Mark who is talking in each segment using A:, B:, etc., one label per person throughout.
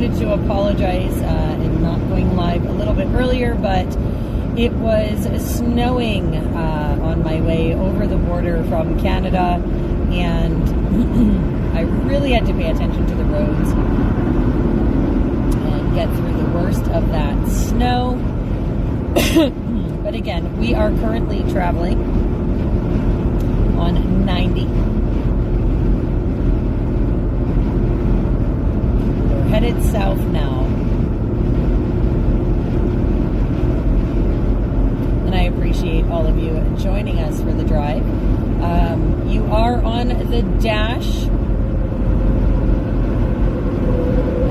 A: wanted to apologize in not going live a little bit earlier, but it was snowing on my way over the border from Canada, and I really had to pay attention to the roads and get through the worst of that snow. But again, we are currently traveling on 90. We're headed south now. And I appreciate all of you joining us for the drive. You are on the dash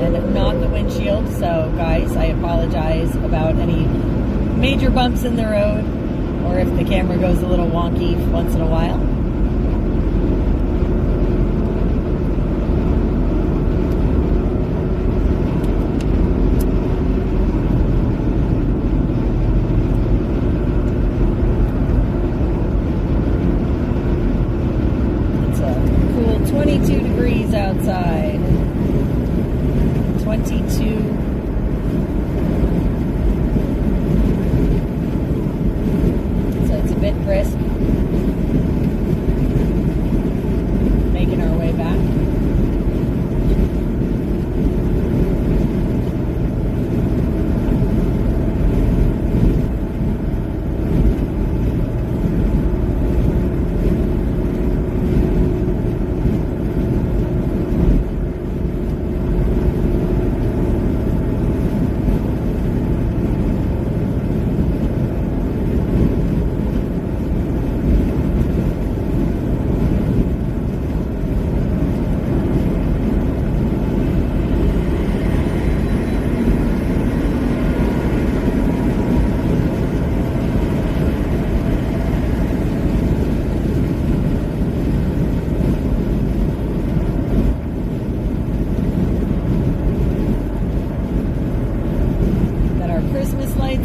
A: and not the windshield, so guys, I apologize about any major bumps in the road, or if the camera goes a little wonky once in a while. It's a cool 22 degrees outside. 22. Bit brisk, making our way back.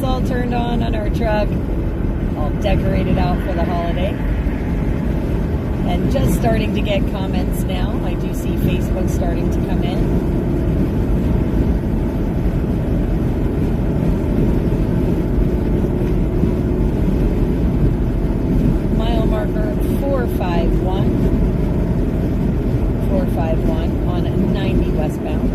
A: All turned on our truck, all decorated out for the holiday, and just starting to get comments now. I do see Facebook starting to come in. Mile marker 451 on 90 westbound.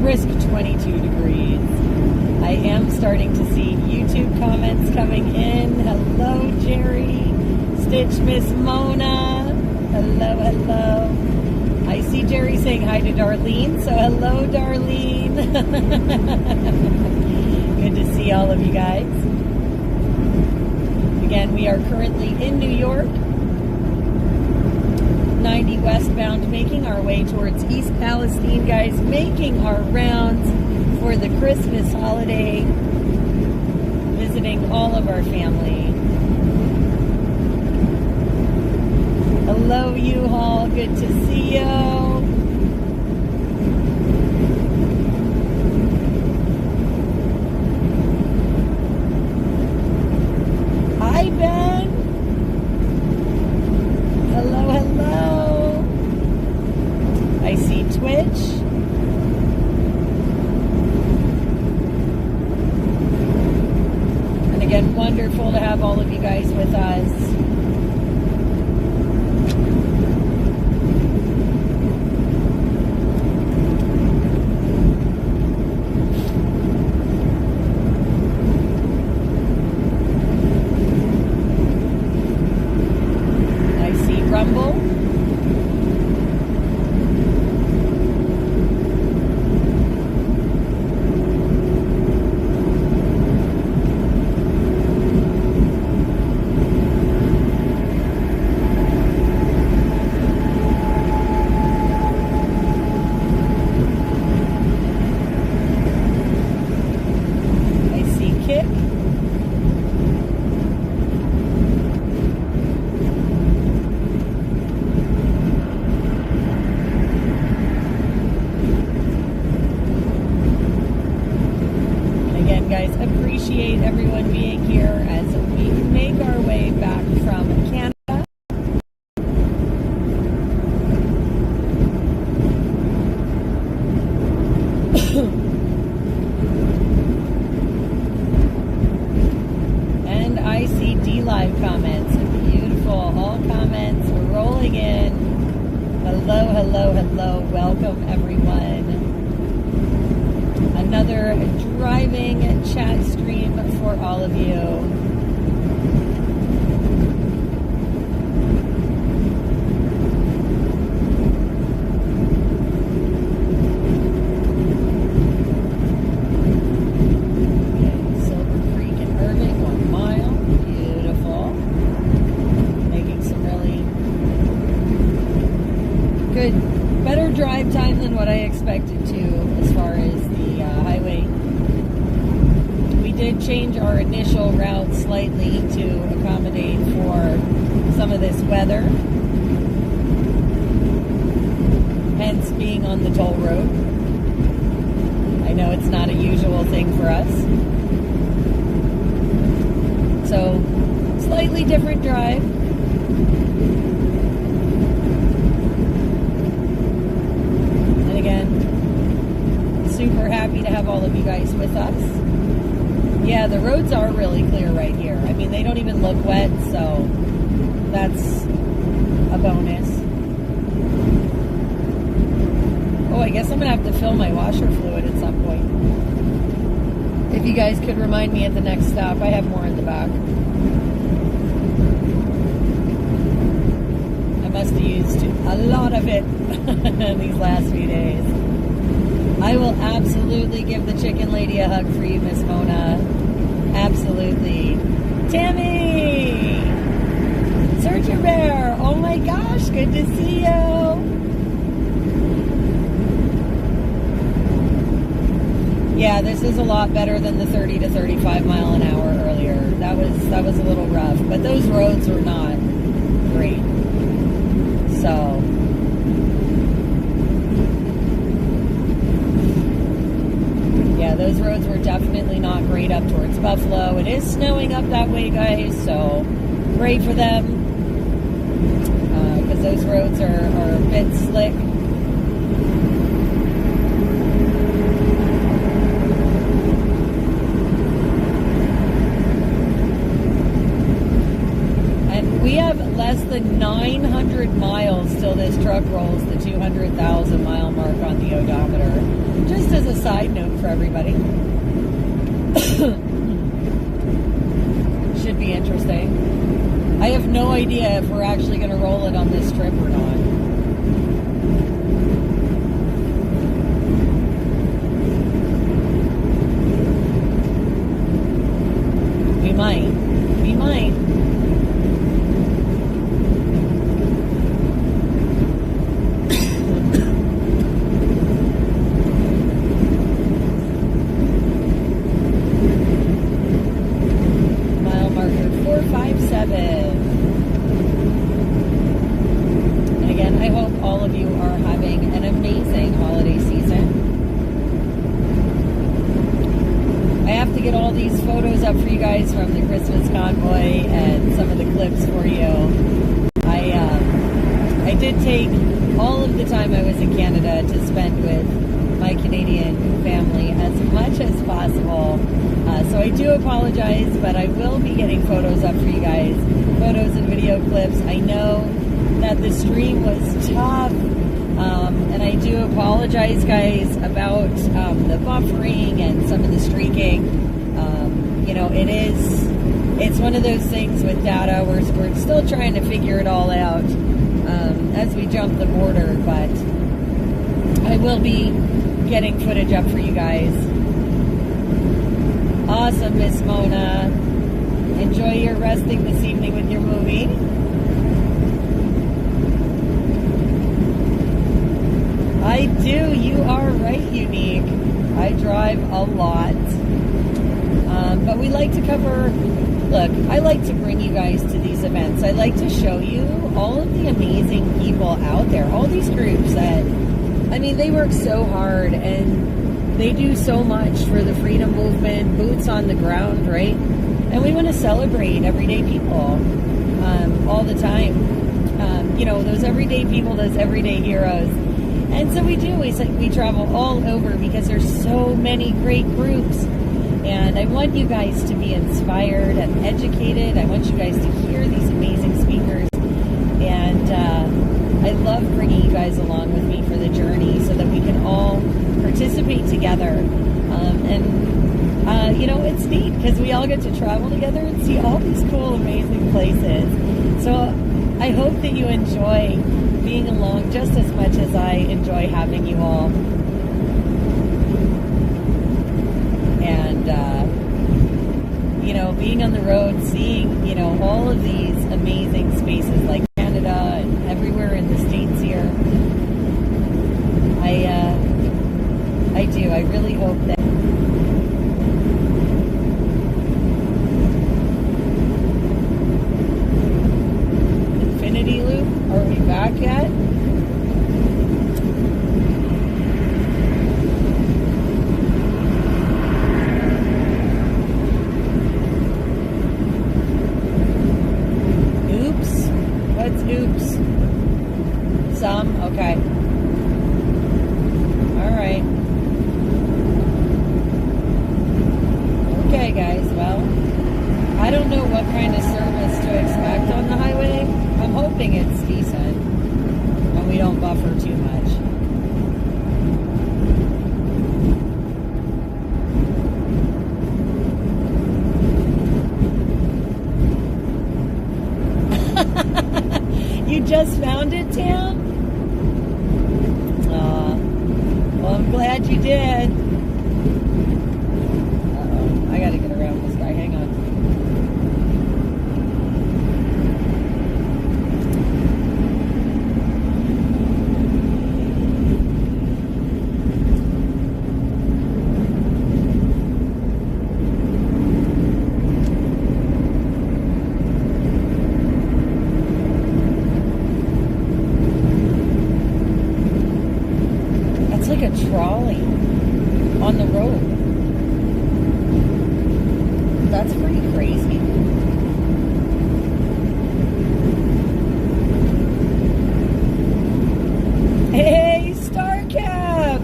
A: Brisk 22 degrees. I am starting to see YouTube comments coming in. Hello, Jerry. Stitch Miss Mona. Hello, hello. I see Jerry saying hi to Darlene. So hello, Darlene. Good to see all of you guys. Again, we are currently in New York. 90 westbound, making our way towards East Palestine, guys, making our rounds for the Christmas holiday, visiting all of our family. Hello, U-Haul, good to see you. Hi, Ben. Hello, hello. I see Twitch. And again, wonderful to have all of you guys with us. everyone being here as we make our way back from Canada. And I see D-Live comments. Beautiful. All comments rolling in. Hello, hello, hello. Welcome, everyone. Another driving chat stream for all of you. Better drive time than what I expected to as far as the highway. We did change our initial route slightly to accommodate for some of this weather, hence being on the toll road. I know it's not a usual thing for us. So, slightly different drive. Super happy to have all of you guys with us. Yeah, the roads are really clear right here. I mean, they don't even look wet, so that's a bonus. Oh, I guess I'm gonna have to fill my washer fluid at some point. If you guys could remind me at the next stop, I have more in the back. I must have used a lot of it these last few days. I will absolutely give the chicken lady a hug for you, Miss Mona. Absolutely. Tammy! Searcher Bear! Oh my gosh, good to see you! Yeah, this is a lot better than the 30 to 35 mile an hour earlier. That was a little rough, but those roads were not great. So... yeah, those roads were definitely not great up towards Buffalo. It is snowing up that way, guys, so pray for them, because those roads are a bit slick. And we have less than 900 miles till this truck rolls the 200,000 mile mark on the odometer. Just as a side note for everybody. Should be interesting. I have no idea if we're actually going to roll it on this trip or not. We might. We might. And again, I hope all of you are having an amazing holiday season. I have to get all these photos up for you guys from the Christmas convoy and some of the clips for you. I did take all of the time I was in Canada to spend with my Canadian family as much as possible. So I do apologize, but I will be getting photos up for you guys, photos and video clips. I know that the stream was tough, and I do apologize, guys, about the buffering and some of the streaking. You know, it's one of those things with data. We're still trying to figure it all out as we jump the border, but I will be getting footage up for you guys. Awesome, Miss Mona. Enjoy your resting this evening with your movie. I do. You are right, Unique. I drive a lot. But we like to cover... Look, I like to bring you guys to these events. I like to show you all of the amazing people out there. All these groups that... I mean, they work so hard and they do so much for the freedom movement, boots on the ground, right? And we want to celebrate everyday people all the time. Those everyday people, those everyday heroes. And so we do. We travel all over because there's so many great groups. And I want you guys to be inspired and educated. I want you guys to hear these amazing speakers. And I love bringing you guys along with me for the journey so that we can all participate together. It's neat because we all get to travel together and see all these cool, amazing places. So I hope that you enjoy being along just as much as I enjoy having you all. And, being on the road, seeing, all of these amazing spaces like Canada and everywhere in the States here. I do. I really hope that Infinity Loop. Are we back yet? Oops. What's oops? Some? Okay. All right. Okay, guys. Well, I don't know what kind of service to expect on the highway. I'm hoping it's decent and we don't buffer too much. You just found it, Tam? Well, I'm glad you did. Uh-oh, I gotta get around this guy. Hang on. Like a trolley on the road. That's pretty crazy. Hey, Starcap!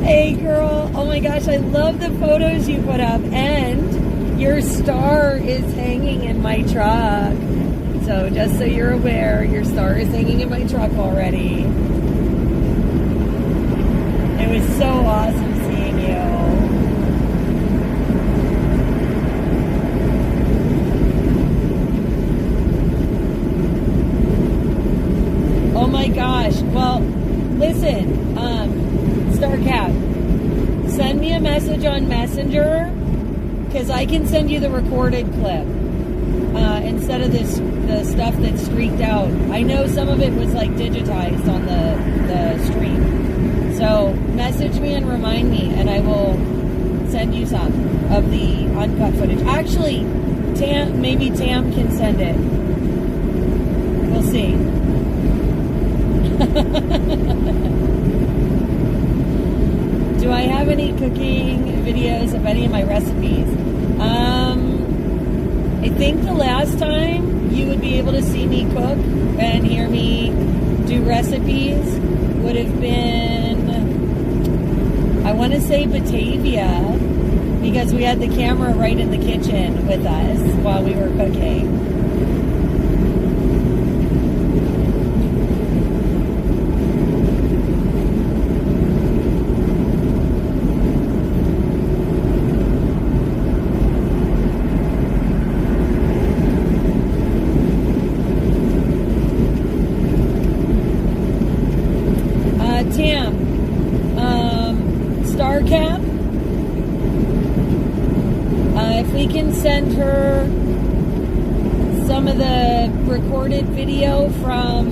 A: Hey, girl. Oh my gosh, I love the photos you put up, and your star is hanging in my truck. So just so you're aware, your star is hanging in my truck already. It was so awesome seeing you. Oh my gosh. Well, listen, Starcat, send me a message on Messenger because I can send you the recorded clip instead of the stuff that's streaked out. I know some of it was like digitized on the stream. So message me and remind me, and I will send you some of the uncut footage. Actually, maybe Tam can send it. We'll see. Do I have any cooking videos of any of my recipes? I think the last time you would be able to see me cook and hear me do recipes would have been, I want to say Batavia, because we had the camera right in the kitchen with us while we were cooking. Tam, Starcap, if we can send her some of the recorded video from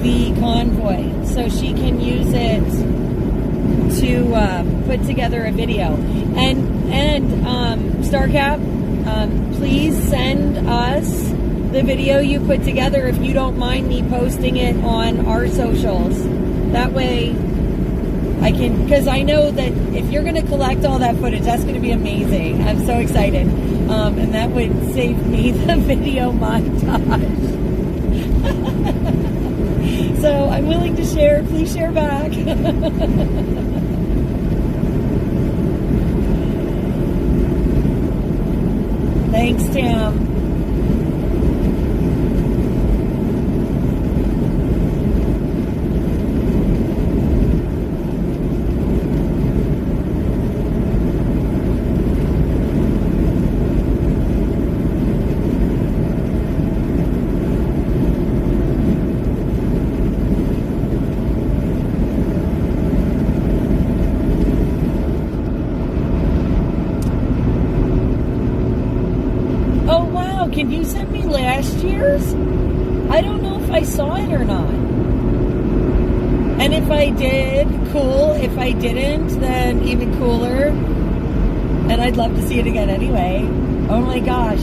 A: the convoy so she can use it to put together a video. And Starcap, please send us the video you put together if you don't mind me posting it on our socials. That way because I know that if you're going to collect all that footage, that's going to be amazing. I'm so excited. And that would save me the video montage. So I'm willing to share. Please share back. Thanks, Tam. Can you send me last year's? I don't know if I saw it or not. And if I did, cool. If I didn't, then even cooler. And I'd love to see it again anyway. Oh my gosh.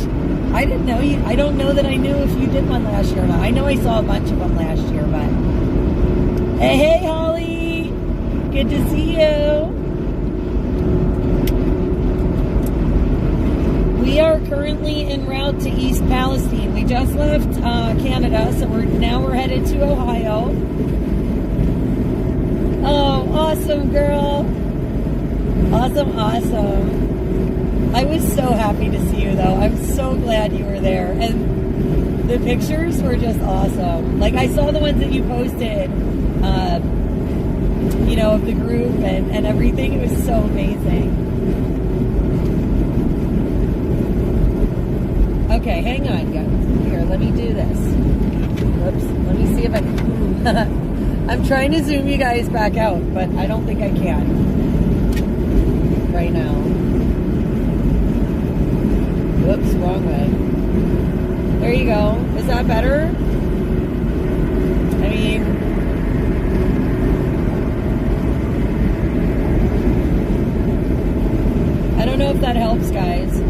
A: I didn't know you. I don't know that I knew if you did one last year or not. I know I saw a bunch of them last year, but... Hey, Holly. Good to see you. We are currently en route to East Palestine. We just left Canada, so we're headed to Ohio. Oh, awesome, girl. Awesome. I was so happy to see you, though. I'm so glad you were there. And the pictures were just awesome. Like, I saw the ones that you posted, of the group and everything. It was so amazing. Okay, hang on, guys. Here, let me do this. Whoops. Let me see if I can. I'm trying to zoom you guys back out, but I don't think I can right now. Whoops, wrong way. There you go. Is that better? I mean... I don't know if that helps, guys.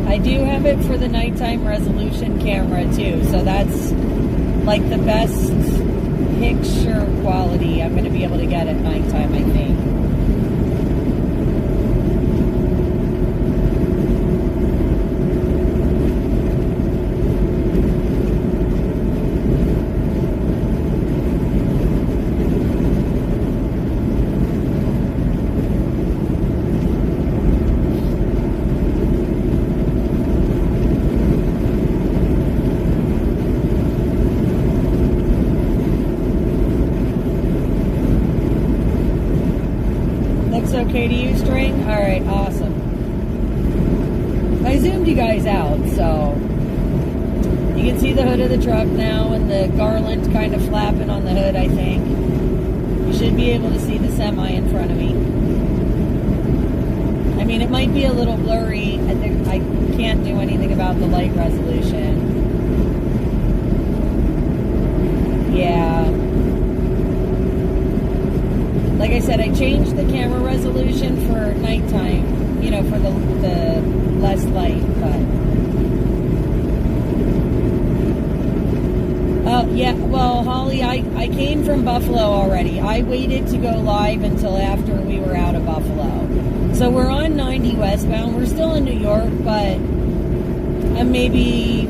A: I do have it for the nighttime resolution camera too, so that's like the best picture quality I'm going to be able to get at nighttime, I think. Okay to you, String? Alright, awesome. I zoomed you guys out, so you can see the hood of the truck now and the garland kind of flapping on the hood, I think. You should be able to see the semi in front of me. I mean, it might be a little blurry. I can't do anything about the light resolution. Yeah. Like I said, I changed the camera resolution for nighttime, for the less light, but... Oh, yeah, well, Holly, I came from Buffalo already. I waited to go live until after we were out of Buffalo. So we're on 90 westbound. We're still in New York, but I'm maybe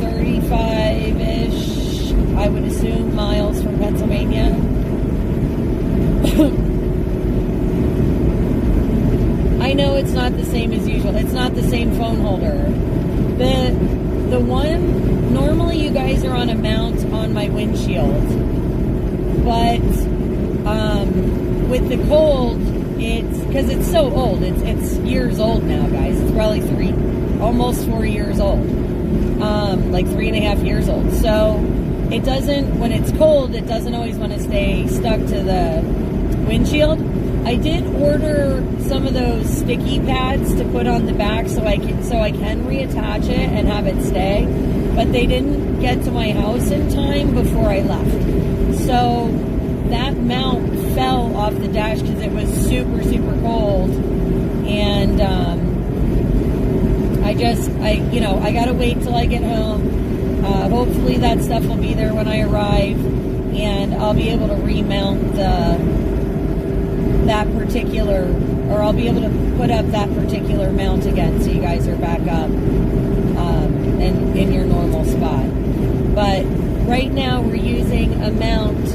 A: 35-ish, I would assume, miles from Pennsylvania. I know it's not the same as usual. It's not the same phone holder. The one, normally you guys are on a mount on my windshield, but with the cold, because it's so old. It's years old now, guys. It's probably almost 4 years old, like 3.5 years old. So it doesn't, when it's cold, it doesn't always want to stay stuck to the windshield. I did order some of those sticky pads to put on the back so I can reattach it and have it stay, but they didn't get to my house in time before I left. So that mount fell off the dash because it was super, super cold, and I gotta wait till I get home. Hopefully that stuff will be there when I arrive, and I'll be able to remount that particular, or I'll be able to put up that particular mount again, so you guys are back up and in your normal spot. But right now we're using a mount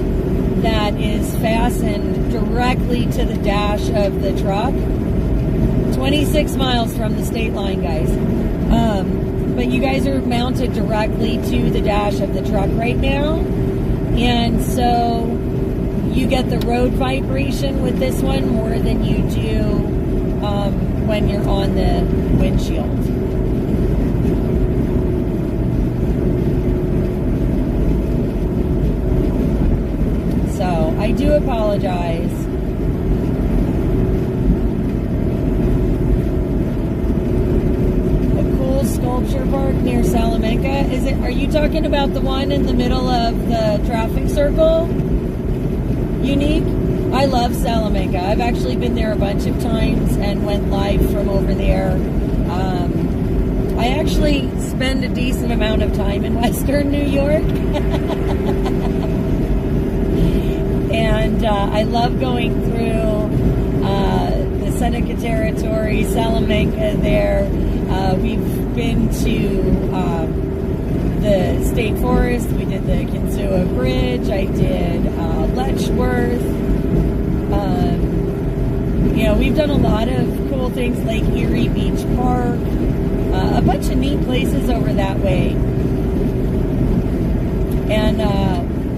A: that is fastened directly to the dash of the truck. 26 miles from the state line, guys. But you guys are mounted directly to the dash of the truck right now. And so you get the road vibration with this one more than you do when you're on the windshield. So I do apologize. Sculpture park near Salamanca. Are you talking about the one in the middle of the traffic circle? Unique? I love Salamanca. I've actually been there a bunch of times and went live from over there. I actually spend a decent amount of time in Western New York. And I love going through the Seneca territory, Salamanca there. We've been to the state forest. We did the Kinsua Bridge. I did Letchworth. We've done a lot of cool things, like Erie Beach Park. A bunch of neat places over that way. And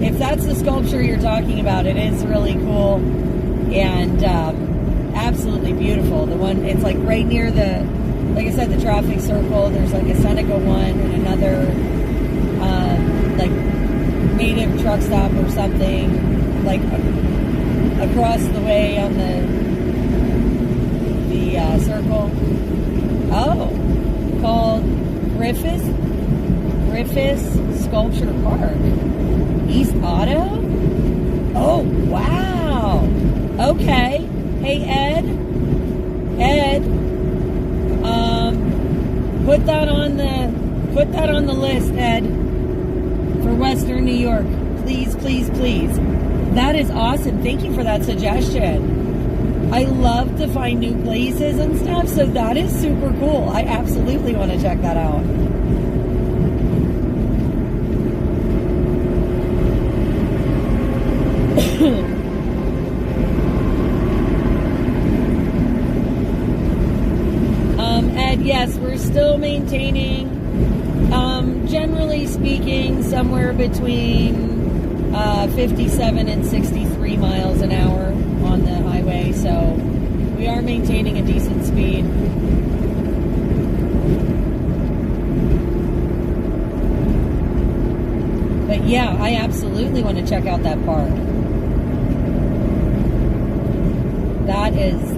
A: if that's the sculpture you're talking about, it is really cool and absolutely beautiful. The one, it's like right near like I said, the traffic circle. There's like a Seneca one and another like native truck stop or something, like across the way on the circle. Oh, called Griffith Sculpture Park, East Otto. Oh wow. Okay. Hey Ed. Put that on the list, Ed, for Western New York. Please, please, please. That is awesome. Thank you for that suggestion. I love to find new places and stuff, so that is super cool. I absolutely want to check that out. Ed, yes, we're still maintaining, generally speaking, somewhere between 57 and 63 miles an hour on the highway, so we are maintaining a decent speed. But yeah, I absolutely want to check out that park.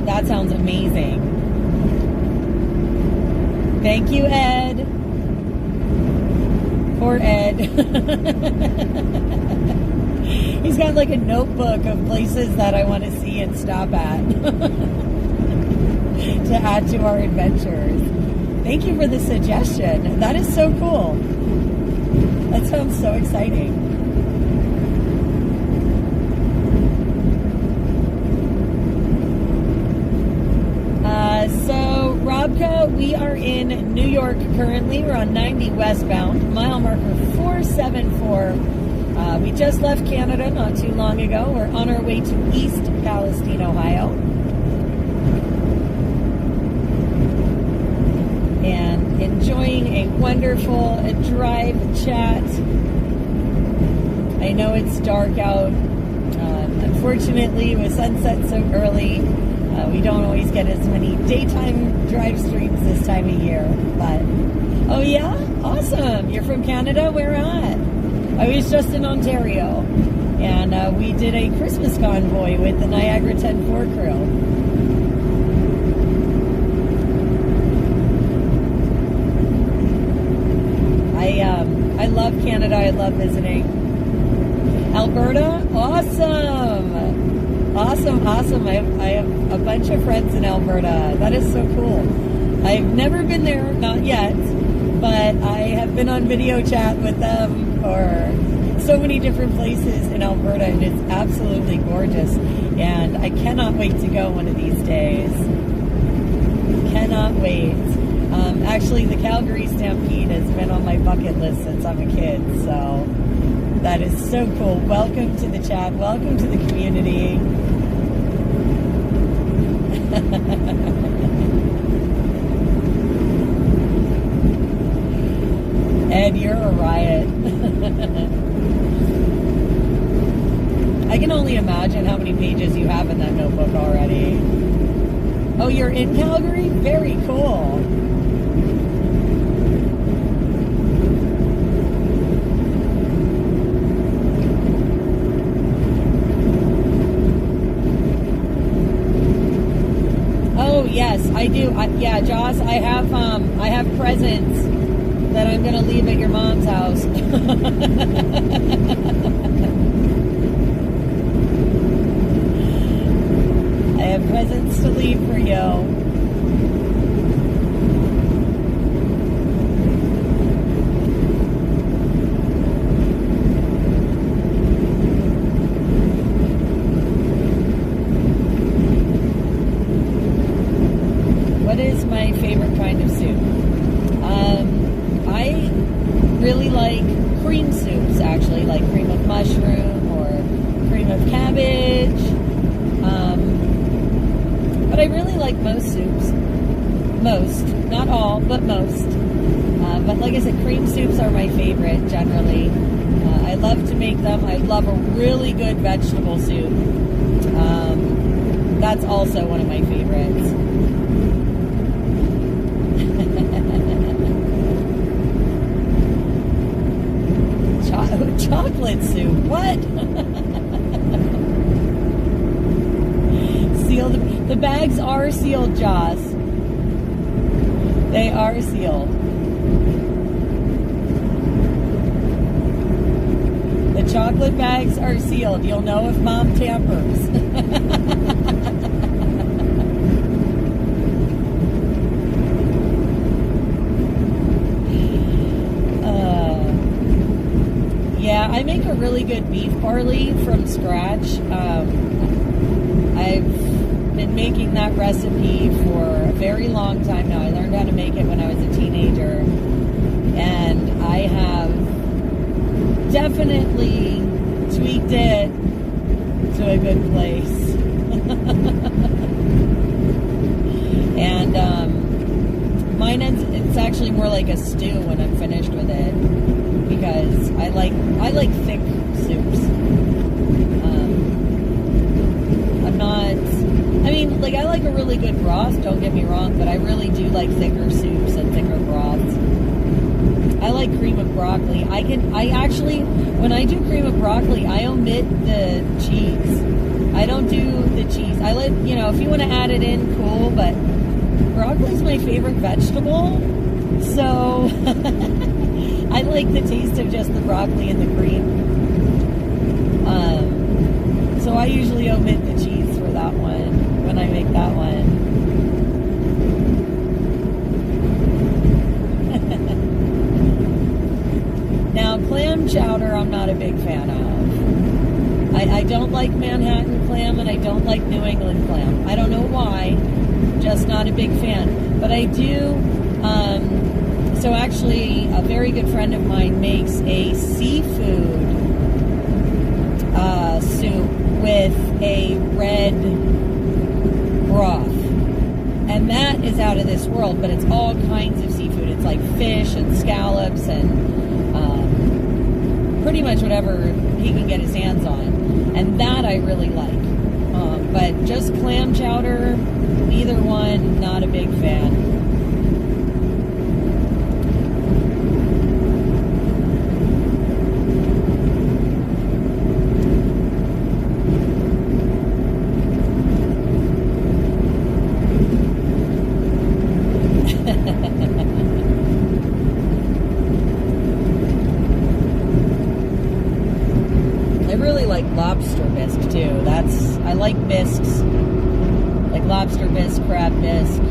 A: That sounds amazing. Thank you, Ed. Poor Ed. He's got like a notebook of places that I want to see and stop at to add to our adventures. Thank you for the suggestion. That is so cool. That sounds so exciting. So, Robka, we are in New York currently. We're on 90 westbound, mile marker 474. We just left Canada not too long ago. We're on our way to East Palestine, Ohio. And enjoying a wonderful drive chat. I know it's dark out. Unfortunately, with sunset so early, we don't always get as many daytime drive streams this time of year. But, oh yeah? Awesome. You're from Canada? Where at? I was just in Ontario. And we did a Christmas convoy with the Niagara 10-4 crew. I love Canada. I love visiting. Alberta? Awesome. Awesome. I have a bunch of friends in Alberta. That is so cool. I've never been there, not yet, but I have been on video chat with them or so many different places in Alberta, and it's absolutely gorgeous. And I cannot wait to go one of these days. Cannot wait. Actually, the Calgary Stampede has been on my bucket list since I'm a kid, so that is so cool. Welcome to the chat. Welcome to the community. Ed, you're a riot. I can only imagine how many pages you have in that notebook already. Oh, you're in Calgary? Very cool. Oh, yes, I do. Yeah, Joss, I have presents that I'm going to leave at your mom's house. I have presents to leave for you. What is my favorite kind of soup? I really like cream soups, actually, like cream of mushroom or cream of cabbage. But I really like most soups. Most. Not all, but most. But like I said, cream soups are my favorite, generally. I love to make them. I love a really good vegetable soup. That's also one of my favorites. Chocolate soup. What? Sealed. The bags are sealed, Joss. They are sealed. The chocolate bags are sealed. You'll know if Mom tampers. Yeah, I make a really good beef barley from scratch. I've been making that recipe for a very long time now. I learned how to make it when I was a teenager, and I have definitely tweaked it to a good place. And mine it's actually more like a stew when I'm finished with it, because I like thick soups. I'm not, I mean, like, I like a really good broth, don't get me wrong, but I really do like thicker soups and thicker broths. I like cream of broccoli. I actually, when I do cream of broccoli, I omit the cheese. I don't do the cheese. I let, you know, if you want to add it in, cool, but broccoli's my favorite vegetable, so I like the taste of just the broccoli and the cream. So I usually omit the cheese for that one when I make that one. Now, clam chowder I'm not a big fan of. I don't like Manhattan clam, and I don't like New England clam. I don't know why, just not a big fan. But I do, so actually a very good friend of mine makes a seafood soup with a red broth. And that is out of this world, but it's all kinds of seafood. It's like fish and scallops and pretty much whatever he can get his hands on. And that I really like. But just clam chowder, either one, not a big fan. Lobster bisque too. I like bisques, like lobster bisque, crab bisque.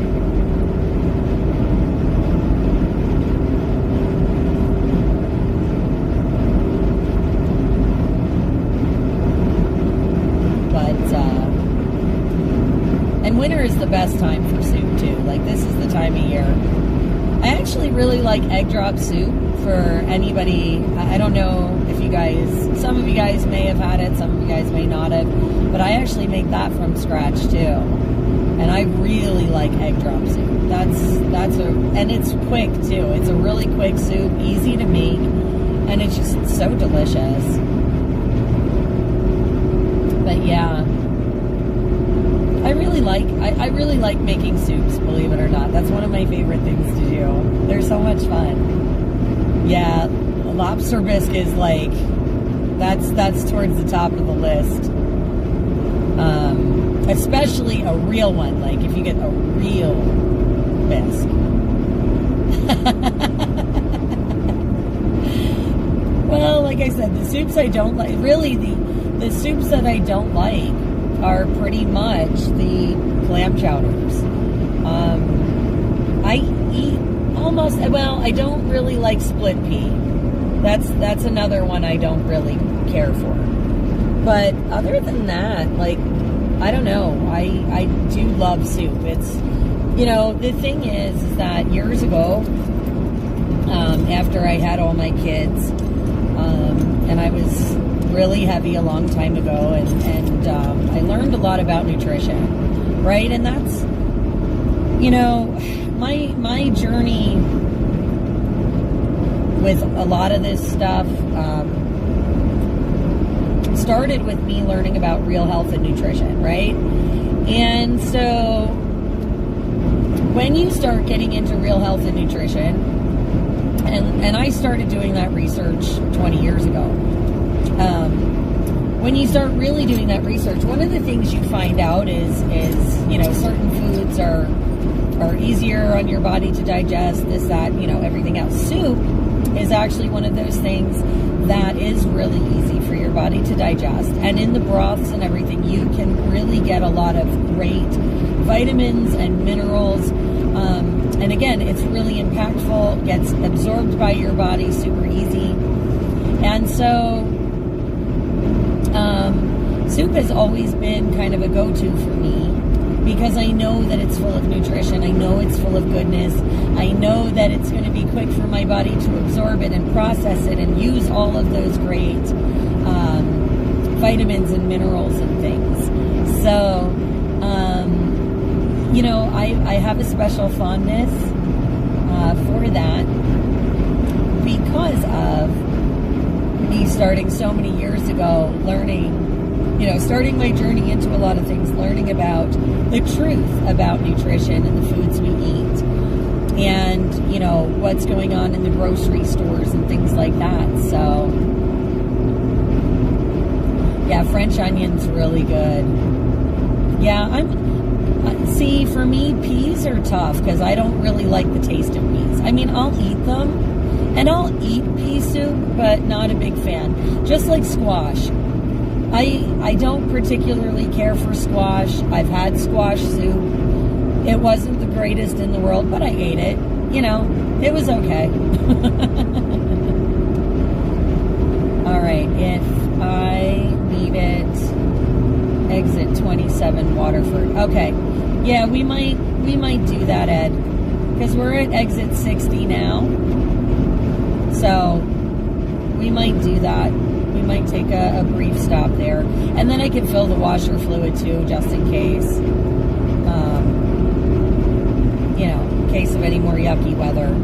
A: And winter is the best time for soup too. Like, this is the time of year. I actually really like egg drop soup for anybody. I don't know if you guys, some of you guys may have had it, some of you guys may not have, but I actually make that from scratch too. And I really like egg drop soup. And it's quick too. It's a really quick soup, easy to make, and it's just so delicious. But yeah, I really like making soups, believe it or not. That's one of my favorite things to do. They're so much fun. Yeah, lobster bisque is like, that's towards the top of the list. Especially a real one, like if you get a real bisque. Well, like I said, the soups I don't like, really the soups that I don't like are pretty much the clam chowders. I eat almost, well, I don't really like split pea. That's another one I don't really care for. But other than that, like, I don't know, I do love soup. It's, the thing is that years ago, after I had all my kids, and I was really heavy a long time ago, and I learned a lot about nutrition, right? And that's, my journey with a lot of this stuff started with me learning about real health and nutrition, right? And so when you start getting into real health and nutrition, and I started doing that research 20 years ago. When you start really doing that research, one of the things you find out is certain foods are easier on your body to digest, this, that, everything else. Soup is actually one of those things that is really easy for your body to digest. And in the broths and everything, you can really get a lot of great vitamins and minerals. And again, it's really impactful, gets absorbed by your body super easy. And so soup has always been kind of a go-to for me, because I know that it's full of nutrition. I know it's full of goodness. I know that it's going to be quick for my body to absorb it and process it and use all of those great vitamins and minerals and things. So, I have a special fondness for that, because of me starting so many years ago, learning, starting my journey into a lot of things, learning about the truth about nutrition and the foods we eat, and, what's going on in the grocery stores and things like that. So, yeah, French onion's really good. Yeah, see, for me, peas are tough, because I don't really like the taste of peas. I mean, I'll eat them, and I'll eat pea soup, but not a big fan. Just like squash. I don't particularly care for squash. I've had squash soup. It wasn't the greatest in the world, but I ate it. It was okay. All right, if I needed exit 27 Waterford. Okay, yeah, we might do that, Ed, because we're at exit 60 now. So we might do that. We might take a brief stop there. And then I can fill the washer fluid too, just in case. In case of any more yucky weather.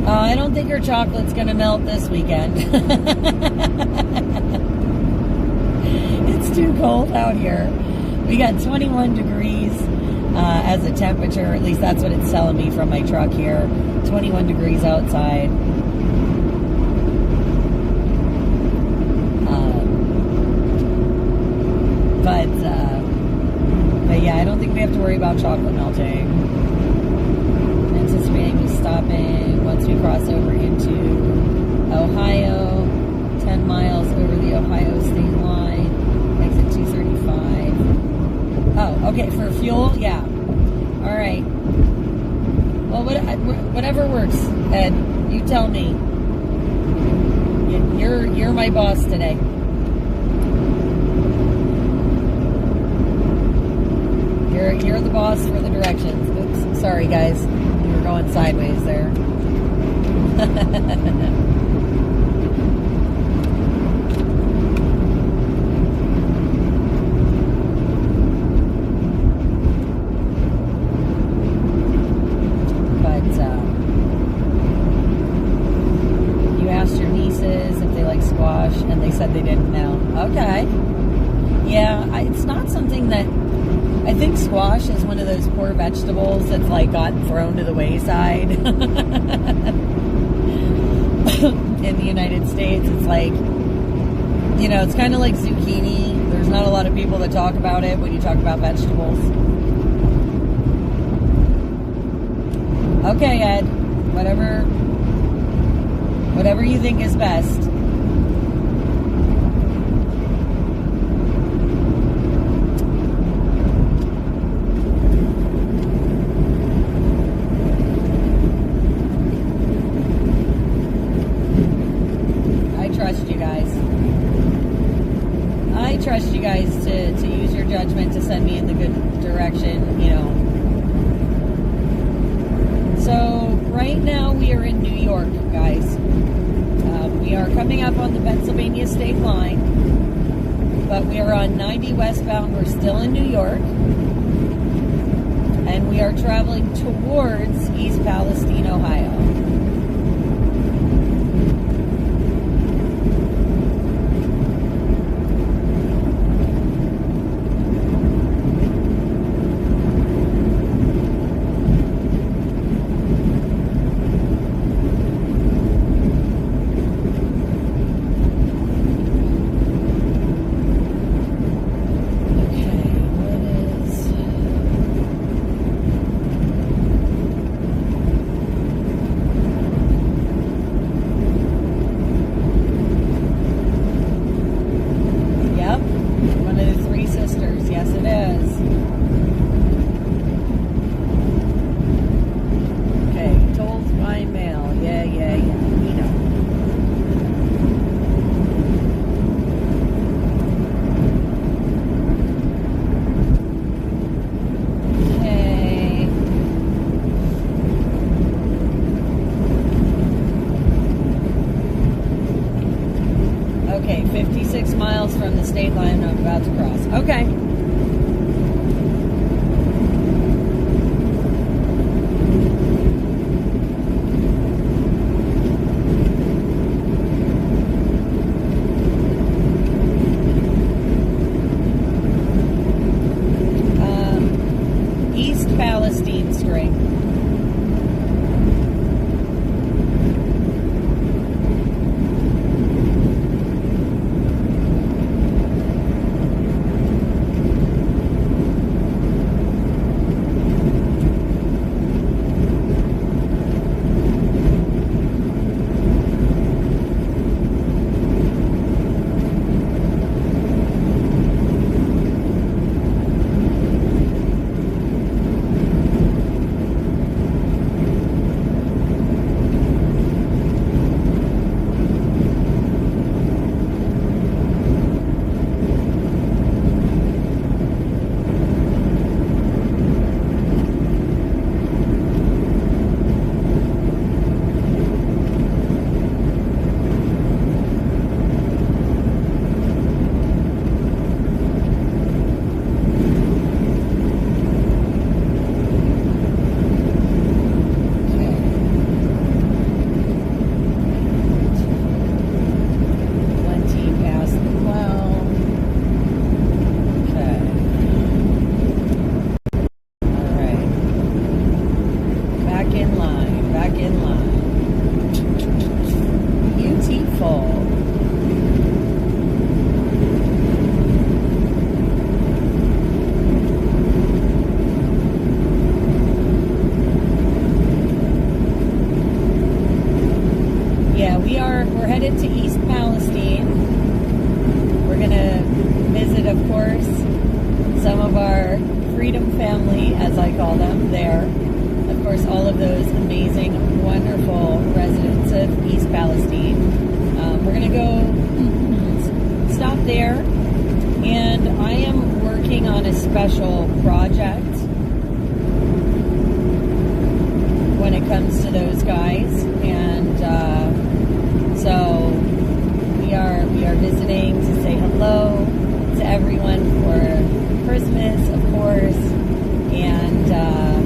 A: I don't think her chocolate's going to melt this weekend. It's too cold out here. We got 21 degrees as a temperature. At least that's what it's telling me from my truck here. 21 degrees outside. But yeah, I don't think we have to worry about chocolate melting. Anticipating stopping once we cross over into Ohio, 10 miles over the Ohio state line, exit 235. Oh, okay, for fuel? Yeah. All right. Well, whatever works. Ed, you tell me. You're my boss today. You're the boss for the directions. Oops, sorry guys. You were going sideways there. And they said they didn't know. Okay. Yeah, it's not something that... I think squash is one of those poor vegetables that's like gotten thrown to the wayside. In the United States, it's like, it's kind of like zucchini. There's not a lot of people that talk about it when you talk about vegetables. Okay, Ed. Whatever you think is best. I trust you guys to use your judgment to send me in the good direction, So right now we are in New York, guys. We are coming up on the Pennsylvania state line, but we are on 90 westbound. We're still in New York, and we are traveling towards East Palestine, Ohio. Okay, 56 miles from the state line I'm about to cross. Okay. East Palestine Strait. We're headed to East Palestine. We're going to visit, of course, some of our freedom family, as I call them, there. Of course, all of those amazing, wonderful residents of East Palestine. We're going to go stop there, and I am working on a special project when it comes to those guys, and so we are visiting to say hello to everyone for Christmas, of course, and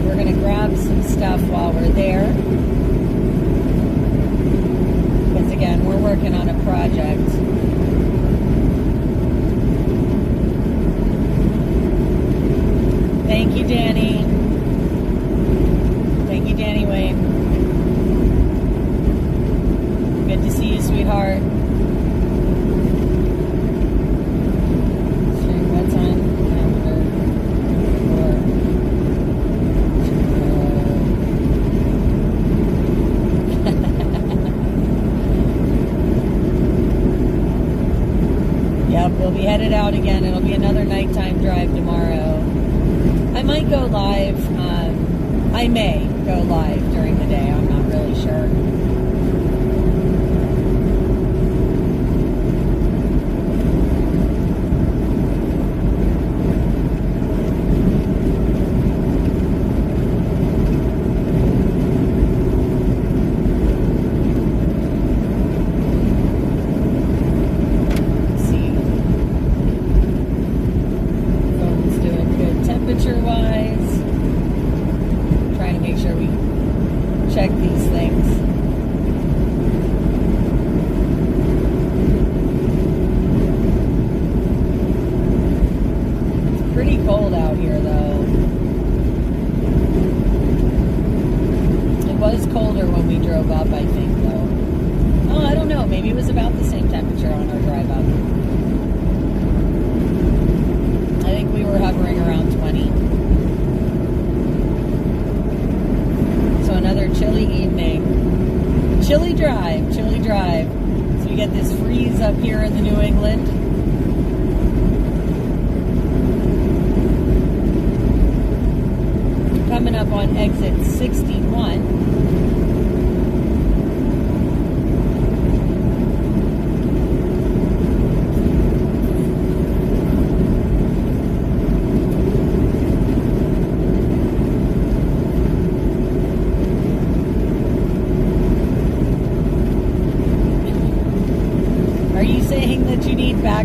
A: we're going to grab some stuff while we're there, because again, we're working on a project. Thank you, Danny. Thank you, Danny Wayne. Good to see you, sweetheart. What's on calendar Yep, we'll be headed out again. It'll be another nighttime drive tomorrow. I might go live. I may go live during the day. I'm not really sure. Chilly drive. So we get this freeze up here in the New England. Coming up on exit 61.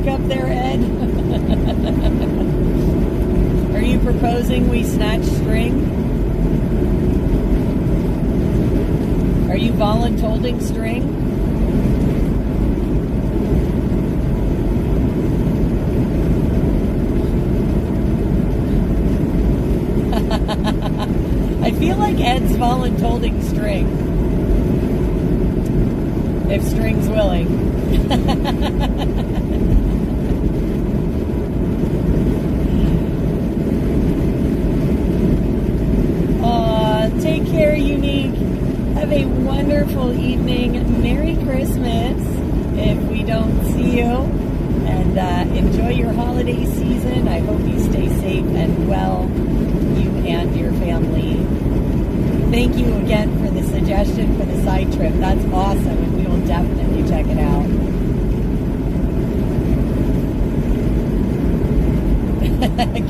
A: Up there, Ed? Are you proposing we snatch string? Are you voluntolding string? I feel like Ed's voluntolding string. If string's willing. Take care, Unique. Have a wonderful evening. Merry Christmas if we don't see you. And enjoy your holiday season. I hope you stay safe and well, you and your family. Thank you again for the suggestion for the side trip. That's awesome, and we will definitely check it out.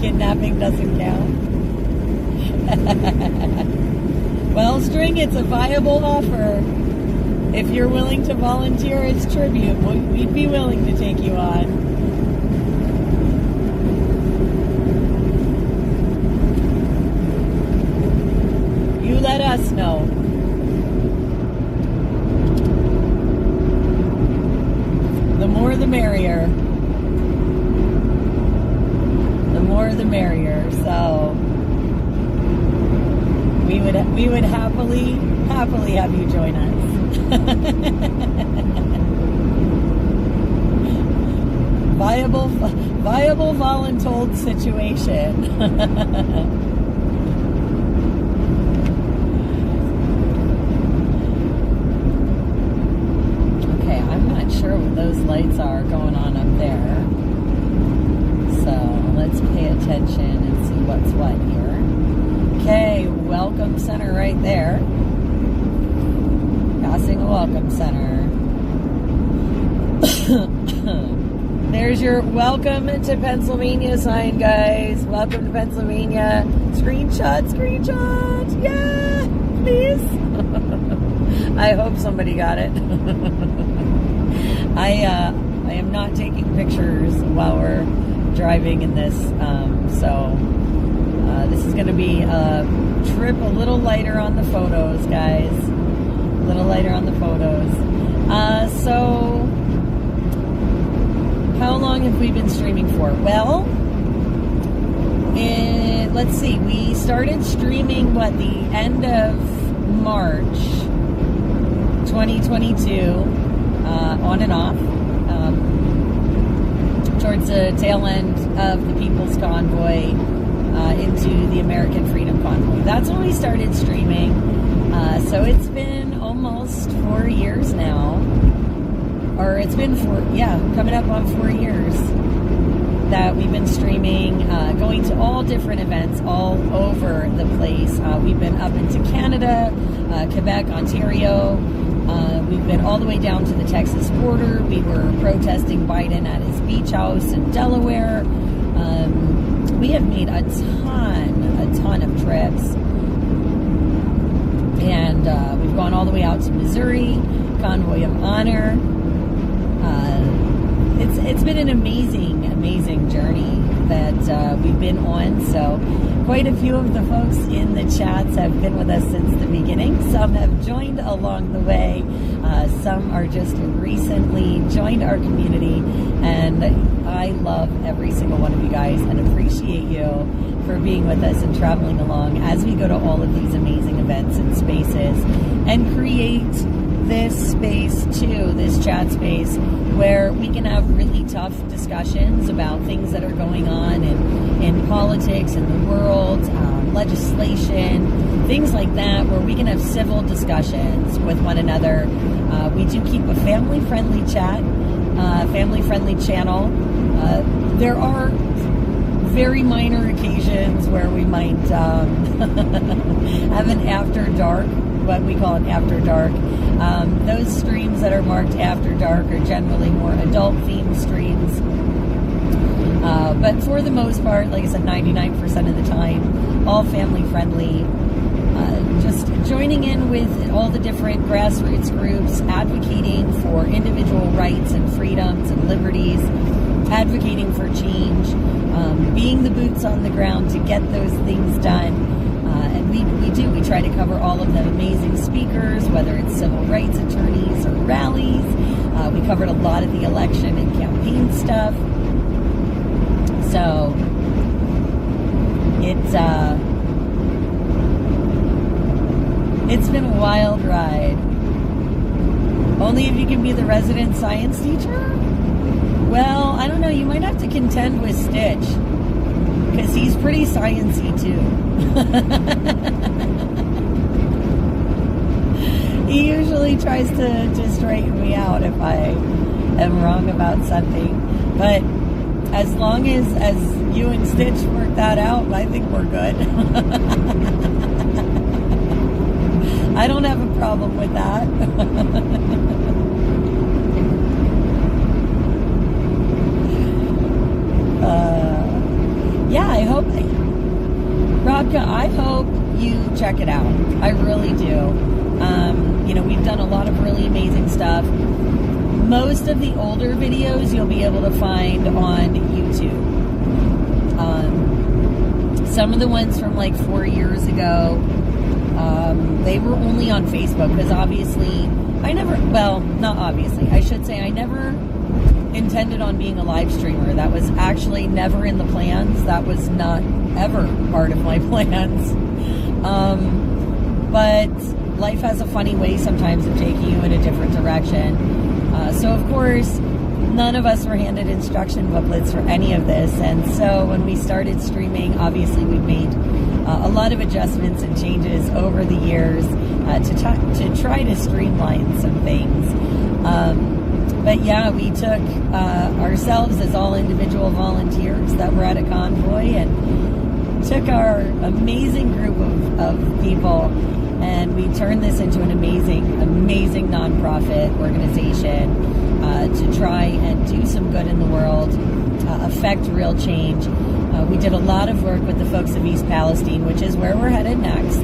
A: Kidnapping doesn't count. Well, String, it's a viable offer. If you're willing to volunteer as tribute, we'd be willing to take you on. You let us know. The more the merrier. The more the merrier. So we would happily have you join us. Viable voluntold situation. Okay, I'm not sure what those lights are going on up there. So let's pay attention and see what's what here. Okay, welcome center right there. Passing a welcome center. There's your welcome to Pennsylvania sign, guys. Welcome to Pennsylvania. Screenshot. Yeah, please. I hope somebody got it. I am not taking pictures while we're driving in this, so this is going to be a trip a little lighter on the photos, guys. A little lighter on the photos. So how long have we been streaming for? Well, let's see. We started streaming, the end of March 2022, on and off, towards the tail end of the People's Convoy into the American Freedom Convoy. That's when we started streaming. So it's been almost 4 years now. Or it's been coming up on 4 years that we've been streaming, going to all different events all over the place. We've been up into Canada, Quebec, Ontario. We've been all the way down to the Texas border. We were protesting Biden at his beach house in Delaware. We have made a ton of trips. And we've gone all the way out to Missouri, Convoy of Honor. It's been an amazing journey that we've been on. So quite a few of the folks in the chats have been with us since the beginning. Some have joined along the way. Some are just recently joined our community. And I love every single one of you guys and appreciate you for being with us and traveling along as we go to all of these amazing events and spaces and create this space too, this chat space, where we can have really tough discussions about things that are going on in politics, in the world, legislation, things like that, where we can have civil discussions with one another. We do keep a family-friendly chat, family-friendly channel. There are very minor occasions where we might have an after dark, what we call an after dark. Those streams that are marked after dark are generally more adult themed streams. But for the most part, like I said, 99% of the time, all family friendly. Just joining in with all the different grassroots groups, advocating for individual rights and freedoms and liberties, advocating for change, being the boots on the ground to get those things done. And we try to cover all of the amazing speakers, whether it's civil rights attorneys or rallies. We covered a lot of the election and campaign stuff. So it's been a wild ride. Only if you can be the resident science teacher? Well, I don't know. You might have to contend with Stitch, because he's pretty sciencey too. He usually tries to straighten me out if I am wrong about something. But as long as you and Stitch work that out, I think we're good. I don't have a problem with that. I hope, Robka, I hope you check it out. I really do. We've done a lot of really amazing stuff. Most of the older videos you'll be able to find on YouTube. Some of the ones from like 4 years ago, they were only on Facebook, because obviously, I never intended on being a live streamer. That was actually never in the plans. That was not ever part of my plans. But life has a funny way sometimes of taking you in a different direction. So of course, none of us were handed instruction booklets for any of this. And so when we started streaming, obviously we made a lot of adjustments and changes over the years to try to streamline some things. But yeah, we took ourselves as all individual volunteers that were at a convoy, and took our amazing group of people and we turned this into an amazing nonprofit organization to try and do some good in the world, affect real change. We did a lot of work with the folks of East Palestine, which is where we're headed next.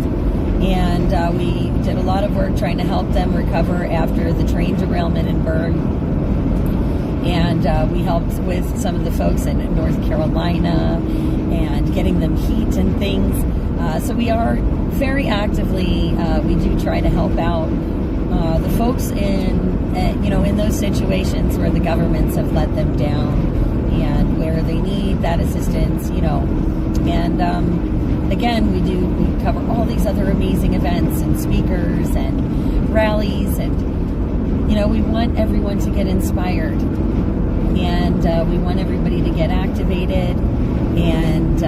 A: And we did a lot of work trying to help them recover after the train derailment in Bern. And we helped with some of the folks in North Carolina and getting them heat and things. So we are very actively, we do try to help out the folks in those situations where the governments have let them down and where they need that assistance, And again, we cover all these other amazing events and speakers and rallies, and we want everyone to get inspired, and we want everybody to get activated and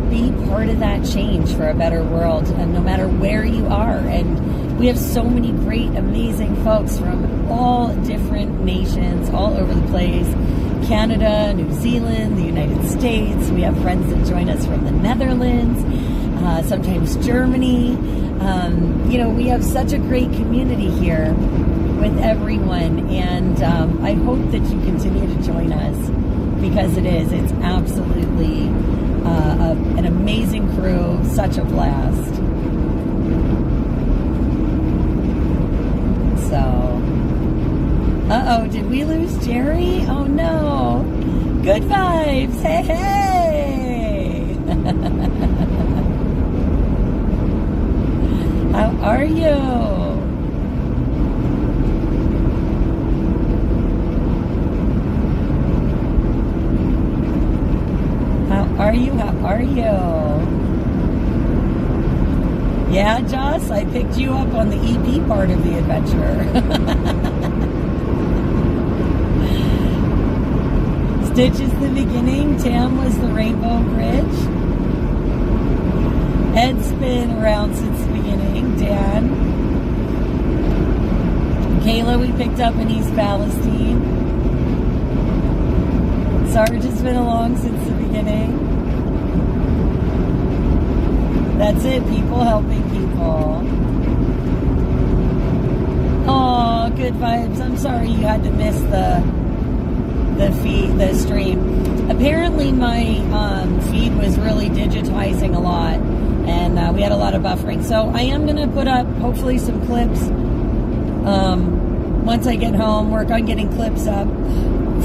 A: be part of that change for a better world, and no matter where you are. And we have so many great, amazing folks from all different nations all over the place. Canada, New Zealand, the United States. We have friends that join us from the Netherlands, sometimes Germany. We have such a great community here with everyone, and I hope that you continue to join us, because it's absolutely an amazing crew, such a blast. So, did we lose Jerry? Oh no. Good vibes. Hey, hey. How are you? How are you? Yeah, Joss, I picked you up on the EP part of the adventure. Stitch is the beginning. Tam was the Rainbow Bridge. Ed's been around since the beginning. Dan. Kayla we picked up in East Palestine. Sarge has been along since the beginning. That's it, people helping people. Oh, good vibes. I'm sorry you had to miss the stream. Apparently my feed was really digitizing a lot, and we had a lot of buffering. So I am going to put up hopefully some clips once I get home, work on getting clips up,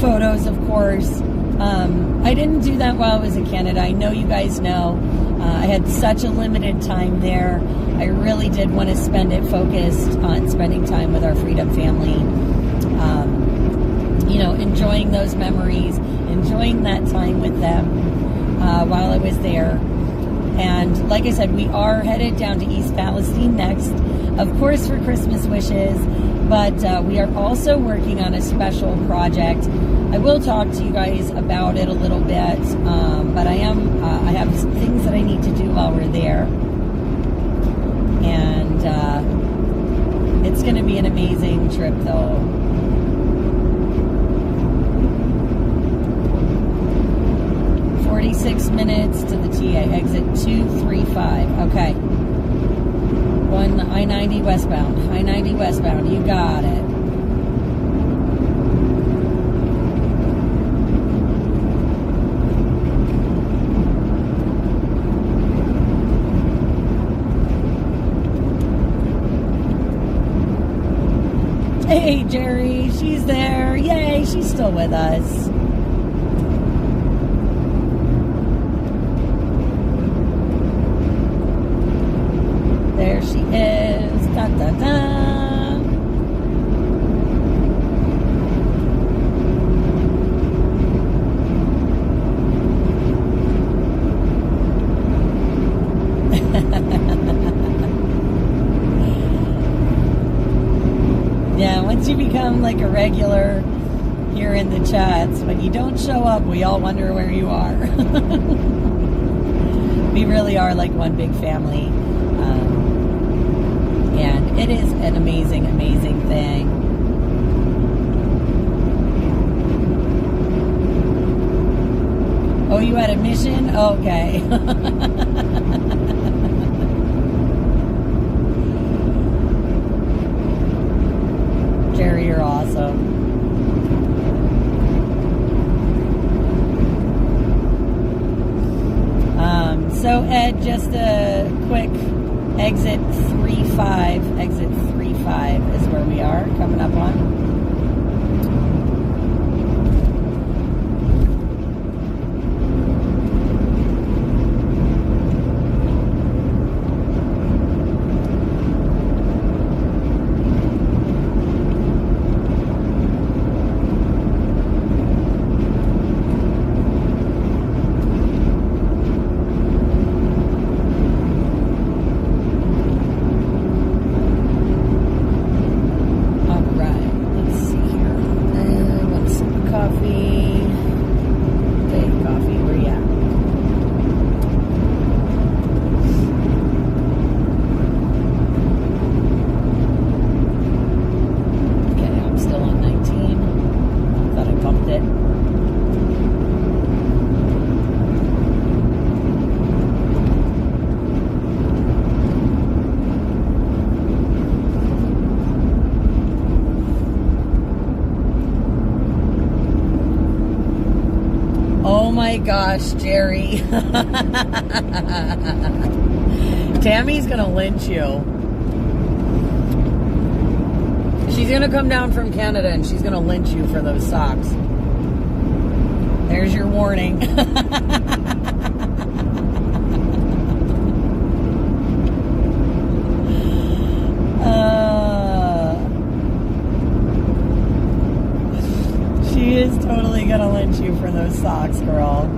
A: photos of course. I didn't do that while I was in Canada. I know you guys know. I had such a limited time there. I really did want to spend it focused on spending time with our Freedom family. Enjoying those memories, enjoying that time with them while I was there. And like I said, we are headed down to East Palestine next, of course, for Christmas wishes, but we are also working on a special project. I will talk to you guys about it a little bit, but I have some things that I need to do while we're there. And it's going to be an amazing trip, though. 46 minutes to the TA, exit 235. Okay. I-90 westbound. I-90 westbound. You got it. Hey, Jerry. She's there. Yay, she's still with us. There she is. Da, da, da. Yeah, once you become like a regular here in the chats, when you don't show up, we all wonder where you are. We really are like one big family. And it is an amazing, amazing thing. Oh, you had a mission? Okay. Jerry, you're awesome. So Ed, just a quick exit 35. Exit 35 is where we are coming up on. Oh my gosh, Jerry. Tammy's gonna lynch you. She's gonna come down from Canada and she's gonna lynch you for those socks. There's your warning. She is totally gonna lynch you for those socks, girl.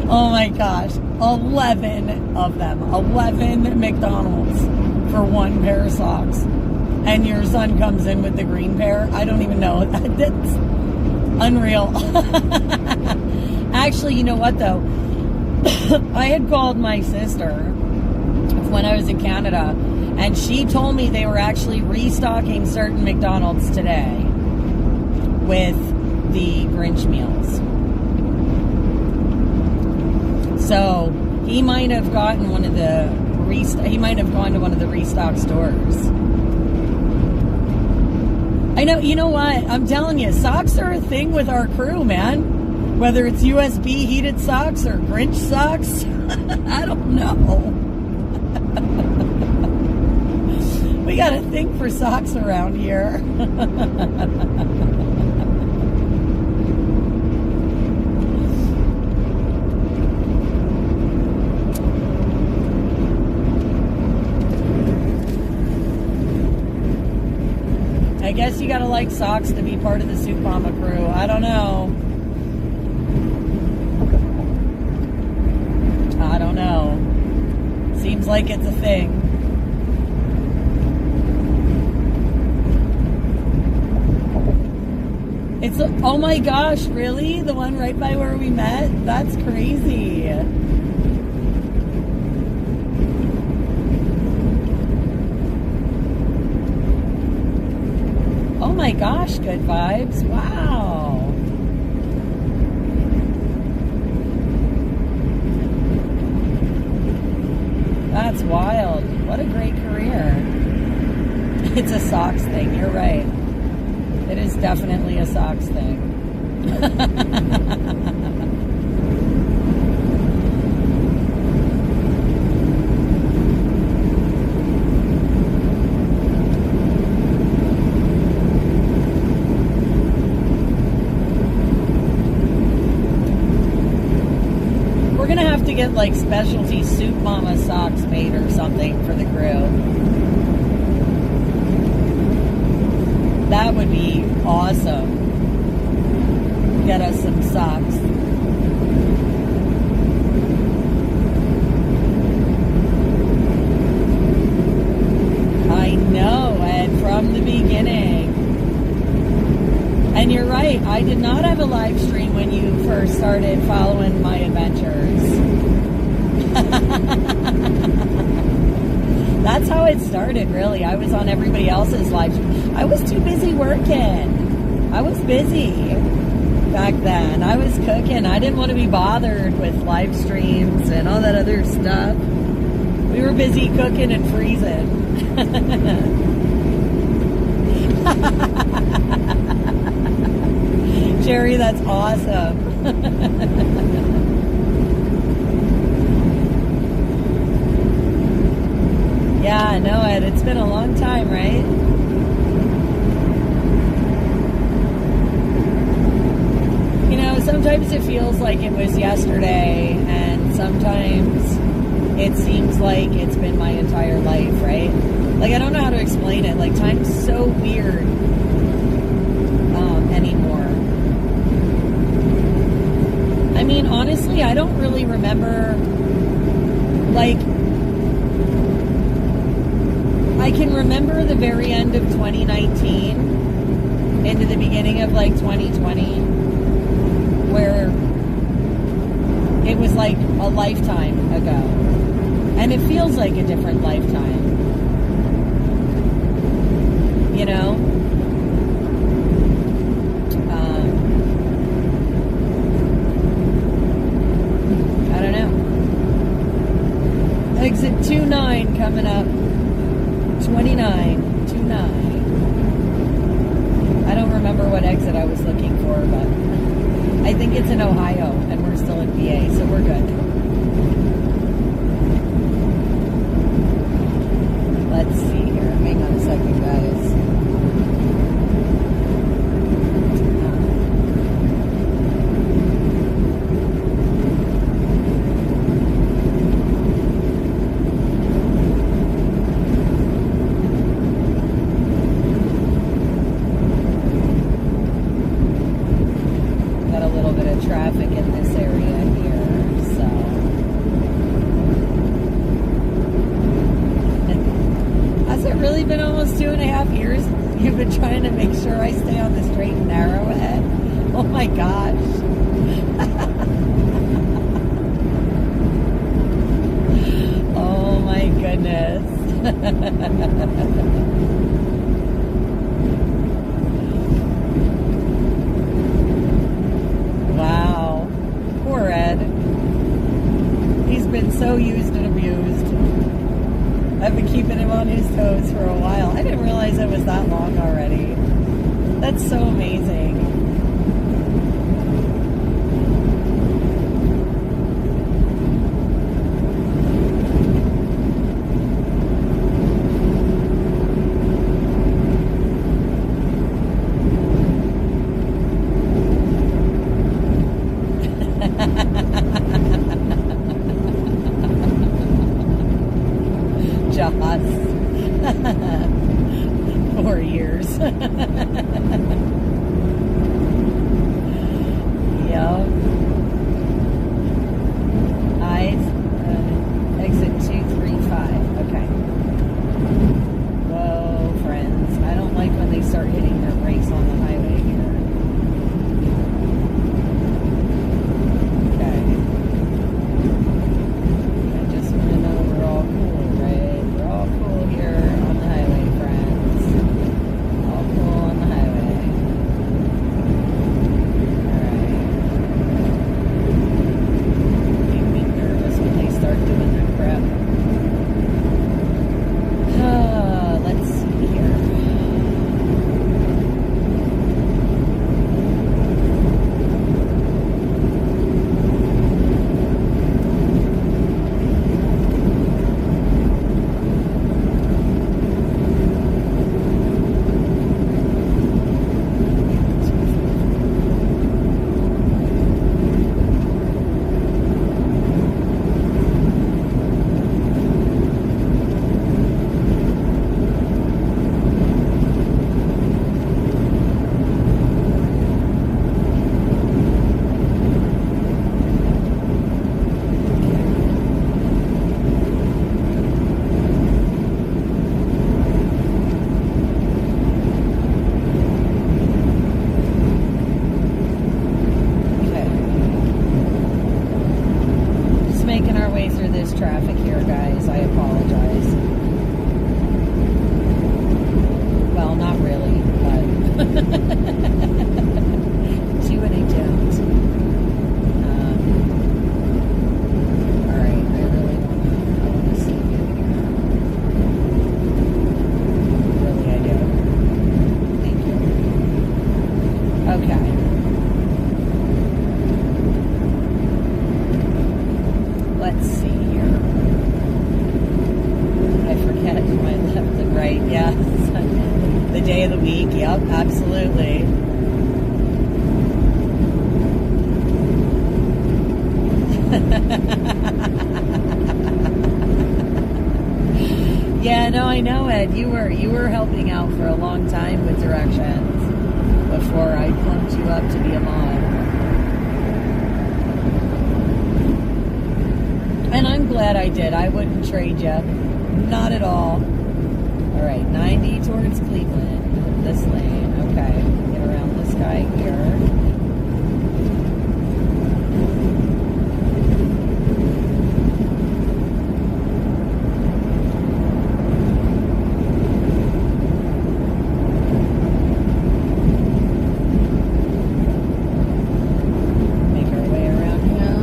A: Oh my gosh, 11 of them. 11 McDonald's for one pair of socks. And your son comes in with the green pair. I don't even know. That's unreal. Actually, you know what though? I had called my sister when I was in Canada, and she told me they were actually restocking certain McDonald's today with the Grinch meals. So he might have gotten one of the he might have gone to one of the restock stores. I know, you know what? I'm telling you, socks are a thing with our crew, man. Whether it's USB heated socks or Grinch socks, I don't know. We got a thing for socks around here. I guess you gotta like socks to be part of the Soup Mama crew. I don't know. I don't know. Seems like it's a thing. It's a, oh my gosh, really? The one right by where we met? That's crazy. Oh my gosh, good vibes. Wow. That's wild. What a great career. It's a socks thing, you're right. It is definitely a socks thing. We're gonna have to get like specialty Soup Mama socks made or something for the crew. That would be awesome. Get us some socks. I know, Ed, from the beginning. And you're right, I did not have a live stream when you first started following my adventures. That's how it started, really. I was on everybody else's live stream. I was too busy working. I was busy back then. I was cooking. I didn't want to be bothered with live streams and all that other stuff. We were busy cooking and freezing. Jerry, that's awesome. Yeah, I know it. It's been a long time, right? You know, sometimes it feels like it was yesterday, and sometimes it seems like it's been my entire life, right? Like, I don't know how to explain it. Like, time's so weird anymore. I mean, honestly, I don't really remember, like, I can remember the very end of 2019 into the beginning of, like, 2020, where it was like a lifetime ago. And it feels like a different lifetime. You know? I don't know. Exit 29 coming up. 29. I don't remember what exit I was looking for, but I think it's in Ohio, and we're still in PA, so we're good. Let's see here. Hang on a second, guys. Traffic in this area here, so has it really been almost 2.5 years you've been trying to make sure I stay on the straight and narrow ahead? Oh my gosh. Oh my goodness. Wow. Poor Ed. He's been so used and abused. I've been keeping him on his toes for a while. I didn't realize it was that long already. That's so amazing. Joss. 4 years. Yep. Exit 235. Okay. Whoa, friends. I don't like when they start hitting their brakes on the highway here. Okay. I just want to know we're all cool, right? We're all cool here on the highway, friends. All cool on the highway. Alright. Make me nervous when they start doing that crap. Let's see here. Making our way through this traffic here, guys. I apologize. Well, Well, not really, but see what I don't. All right, I really want to see you here. Really, I do. Thank you. Okay. Let's see here. I forget my left and right. Yes. The day of the week. Yep, absolutely. Yeah, no, I know, Ed. You were helping out for a long time with directions before I pumped you up to be a mod. And I'm glad I did. I wouldn't trade you. Not at all. All right, 90 towards Cleveland. This lane. Okay, get around this guy here. Make our way around him.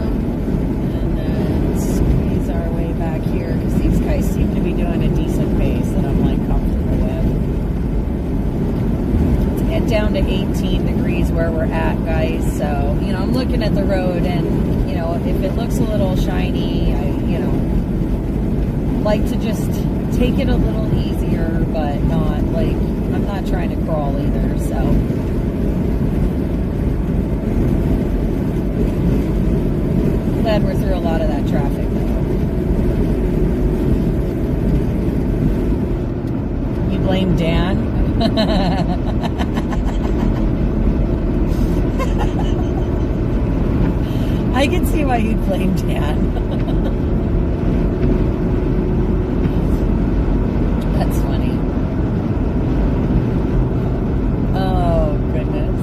A: And then squeeze our way back here because these guys seem to be doing a decent pace that I'm like comfortable with. Let's get down to 18 degrees where we're at, guys. So, you know, I'm looking at the road and, you know, if it looks a little shiny, I, you know, like to just take it a little easier, but not like, I'm not trying to crawl either, so. Glad we're through a lot of that traffic though. You blame Dan? I can see why you'd blame Dan. That's funny. Oh, goodness.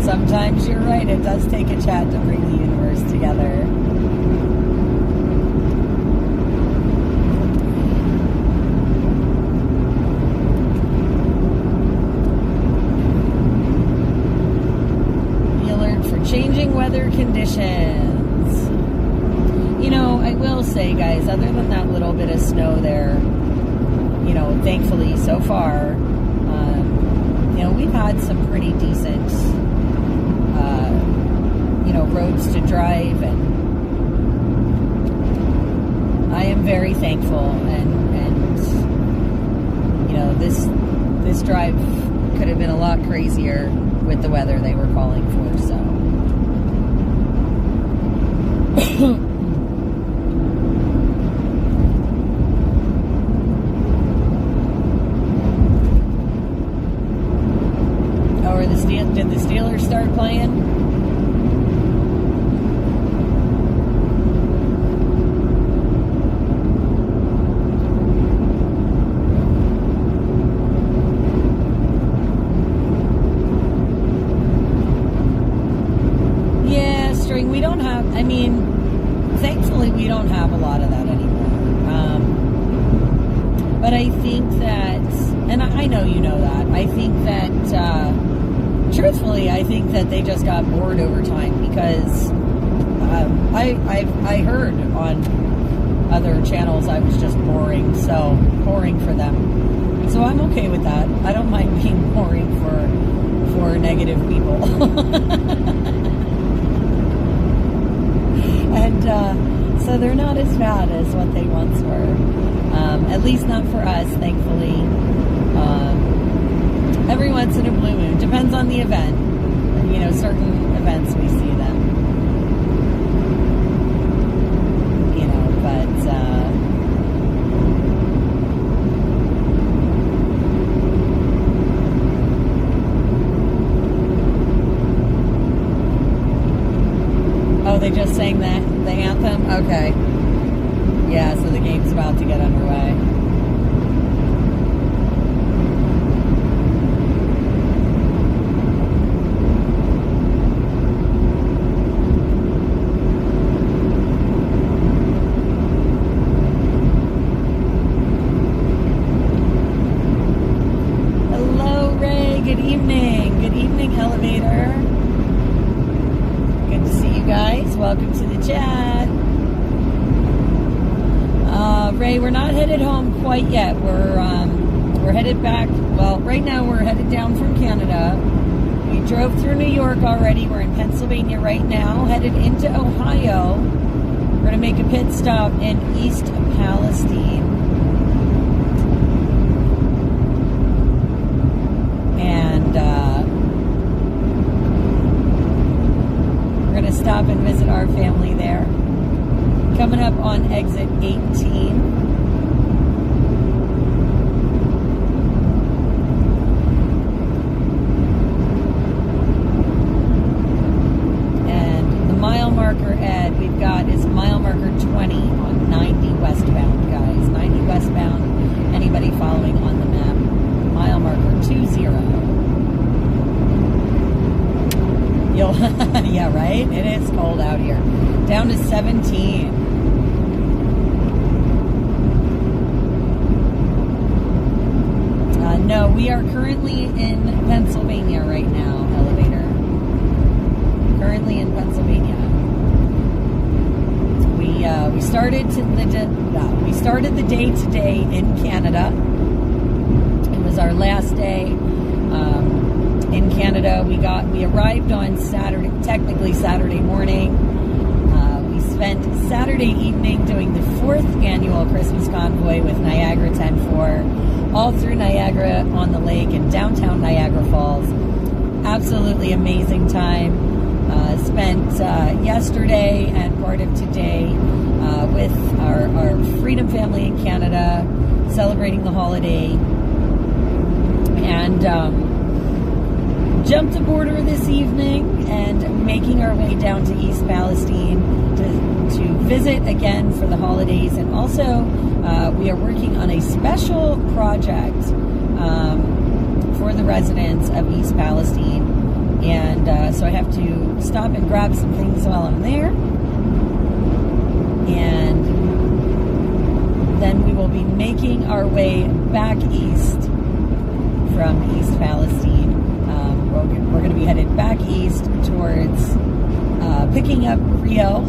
A: Sometimes you're right. It does take a chat to bring the universe together. Changing weather conditions. You know, I will say, guys, other than that little bit of snow there, you know, thankfully so far, you know, we've had some pretty decent, you know, roads to drive, and I am very thankful. And you know, this drive could have been a lot crazier with the weather they were calling for. So. Oh, did the Steelers start playing? Yeah, string. We don't have, I mean, thankfully, we don't have a lot of that anymore. But I think that, and I know you know that, I think that, truthfully, I think that they just got bored over time because I heard on other channels I was just boring for them. So I'm okay with that. I don't mind being boring for negative people. And so they're not as bad as what they once were. At least not for us, thankfully. Every once in a blue moon. Depends on the event. You know, certain events we see them. You know, but oh, they just sang the anthem? Okay. Yeah, so the game's about to get underway. welcome to the chat. Ray, we're not headed home quite yet. We're headed back. Well, right now we're headed down from Canada. We drove through New York already. We're in Pennsylvania right now, headed into Ohio. We're going to make a pit stop in East Palestine. And we're going to stop and visit our family there. Coming up on exit 18. Marker Ed we've got is mile marker 20 on 90 westbound, guys. 90 westbound. Anybody following on the map? Mile marker 20. Yeah, right? It is cold out here. Down to 17. No, we are currently in Pennsylvania right now, elevator. Currently in Pennsylvania. We started the day today in Canada. It was our last day in Canada. We arrived on Saturday, technically Saturday morning. We spent Saturday evening doing the 4th annual Christmas convoy with Niagara 10-4, all through Niagara on the lake in downtown Niagara Falls. Absolutely amazing time. Spent yesterday and part of today with our Freedom family in Canada, celebrating the holiday, and jumped the border this evening and making our way down to East Palestine to visit again for the holidays. And also we are working on a special project for the residents of East Palestine. And so I have to stop and grab some things while I'm there. And then we will be making our way back east from East Palestine. We're going to be headed back east towards picking up Rio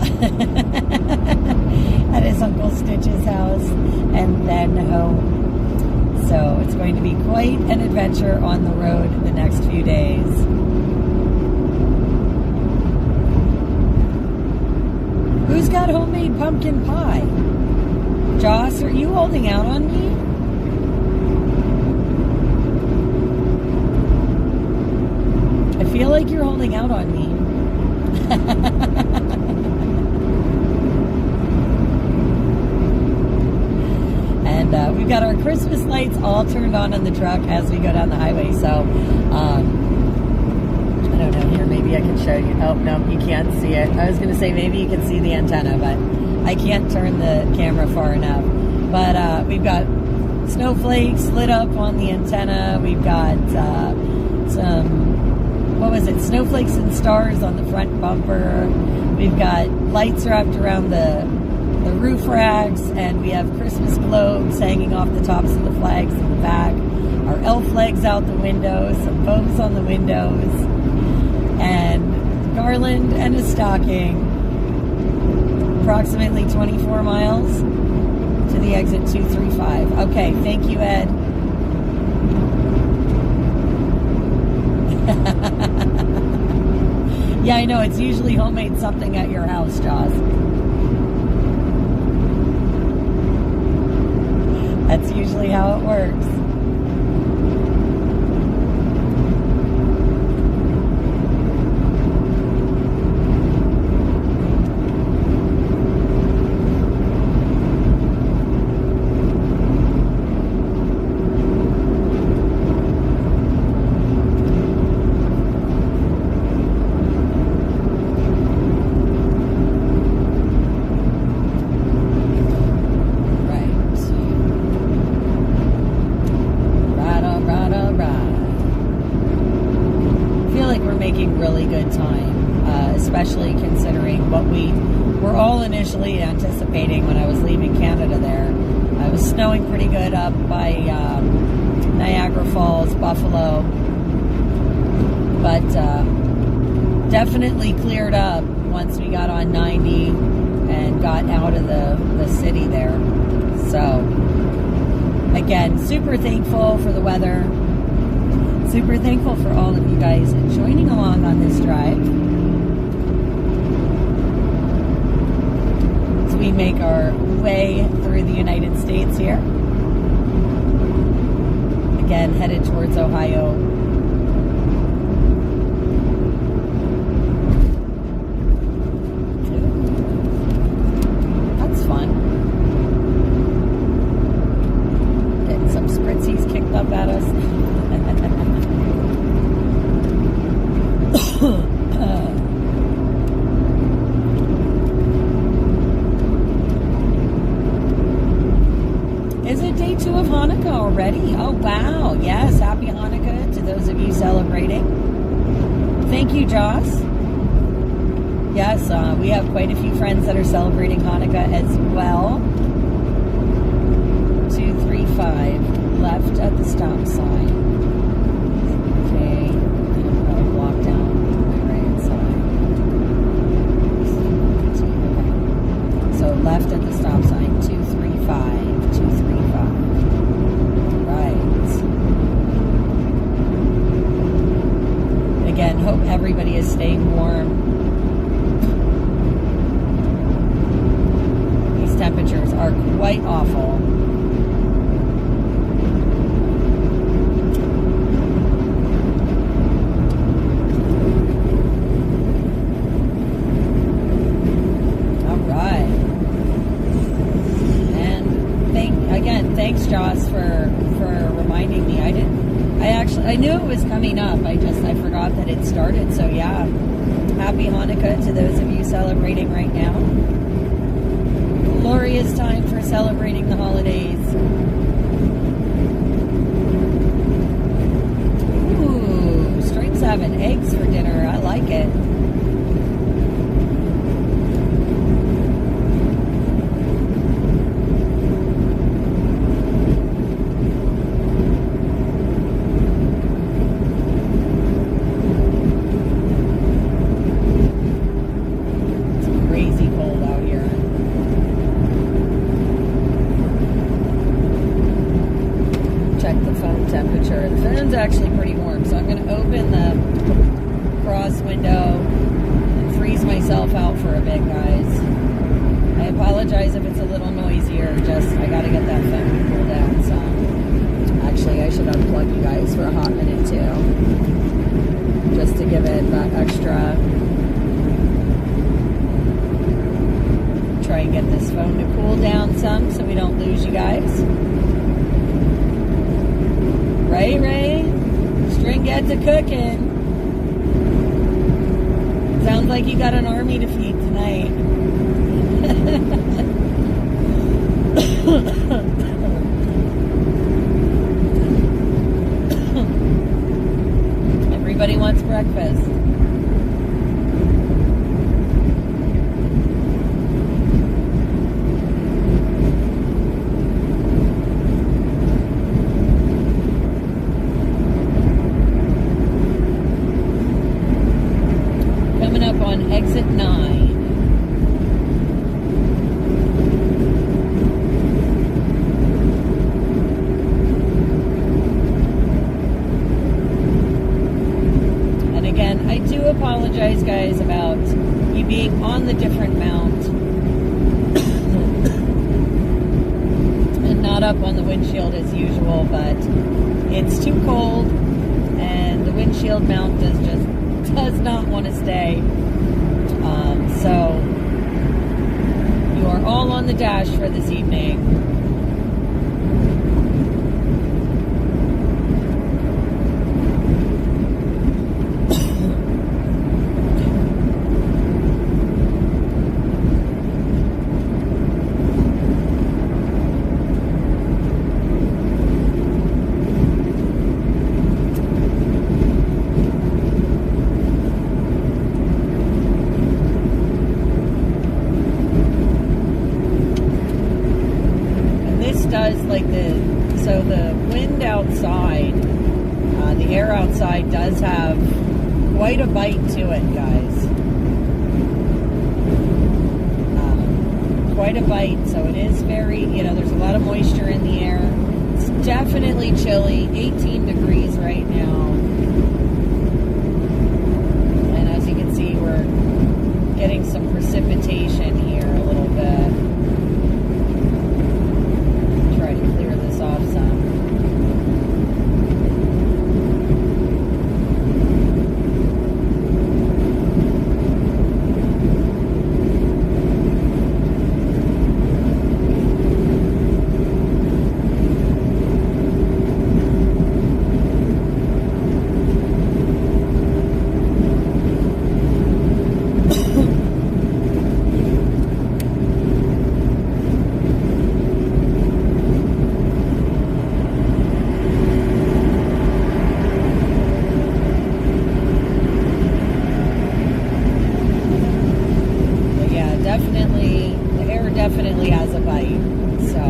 A: at his Uncle Stitch's house and then home. So it's going to be quite an adventure on the road the next few days. Who's got homemade pumpkin pie? Joss, are you holding out on me? I feel like you're holding out on me. And we've got our Christmas lights all turned on in the truck as we go down the highway. So, I don't know, here, maybe I can show you. Oh, no, you can't see it. I was going to say maybe you can see the antenna, but I can't turn the camera far enough. But we've got snowflakes lit up on the antenna. We've got some, what was it, snowflakes and stars on the front bumper. We've got lights wrapped around the roof racks, and we have Christmas globes hanging off the tops of the flags in the back. Our elf legs out the windows, some bows on the windows, and garland and a stocking. Approximately 24 miles to the exit 235. Okay, thank you, Ed. Yeah, I know, it's usually homemade something at your house, Joss. That's usually how it works. Especially considering what we were all initially anticipating when I was leaving Canada there. It was snowing pretty good up by Niagara Falls, Buffalo, but definitely cleared up once we got on 90 and got out of the city there. So, again, super thankful for the weather. Super thankful for all of you guys joining along on this drive as we make our way through the United States here. Again, headed towards Ohio. That's fun. Getting some spritzies kicked up at us. Is it day 2 of Hanukkah already? Oh, wow. Yes, happy Hanukkah to those of you celebrating. Thank you, Joss. Yes, we have quite a few friends that are celebrating Hanukkah as well. 235 left at the stop sign. Okay, I'll walk down my right side. Okay. So left at the stop sign, 235, 235. Right. Again, hope everybody is staying warm. These temperatures are quite awful. Thanks, Joss, for reminding me. I knew it was coming up. I forgot that it started. So yeah, happy Hanukkah to those of you celebrating right now. Glorious time for celebrating the holidays. Ooh, String's having eggs for dinner. I like it. Actually pretty warm, so I'm going to open the cross window and freeze myself out for a bit, guys. I apologize if it's a little noisier, just I got to get that phone cooled down some. Actually, I should unplug you guys for a hot minute too, just to give it that extra. Try and get this phone to cool down some so we don't lose you guys. Ray, String gets a cooking. Sounds like you got an army to feed tonight. Everybody wants breakfast. Exit 9. And again, I do apologize, guys, about you being on the different mount and not up on the windshield as usual, but it's too cold and the windshield mount does not want to stay. So you are all on the dash for this evening. So the wind outside, the air outside does have quite a bite to it, guys. quite a bite, so it is very, there's a lot of moisture in the air. It's definitely chilly, 18 degrees right now. And as you can see, we're getting some precipitation here a little bit. Try to clear this off some. Definitely has a bite. So,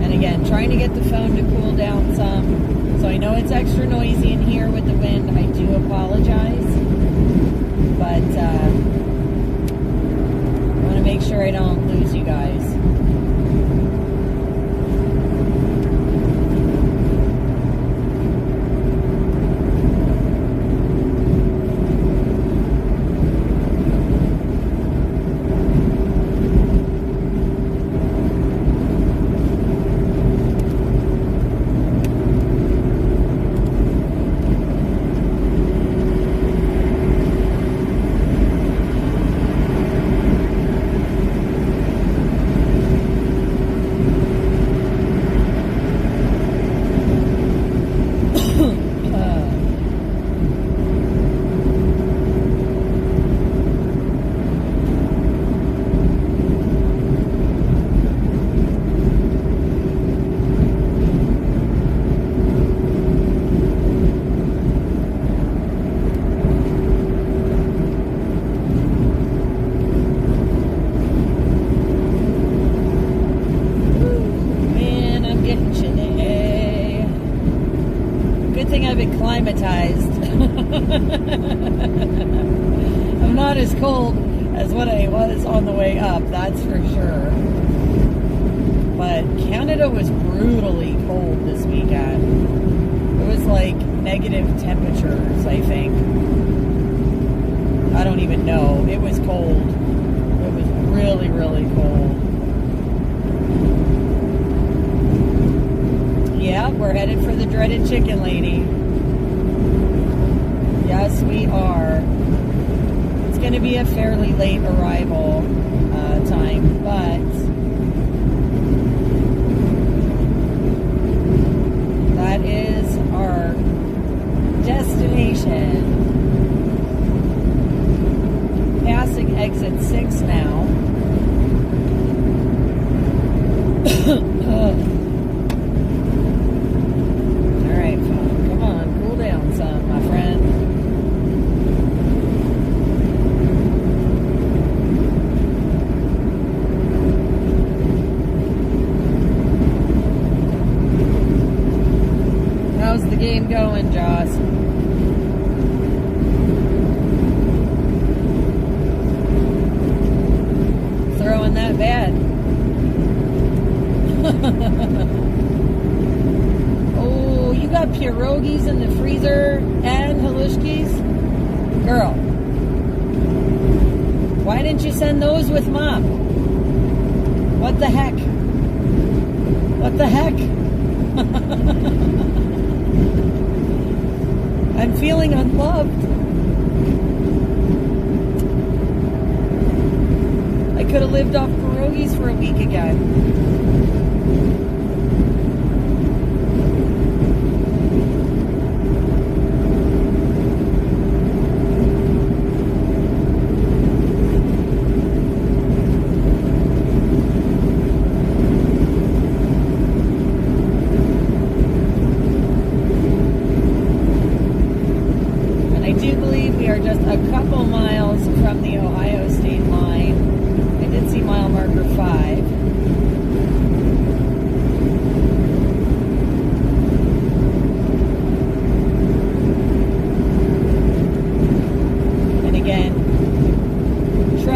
A: and again, trying to get the phone to cool down some. So I know it's extra noisy in here with the wind. I do apologize, but I want to make sure I don't lose you guys. I've been climatized. I'm not as cold as what I was on the way up, that's for sure. But Canada was brutally cold this weekend. It was like negative temperatures, I think. I don't even know. It was cold. It was really, really cold. Yeah, we're headed for the dreaded chicken lady. Yes, we are. It's going to be a fairly late arrival time, but that is our destination. Passing exit 6 now. Alright, phone. Come on, cool down some, my friend. How's the game going, Joss? Throwing that bad. Oh, you got pierogies in the freezer and halushkis? Girl, why didn't you send those with Mom? What the heck? What the heck? I'm feeling unloved. I could have lived off pierogies for a week again. We are just a couple miles from the Ohio state line. I did see mile marker 5.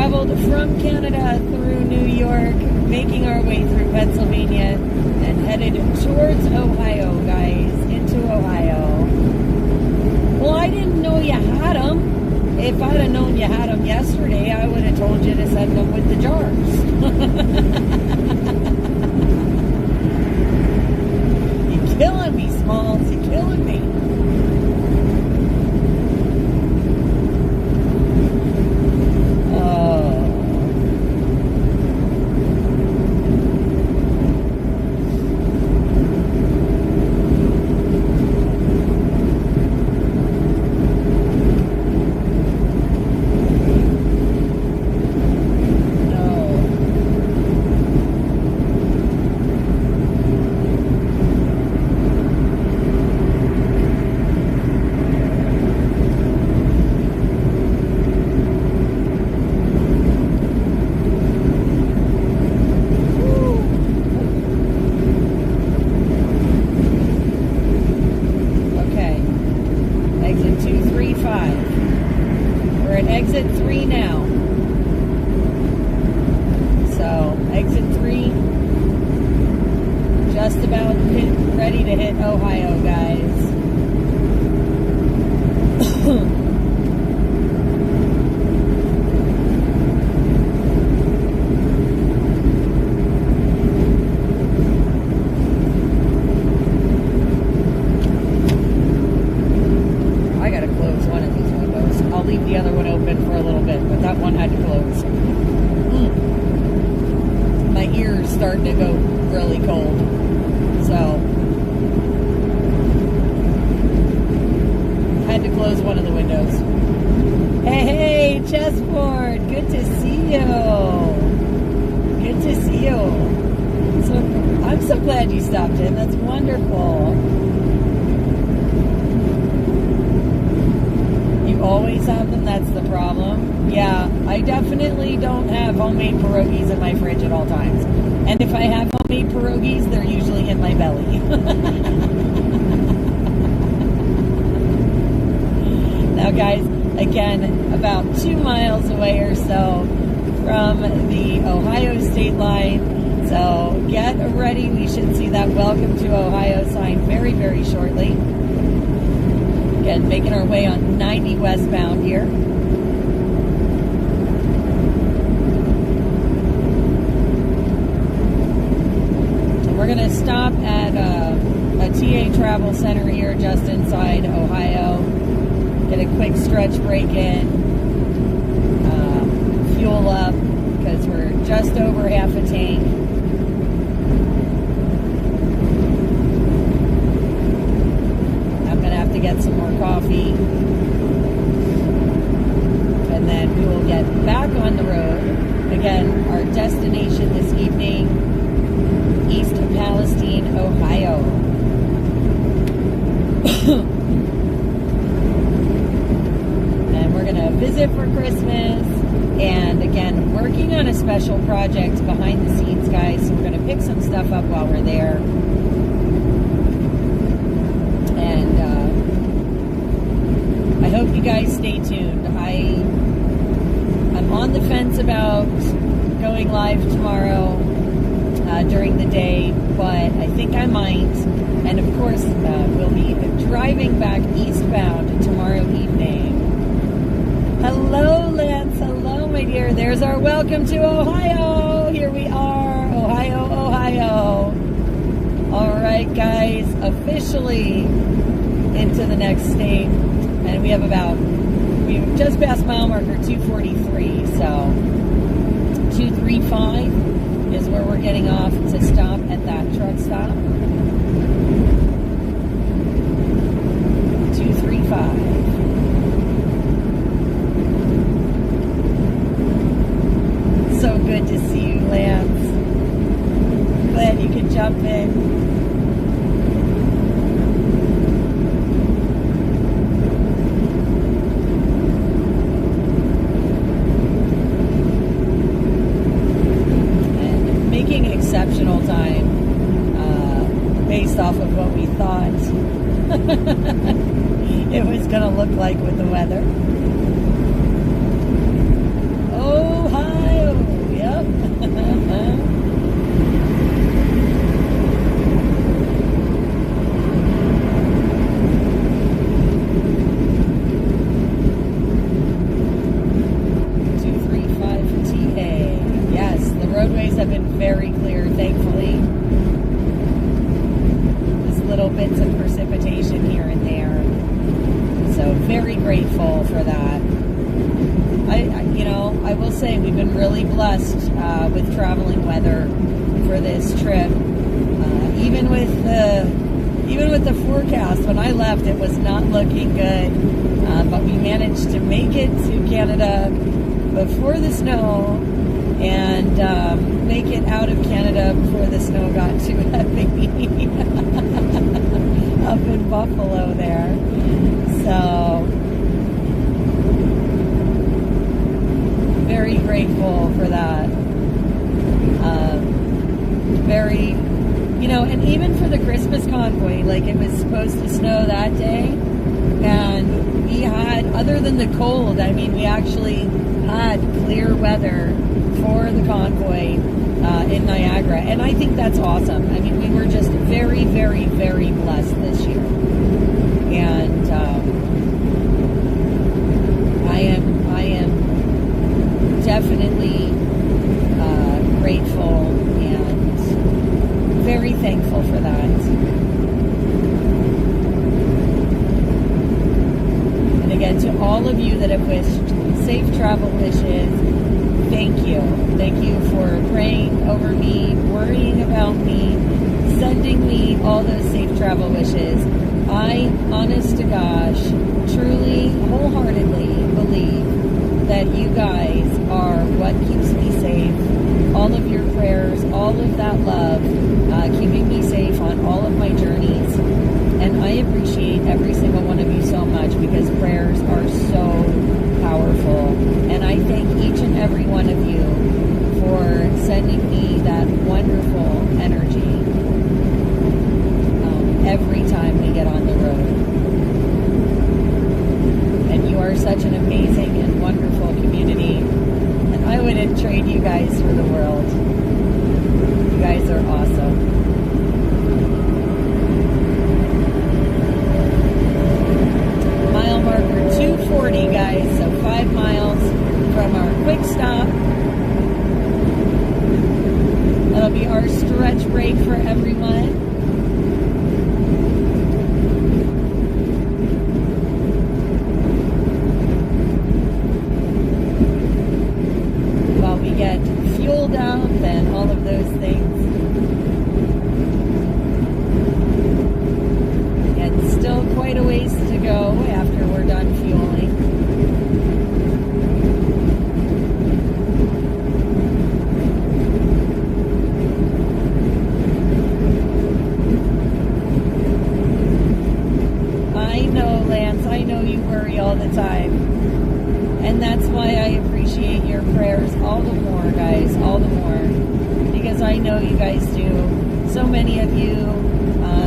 A: traveled from Canada through New York, making our way through Pennsylvania, and headed towards Ohio, guys, into Ohio. Well, I didn't know you had them. If I'd have known you had them yesterday, I would have told you to send them with the jars. You're killing me, Smalls. You're killing me. Exit 3 now. So, exit 3, just about ready to hit Ohio, guys. I gotta close one of these windows. I'll leave the other one open for a little bit, but that one had to close. My ear's starting to go really cold. So, had to close one of the windows. Hey, chessboard! Good to see you. Good to see you. So, I'm so glad you stopped in. That's wonderful. You always have them, that's the problem. Yeah, I definitely don't have homemade pierogies in my fridge at all times. And if I have homemade pierogies, they're usually in my belly. Now guys, again, about 2 miles away or so from the Ohio state line. So get ready, we should see that Welcome to Ohio sign very, very shortly. Again, making our way on 90 westbound here. We're going to stop at a TA travel center here just inside Ohio. Get a quick stretch break in. Fuel up because we're just over half a tank. I'm going to have to get some more coffee. And then we will get back on the road. Again, our destination this evening, East Palestine, Ohio. And we're going to visit for Christmas. And again, working on a special project behind the scenes, guys. So we're going to pick some stuff up while we're there. And I hope you guys stay tuned. I'm on the fence about going live tomorrow during the day, but I think I might. And of course, we'll be driving back eastbound tomorrow evening. Hello, Lance. Hello, my dear. There's our welcome to Ohio. Here we are, Ohio, Ohio. All right, guys, officially into the next state. And we've just passed mile marker 243, so 235 is where we're getting off to stop at that truck stop. 235. So good to see you, Lance. Glad you could jump in. And making exceptional time based off of what we thought it was going to look like with the weather. Oh, hi. have been very clear, thankfully. Just little bits of precipitation here and there. So very grateful for that. I will say we've been really blessed with traveling weather for this trip. Even with the forecast, when I left, it was not looking good. But we managed to make it to Canada before the snow and make it out of Canada before the snow got too heavy up in Buffalo there. So very grateful for that. And even for the Christmas convoy, like it was supposed to snow that day, and we had, other than the cold, I mean, we actually had clear weather for the convoy in Niagara, and I think that's awesome. I mean, we were just very, very, very blessed this year, and I am definitely grateful and very thankful for that. And again, to all of you that have wished safe travel wishes, thank you. Thank you for praying over me, worrying about me, sending me all those safe travel wishes. I, honest to gosh, truly, wholeheartedly believe that you guys are what keeps me safe. All of your prayers, all of that love, keeping me safe on all of my journeys. And I appreciate every single one of you so much, because prayers are so powerful. And I thank each and every one of you for sending me that wonderful energy every time we get on the road. And you are such an amazing and wonderful community. And I wouldn't trade you guys for the world. You guys are awesome. Mile marker 240, guys. So 5 miles from our quick stop. That'll be our stretch break for everyone. Get fueled up and all of those things. And still quite a ways to go after we're done fueling. I know, Lance, I know you worry all the time. And that's why I appreciate your prayers all the more, guys, all the more. Because I know you guys do. So many of you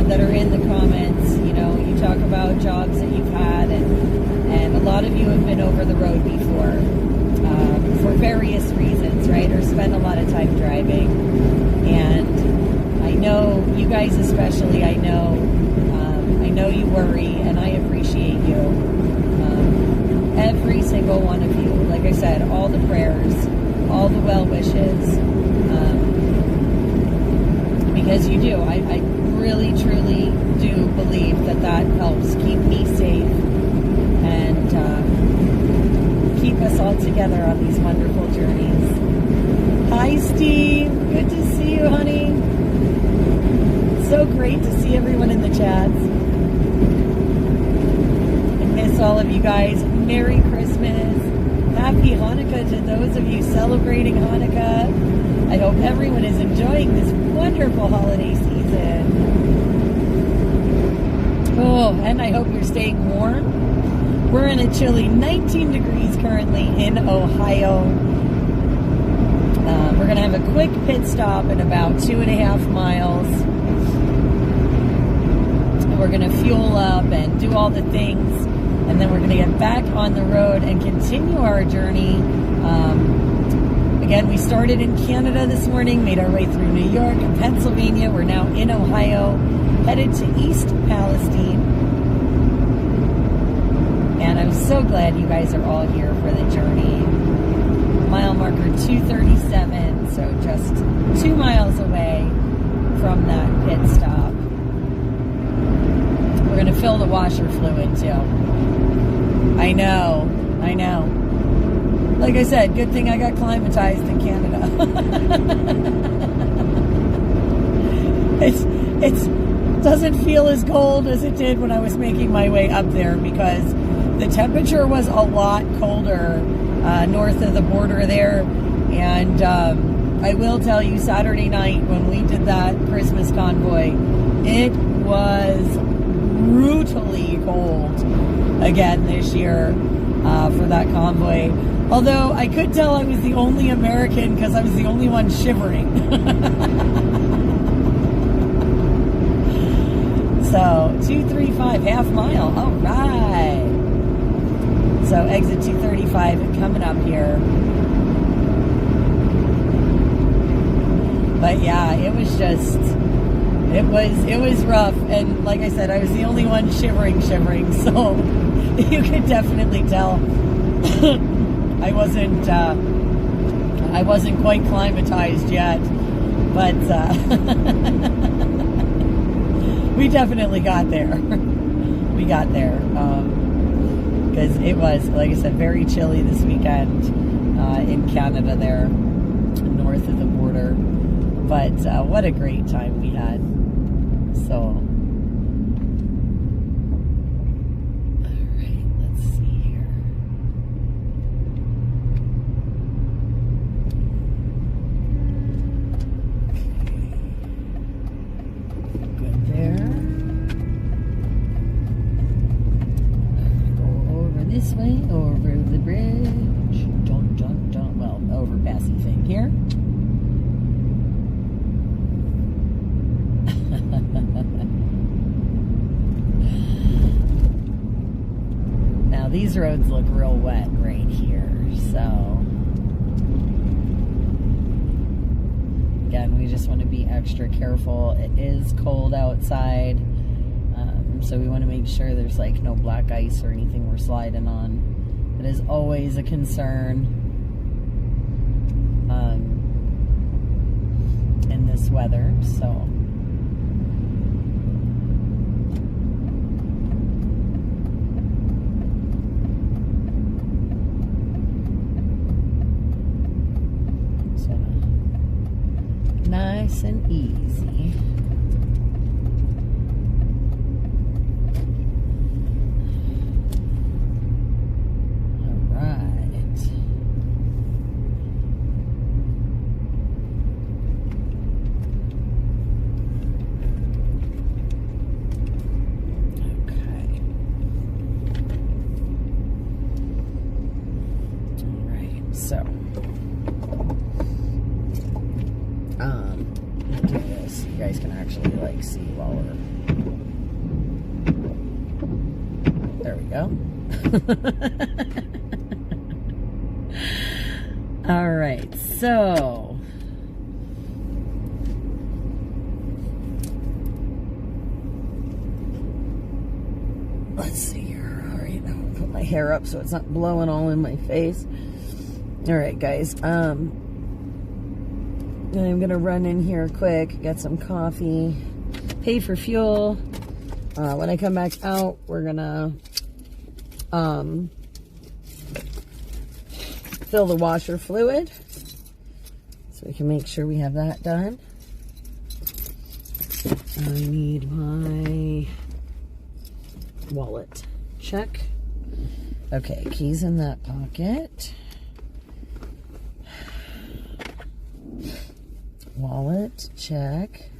A: that are in the comments, you talk about jobs that you've had, and a lot of you have been over the road before for various reasons, right? Or spend a lot of time driving. And I know you guys especially, I know you worry, and I appreciate you. Every single one of you, like I said, all the prayers, all the well wishes, because you do. I really, truly do believe that helps keep me safe and keep us all together on these wonderful journeys. Hi, Steve. Good to see you, honey. So great to see everyone in the chats. All of you guys, Merry Christmas, Happy Hanukkah to those of you celebrating Hanukkah. I hope everyone is enjoying this wonderful holiday season. Oh, and I hope you're staying warm. We're in a chilly 19 degrees currently in Ohio. We're going to have a quick pit stop in about 2.5 miles. We're going to fuel up and do all the things. And then we're going to get back on the road and continue our journey. Again, we started in Canada this morning, made our way through New York and Pennsylvania. We're now in Ohio, headed to East Palestine. And I'm so glad you guys are all here for the journey. Mile marker 237, so just fill the washer fluid too. I know. Like I said, good thing I got climatized in Canada. It doesn't feel as cold as it did when I was making my way up there, because the temperature was a lot colder north of the border there. And I will tell you, Saturday night when we did that Christmas convoy, it was brutally cold again this year for that convoy. Although I could tell I was the only American because I was the only one shivering. So 235, half mile. All right. So exit 235 coming up here. But yeah, it was just, it was rough. And like I said, I was the only one shivering. So you could definitely tell I wasn't quite climatized yet. But we definitely got there. We got there. Because it was, like I said, very chilly this weekend in Canada there, north of the border. But what a great time we had. So, all right, let's see here. Good there. Go over this way, over the bridge. Don't. Well, overpassy thing here. Now these roads look real wet right here, so again, we just want to be extra careful. It is cold outside, so we want to make sure there's like no black ice or anything we're sliding on. It is always a concern in this weather, so nice and easy. All right. Okay. All right. So. Do this. You guys can actually like see while we're. There we go. All right, so let's see here. All right, I'm gonna put my hair up so it's not blowing all in my face. All right, guys. And I'm gonna run in here quick, get some coffee, pay for fuel. When I come back out, we're gonna fill the washer fluid, so we can make sure we have that done. I need my wallet. Check. Okay, keys in that pocket. Wallet, check.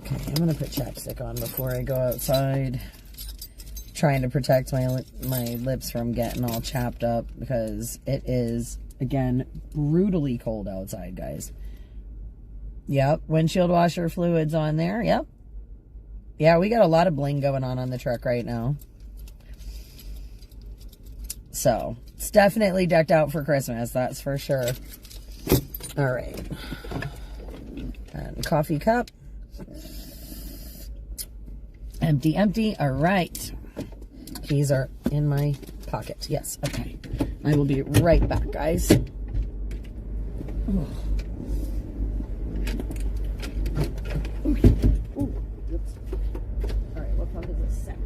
A: Okay, I'm gonna put chapstick on before I go outside. Trying to protect my lips from getting all chapped up because it is, again, brutally cold outside, guys. Yep, windshield washer fluids on there. Yep. Yeah, we got a lot of bling going on the truck right now. So, it's definitely decked out for Christmas, that's for sure. All right. And coffee cup. Empty, empty. All right. Keys are in my pocket. Yes. Okay. I will be right back, guys. Ooh. Ooh. Oops. All right. What pump is this?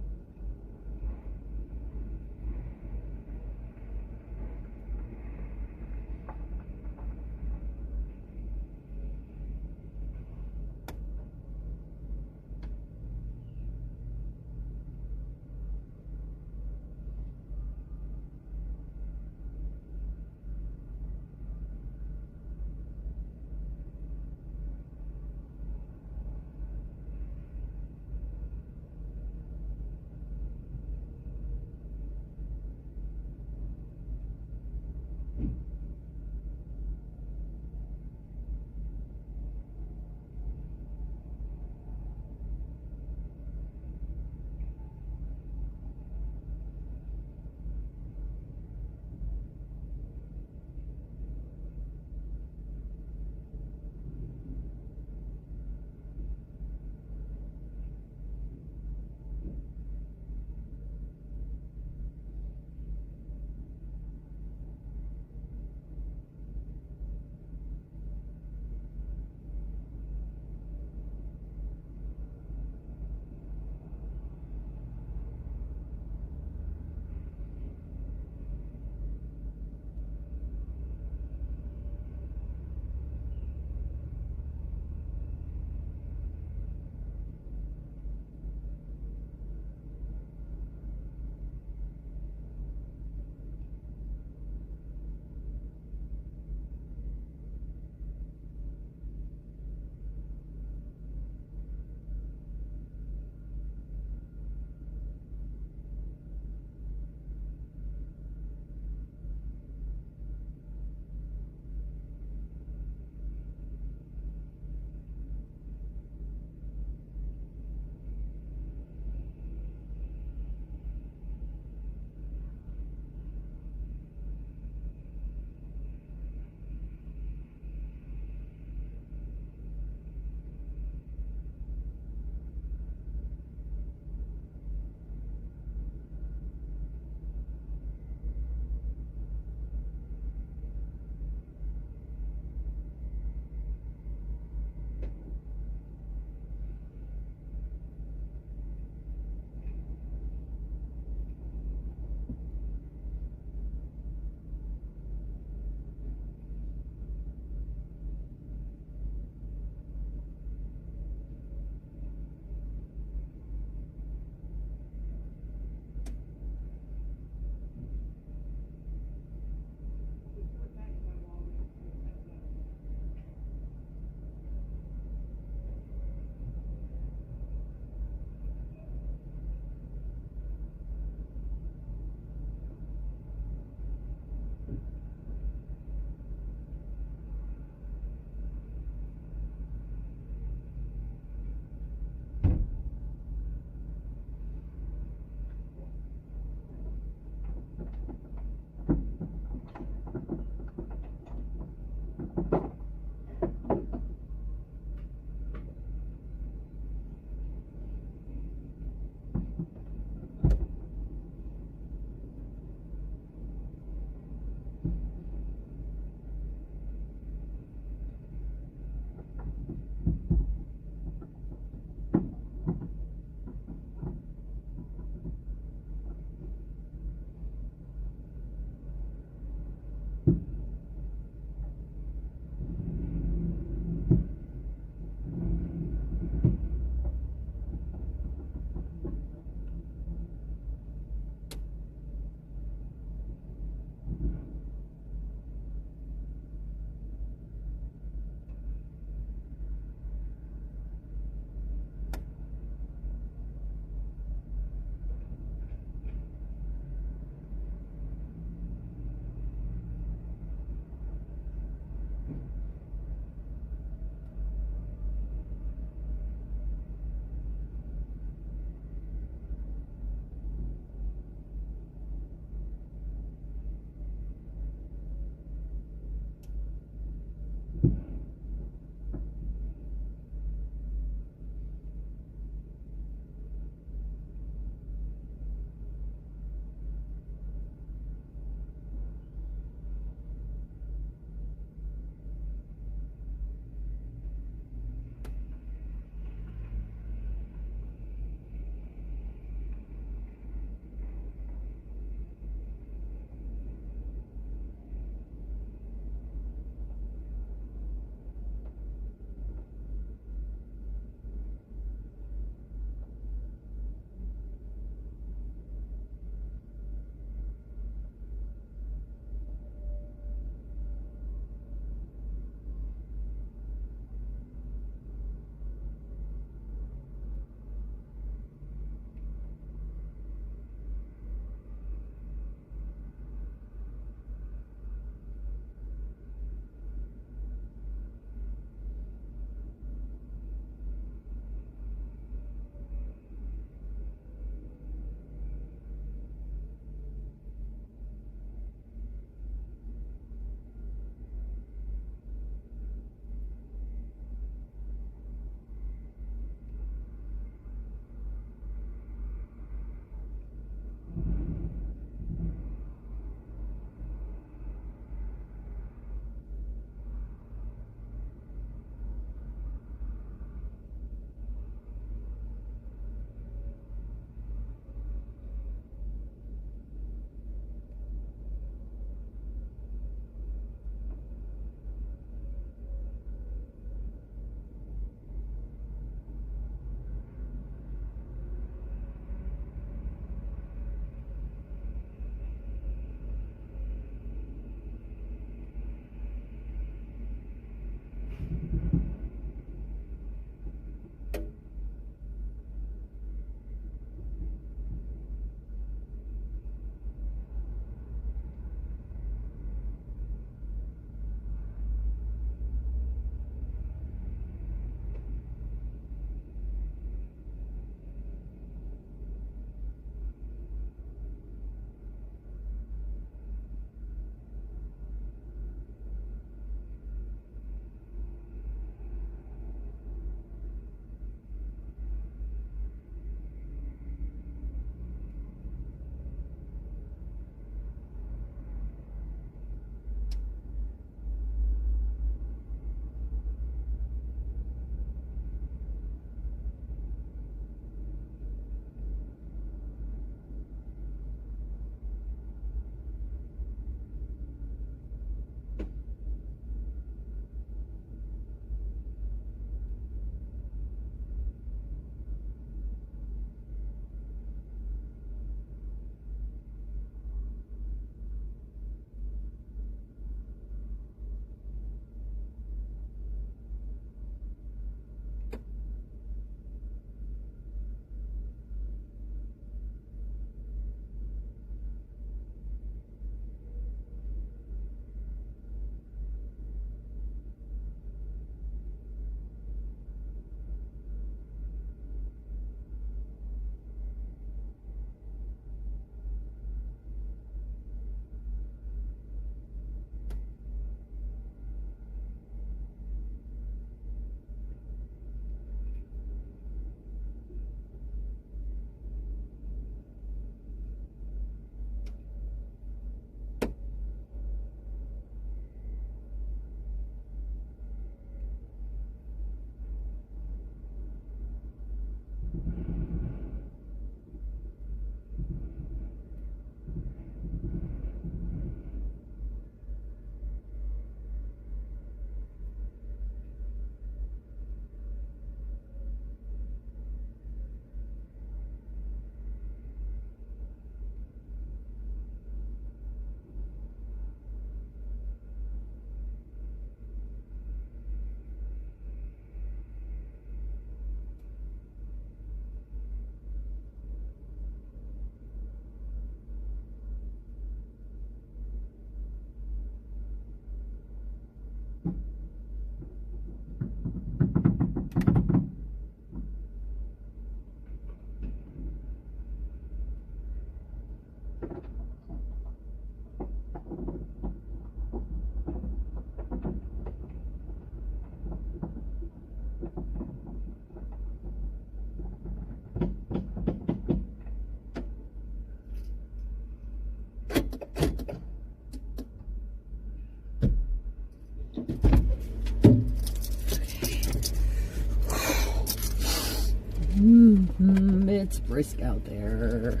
A: It's brisk out there.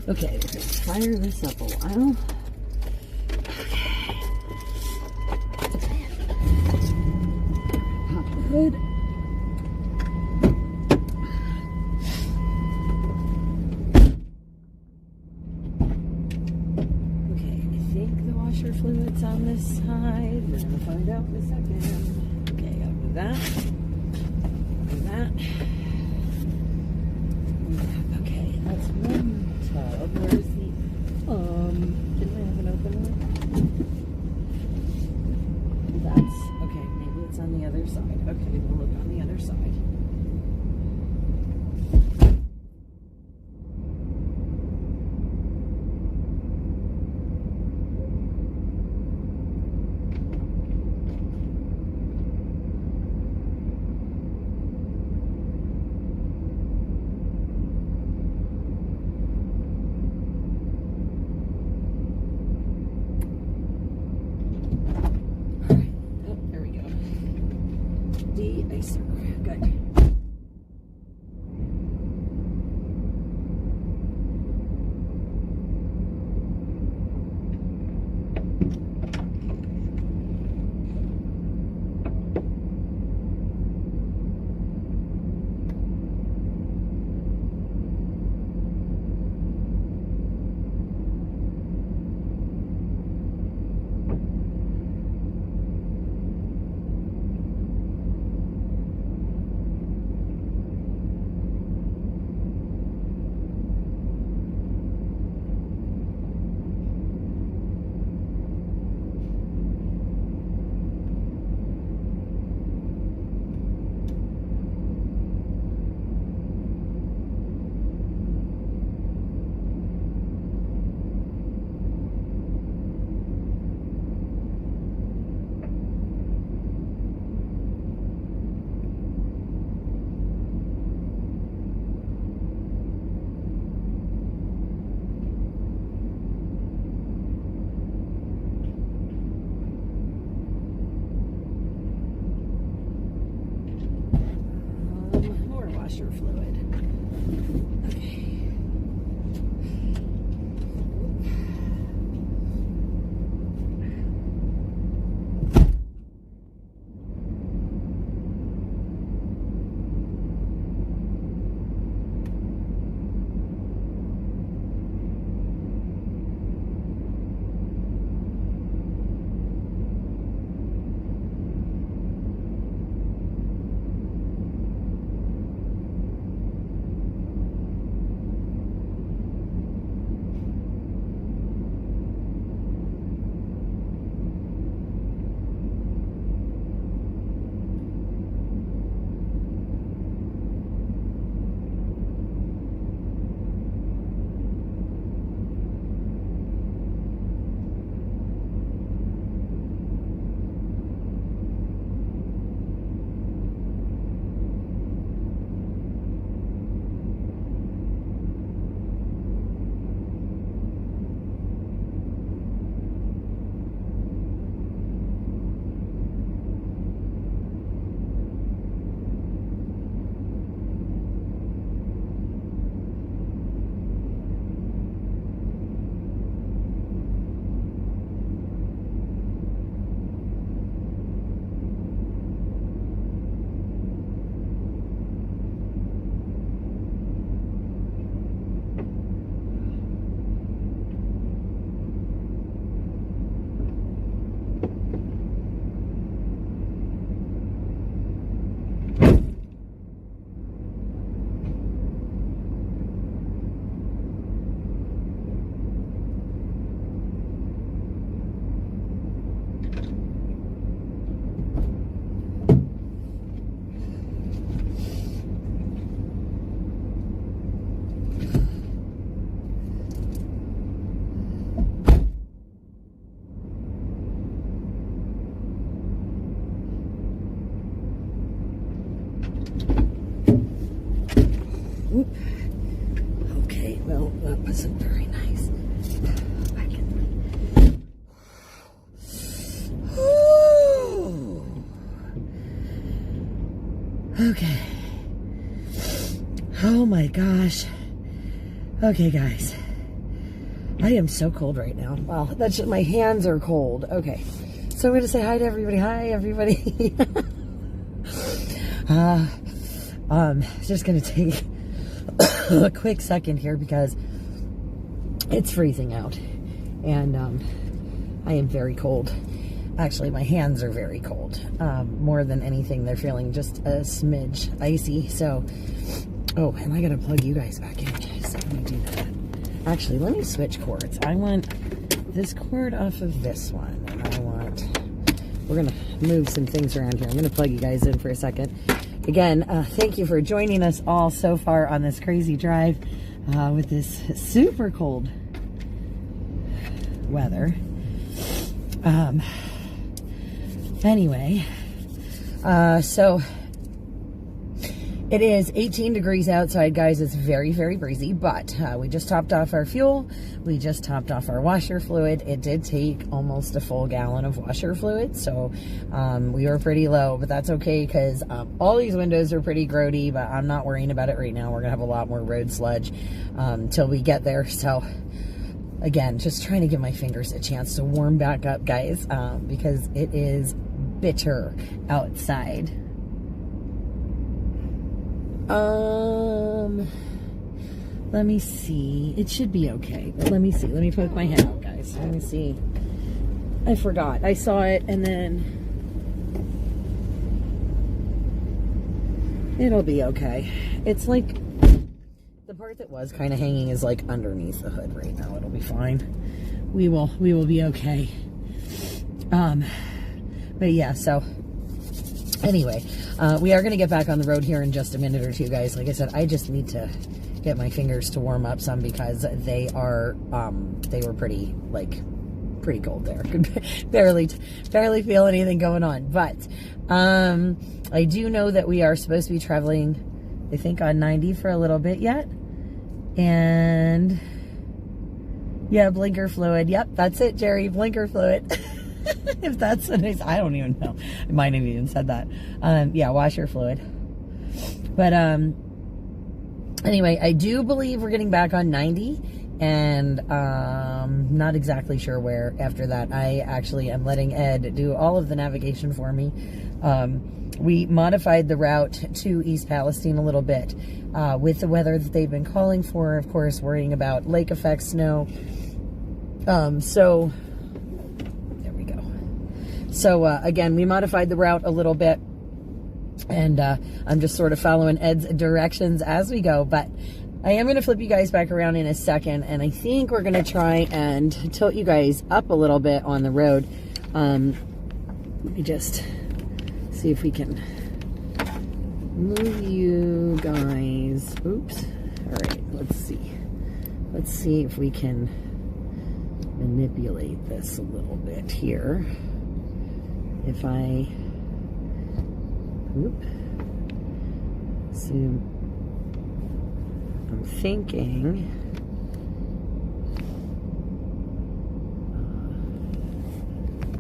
A: Okay, let's fire this up a while. Okay. Pop the hood. Fluids on this side. We're going to find out in a second. Okay, I'll do that. Do that. Okay, that's one tub. Where's the didn't I have an open one? That's okay, maybe it's on the other side. Okay, we'll look on the other side. Good. Washer fluid. Okay. wasn't very nice. Back in. Okay. Oh my gosh. Okay, guys. I am so cold right now. Wow, that's just, my hands are cold. Okay. So I'm going to say hi to everybody. Hi, everybody. Just going to take a quick second here because it's freezing out. And I am very cold. Actually, my hands are very cold. More than anything, they're feeling just a smidge icy. So, oh, and I got to plug you guys back in. So let me do that. Actually, let me switch cords. I want this cord off of this one. And I want... We're going to move some things around here. I'm going to plug you guys in for a second. Again, thank you for joining us all so far on this crazy drive with this super cold weather. Anyway, so it is 18 degrees outside, guys. It's very, very breezy, but we just topped off our fuel. We just topped off our washer fluid. It did take almost a full gallon of washer fluid, so we were pretty low, but that's okay because all these windows are pretty grody, but I'm not worrying about it right now. We're going to have a lot more road sludge till we get there, so again, just trying to give my fingers a chance to warm back up, guys, because it is bitter outside. Let me see. It should be okay, but let me see. Let me poke my head out, guys. Let me see. I forgot. I saw it, and then it'll be okay. It's like the part that was kind of hanging is like underneath the hood right now. It'll be fine. We will be okay. But yeah, so anyway, we are going to get back on the road here in just a minute or two, guys. Like I said, I just need to get my fingers to warm up some because they were pretty cold there. Could barely feel anything going on. But I do know that we are supposed to be traveling, I think, on 90 for a little bit yet. And yeah, blinker fluid. Yep, that's it, Jerry. Blinker fluid. If that's what I don't even know. I might have even said that. Yeah, washer fluid. But anyway, I do believe we're getting back on 90, and not exactly sure where after that. I actually am letting Ed do all of the navigation for me. We modified the route to East Palestine a little bit with the weather that they've been calling for, of course, worrying about lake effect snow. So there we go. So again, we modified the route a little bit, and I'm just sort of following Ed's directions as we go. But I am going to flip you guys back around in a second, and I think we're going to try and tilt you guys up a little bit on the road. Let me just see if we can move you guys. Oops. All right, let's see. Let's see if we can manipulate this a little bit here. If I, so I'm thinking,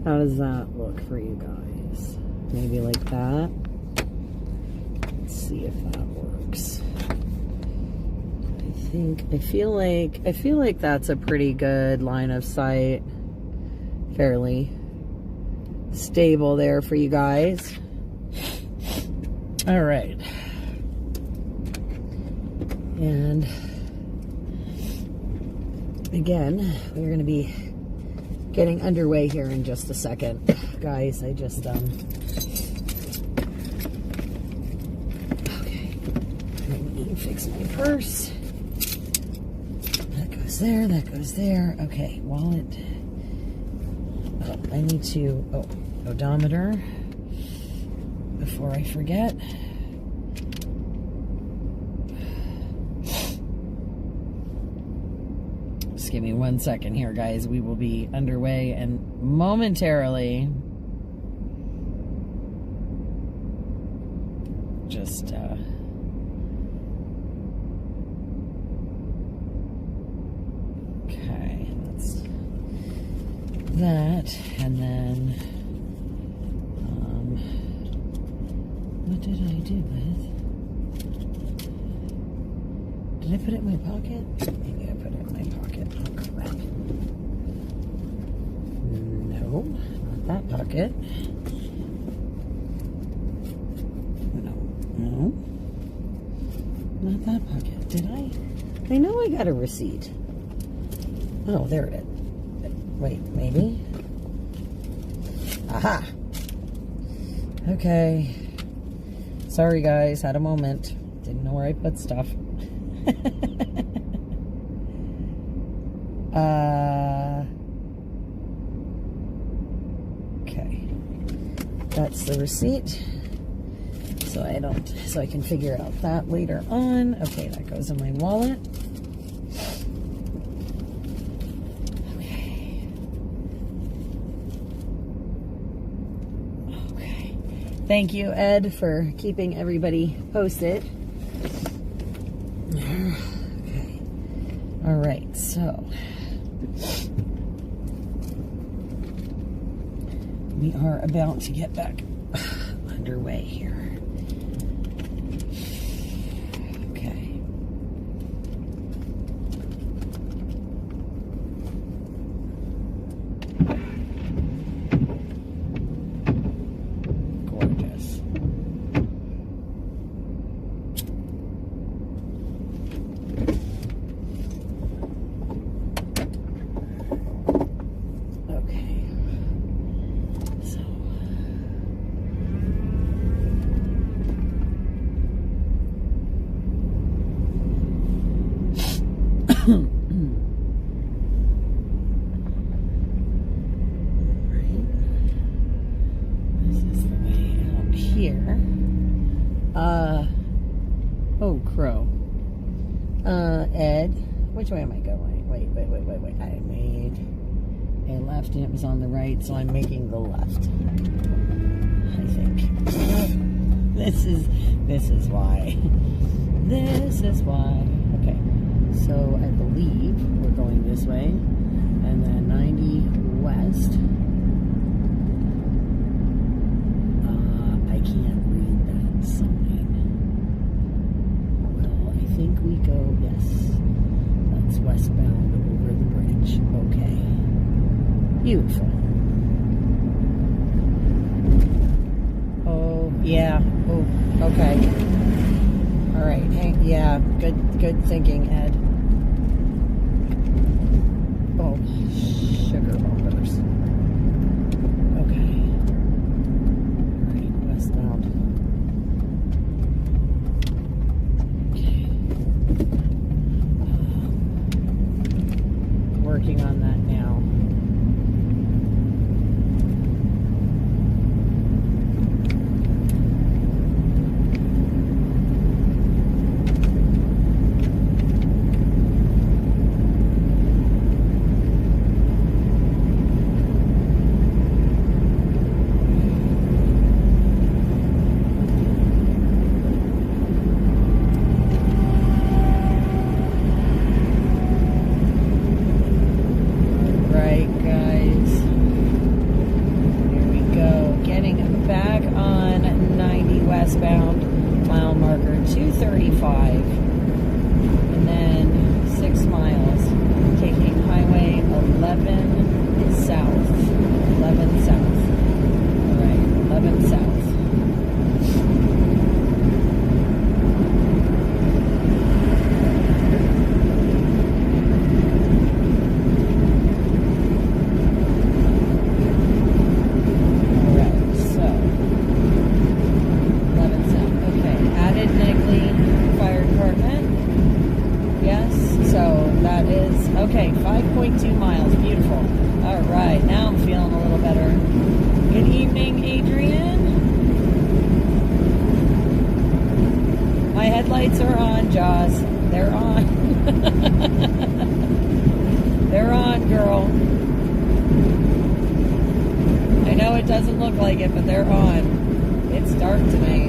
A: how does that look for you guys? Maybe like that. Let's see if that works. I feel like that's a pretty good line of sight. Fairly stable there for you guys. All right. And again, we're going to be getting underway here in just a second. Guys, I just okay. Let me fix my purse. That goes there, that goes there. Okay, wallet. Oh, I need to, odometer before I forget. Just give me 1 second here, guys. We will be underway and momentarily just okay, that's that, and then what did I do with Did I put it in my pocket? Maybe I put it in my pocket. Oh, crap. No, not that pocket. No, not that pocket. Did I? I know I got a receipt. Oh, there it is. Wait, maybe? Aha! Okay. Sorry, guys. Had a moment. Didn't know where I put stuff. Okay. That's the receipt. So I can figure out that later on. Okay, that goes in my wallet. Okay. Thank you, Ed, for keeping everybody posted. Okay. All right, so we are about to get back underway here. Okay. Gorgeous. Okay. So oh, crow. Ed, which way am I going? Wait. I made a left and it was on the right, so I'm making the left. I think. This is why. This is why. Okay. So I believe we're going this way. And then 90 west. I can't read that sign. Well, I think we go, yes. That's westbound over the bridge. Okay. Beautiful. Oh, yeah. Oh, okay. All right. Yeah, good thinking, Ed. Oh, sugar bumpers. Okay. All right, westbound. Okay. Working on that now. Westbound, mile marker 235, and then 6 miles, taking highway 11 south, 11 south, all right, 11 south. Okay, 5.2 miles. Beautiful. All right, now I'm feeling a little better. Good evening, Adrian. My headlights are on, Jaws. They're on. They're on, girl. I know it doesn't look like it, but they're on. It's dark tonight.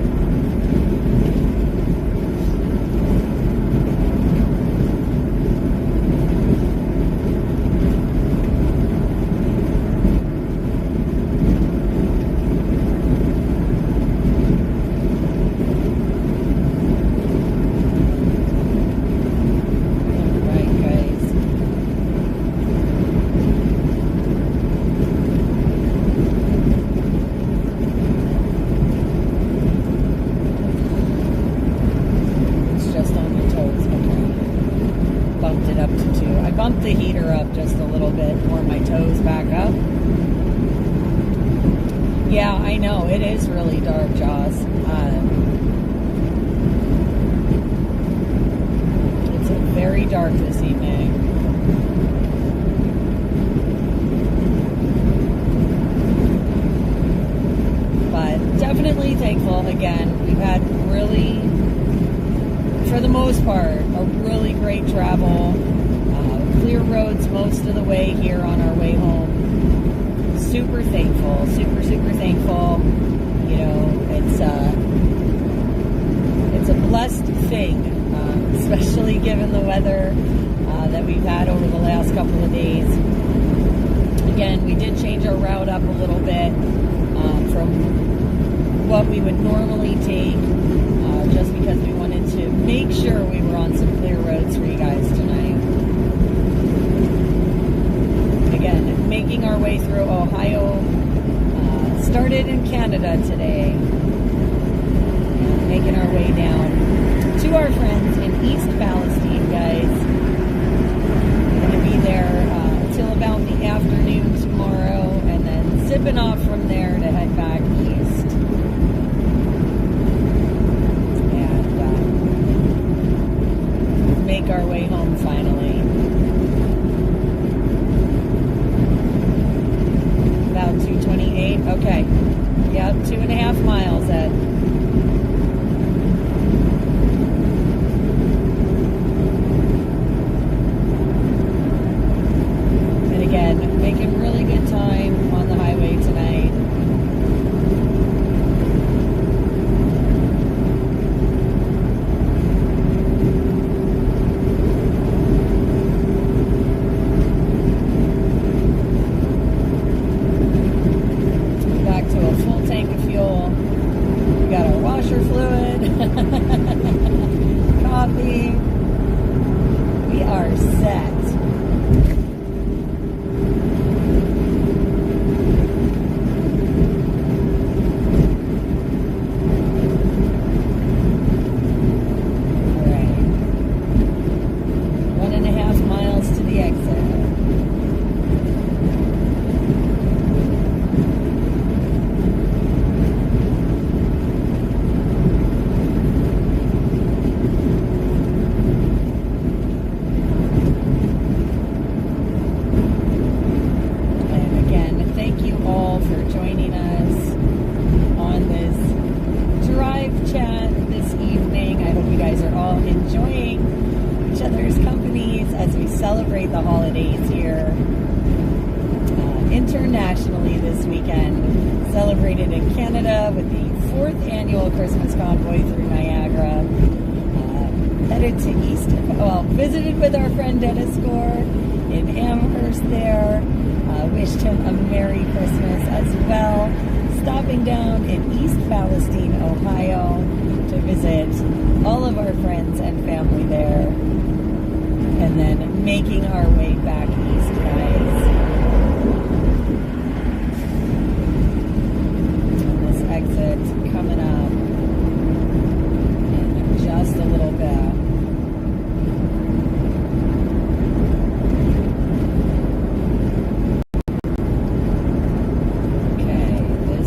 A: the heater up just a little bit, warm my toes back up. Yeah, I know, it is really dark, Jaws. It's very dark this evening. But definitely thankful. Again, we've had really, for the most part, a really great travel. Clear roads most of the way here on our way home. Super thankful, super thankful. You know, it's a blessed thing, especially given the weather that we've had over the last couple of days. Again, we did change our route up a little bit from what we would normally take, just because we wanted to make sure we were on some clear roads for you guys tonight. Again, making our way through Ohio, started in Canada today, and making our way down to our friends in East Palestine, guys. We're going to be there till about the afternoon tomorrow, and then zipping off from there to head back east. And make our way home finally. About 2:28. Okay. Yep, 2.5 miles, Ed. And again, making really good time on the highway tonight. Coffee. We are set. All right. 1.5 miles to the exit. Celebrate the holidays here internationally this weekend. Celebrated in Canada with the 4th annual Christmas convoy through Niagara. Headed to visited with our friend Dennis Gore in Amherst there. Wished him a Merry Christmas as well. Stopping down in East Palestine, Ohio to visit all of our friends and family there. And then making our way back east, guys. And this exit coming up in just a little bit. Okay, we're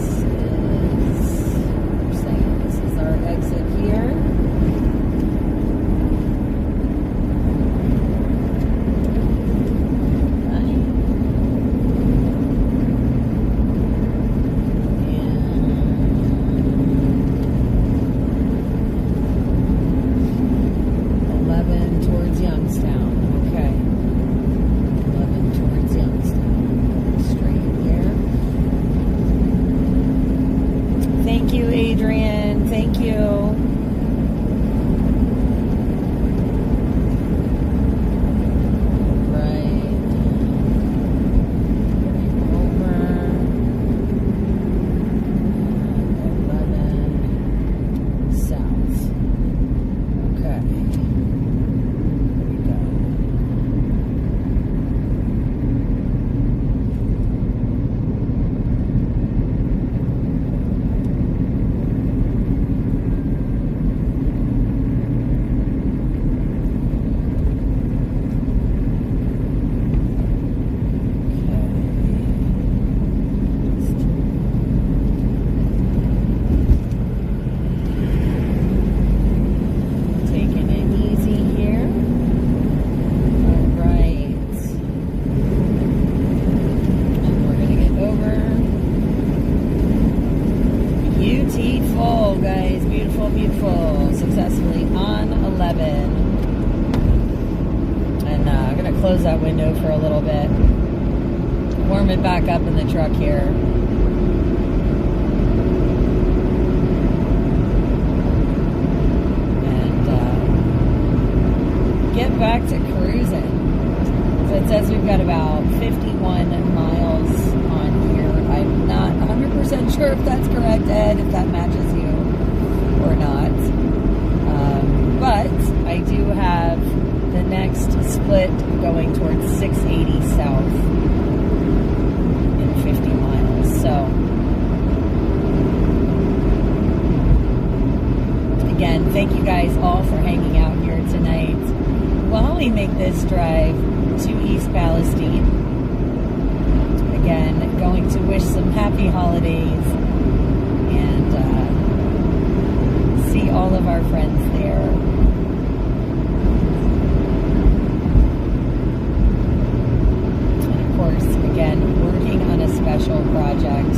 A: saying this is our exit here. Nice. successfully on 11. And I'm going to close that window for a little bit. Warm it back up in the truck here. And get back to cruising. So it says we've got about 51 miles on here. I'm not 100% sure if that's correct, Ed, if that matches you or not. But I do have the next split going towards 680 south in 50 miles. So, again, thank you guys all for hanging out here tonight while we make this drive to East Palestine. Again, going to wish some happy holidays and see all of our friends there. And of course, again, working on a special project.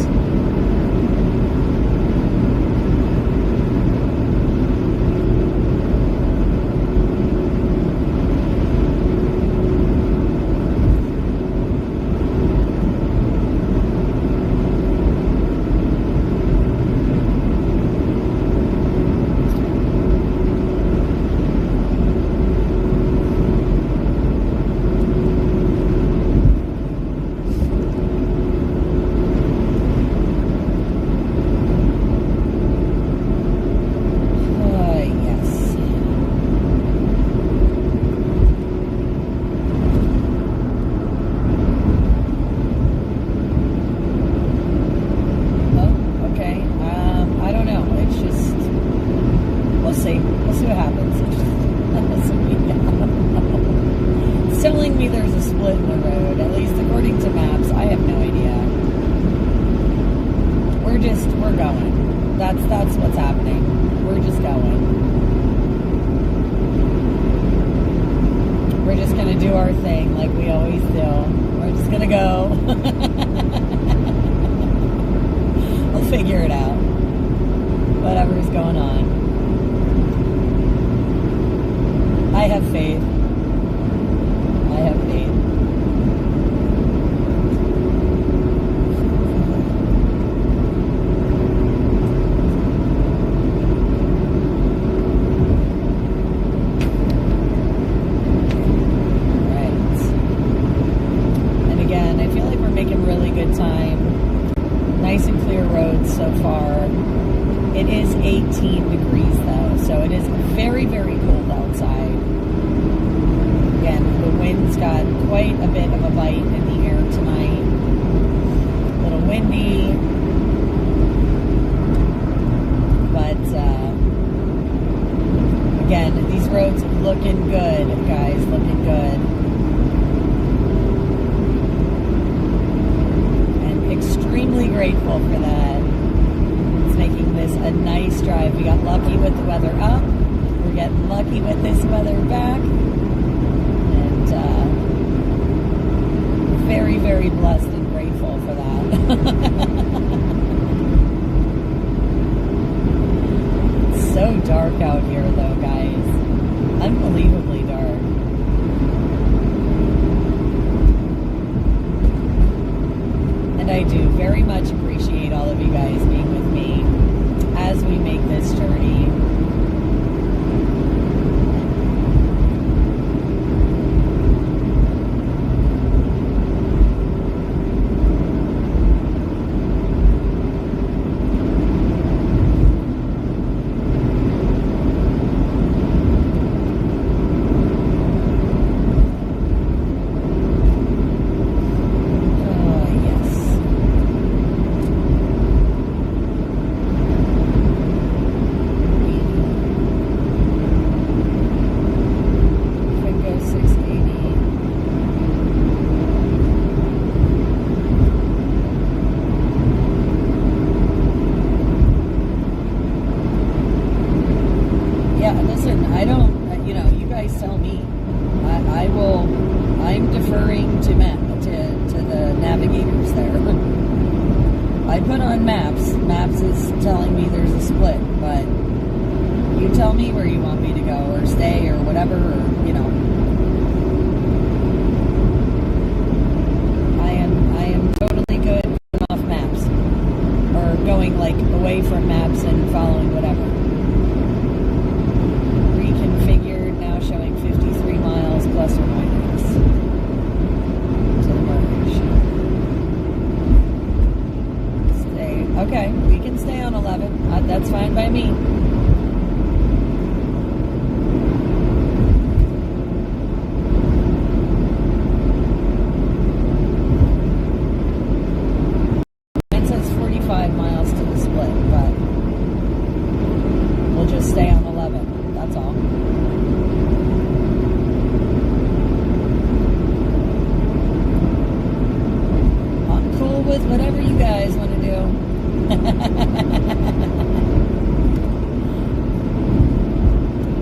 A: That's what's happening. We're just going. We're just going to do our thing like we always do. We're just going to go. We'll figure it out. Whatever's going on. I have faith. I have faith. So far. It is 18 degrees though, so it is very, very cold outside. Again, the wind's got quite a bit of a bite in the air tonight. A little windy, but again, these roads looking good, guys, looking good. And extremely grateful for that. Making this a nice drive. We got lucky with the weather up. We're getting lucky with this weather back. And very, very blessed and grateful for that. It's so dark out here though, guys. Unbelievably dark. And I do very much appreciate all of you guys being with me as we make this journey. I'm deferring to the navigators there. I put on maps. Maps is telling me there's a split, but You tell me where you want me to go or stay or whatever, or, you know. I am totally good going off maps. Or going, like, away from maps and following whatever. Reconfigured, now showing 53 miles plus or minus. To the merge. Stay. Okay, we can stay on 11. That's fine by me. It says 45 miles to the split, but we'll just stay on 11. That's all. I'm cool with whatever you guys want to do.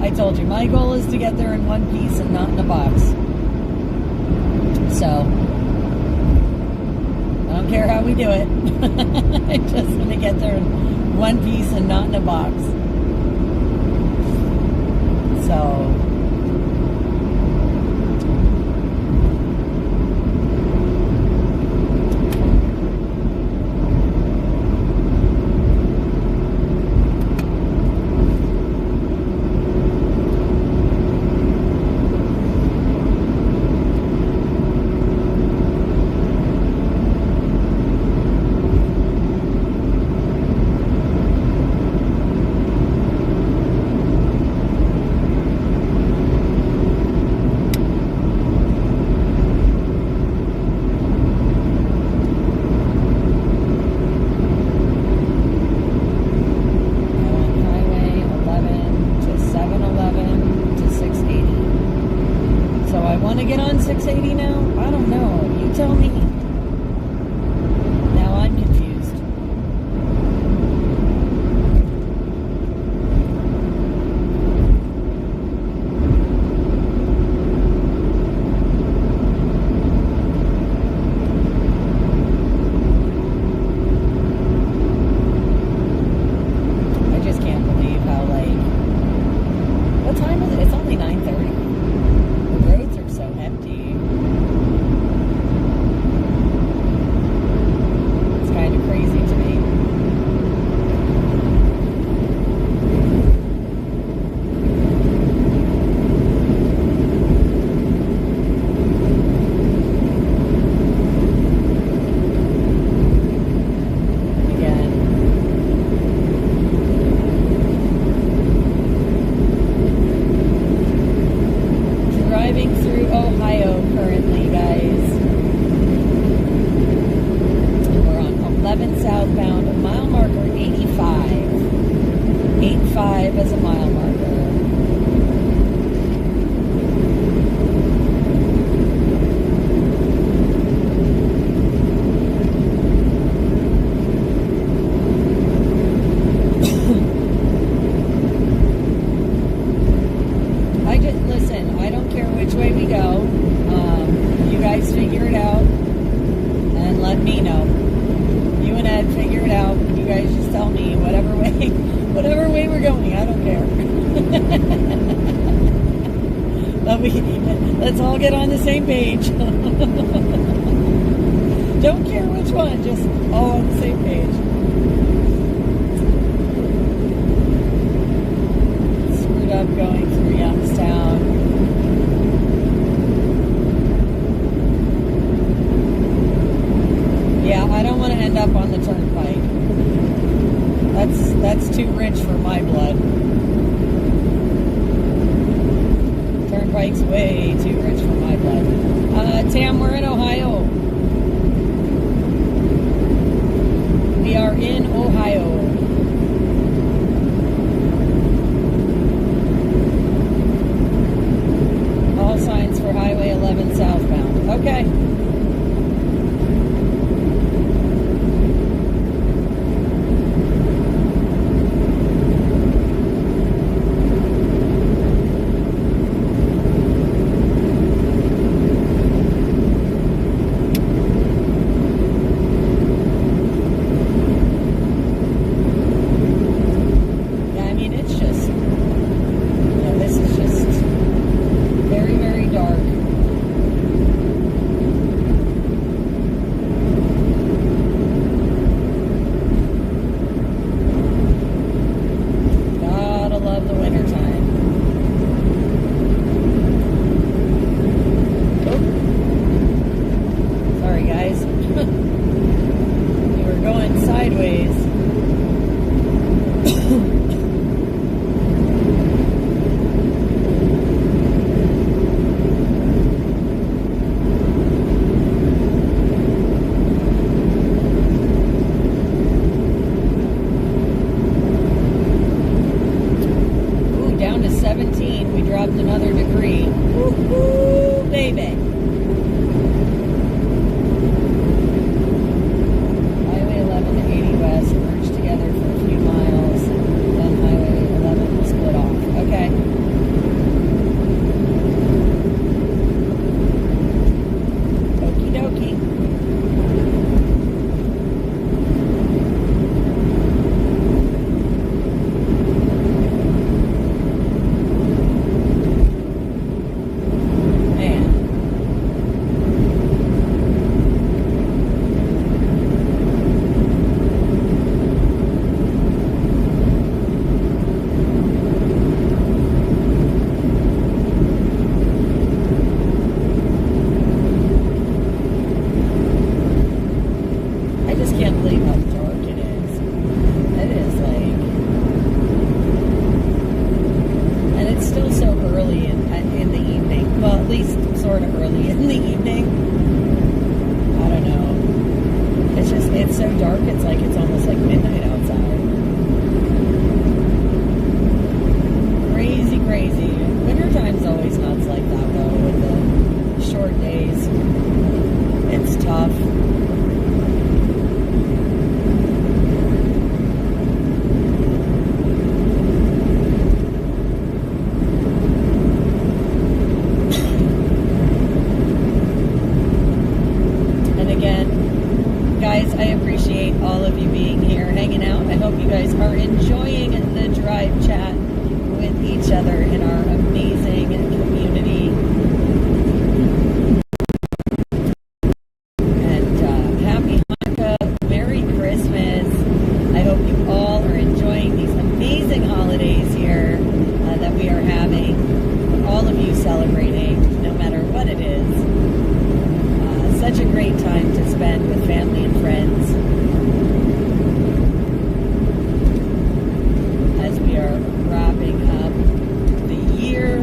A: I told you, my goal is to get there in one piece and not in a box. So, I don't care how we do it. I just want to get there in one piece and not in a box. So, get on 680 now? I don't know. You tell me. Now I'm confused. I just can't believe how, like, what time is it? It's only 9:30. Roads are so empty. It's kind of crazy to me. Again. Driving through Ohio currently, guys. We're on 11 southbound, mile marker 85. 85 as a mile marker. Listen, I don't care which way we go. You guys figure it out and let me know. You and Ed figure it out. You guys just tell me whatever way we're going. I don't care. Let's all get on the same page. Don't care which one, just all on the same page. Screwed up going through Youngstown. Yeah, I don't want to end up on the turnpike. That's too rich for my blood. Turnpike's way too rich for my blood. Tam, we're in Ohio. We are in Ohio. All signs for Highway 11 southbound. Okay. hanging out. I hope you guys are enjoying the drive chat with each other in our amazing community. And happy Hanukkah, Merry Christmas. I hope you all are enjoying these amazing holidays here that we are having. All of you celebrating, no matter what it is. Such a great time to spend with family and friends as we are wrapping up the year.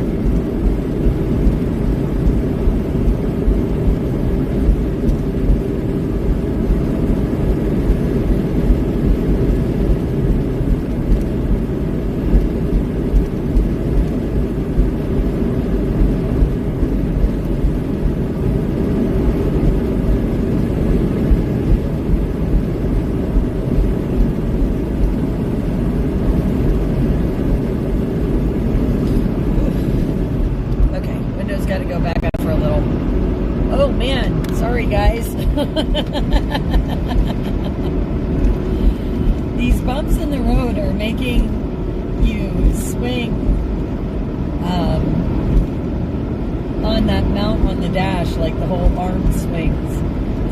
A: These bumps in the road are making you swing on that mount on the dash, like the whole arm swings.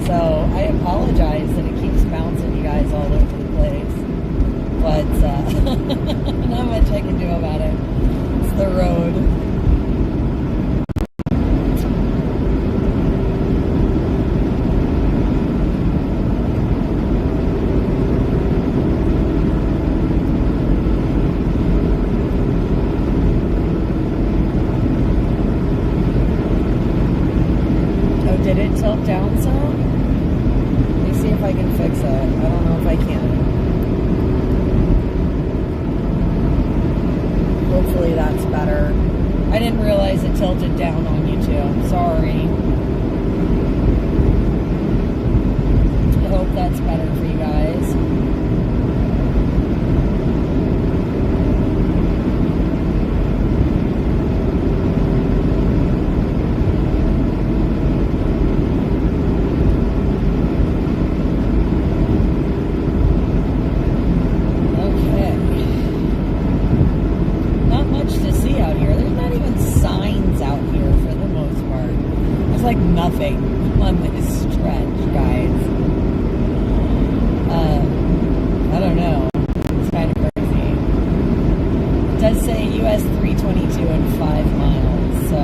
A: So I apologize that it keeps bouncing you guys all over the place, but not much I can do about it. It's the road. Did it tilt down some? Let me see if I can fix it. I don't know if I can. Hopefully that's better. I didn't realize it tilted down on YouTube. Sorry. I hope that's better for you guys. Like nothing on this stretch, guys. I don't know. It's kind of crazy. It does say US 322 and 5 miles, so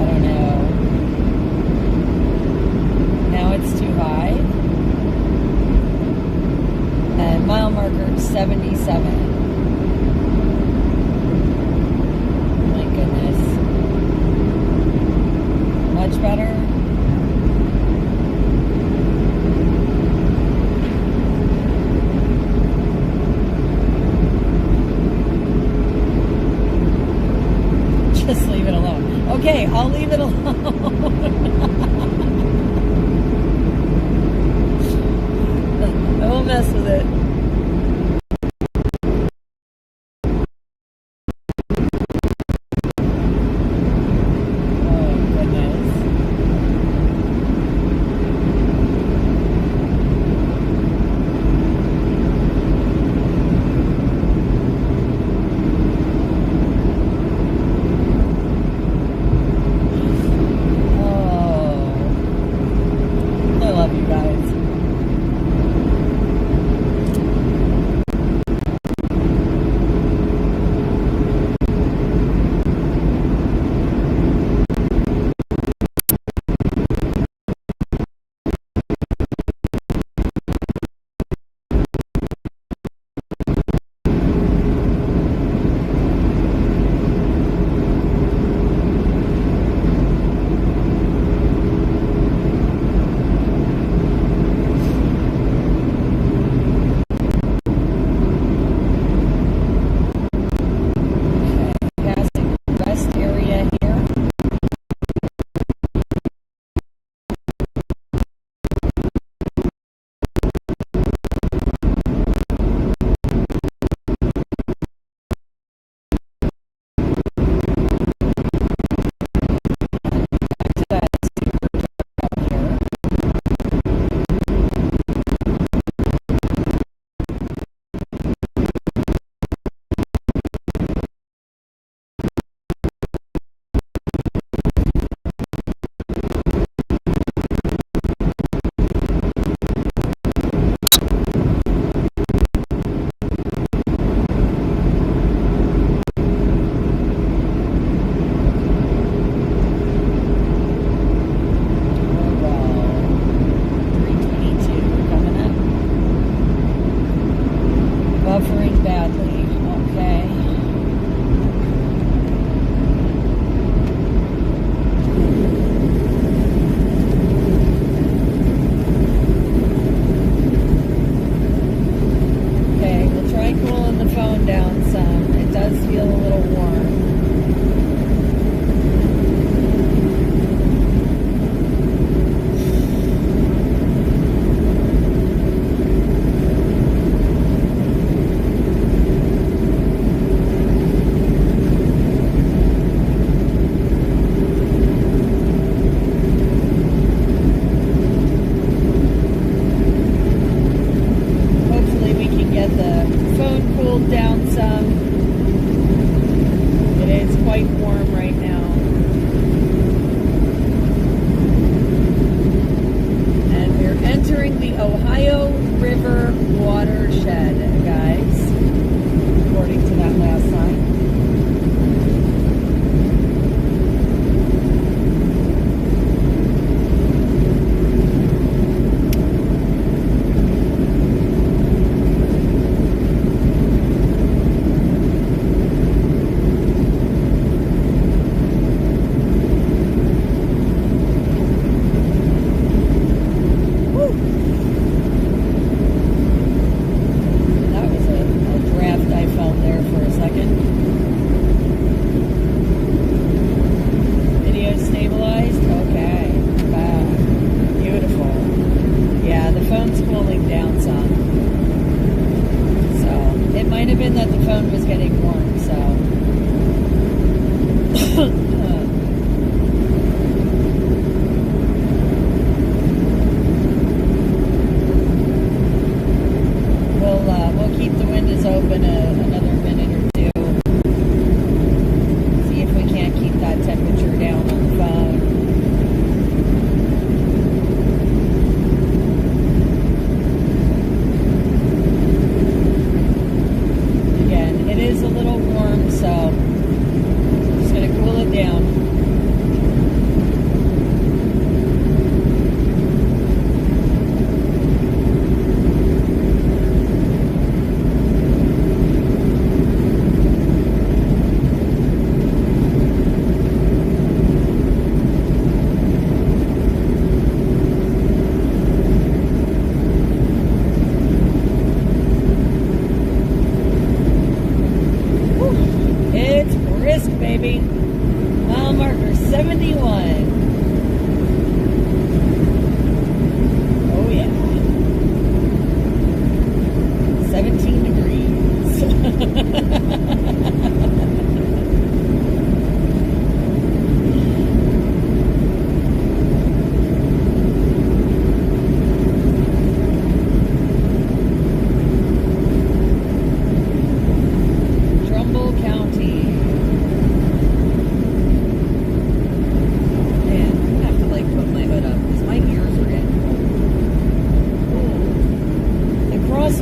A: I don't know. Now it's too high. And mile marker 77. Much better. Just leave it alone. Okay, I'll leave it alone. I won't mess with it. cooled down some. It is quite warm right now. And we're entering the Ohio River watershed, guys, according to that last sign. Mile marker 71. Oh yeah. 17 degrees.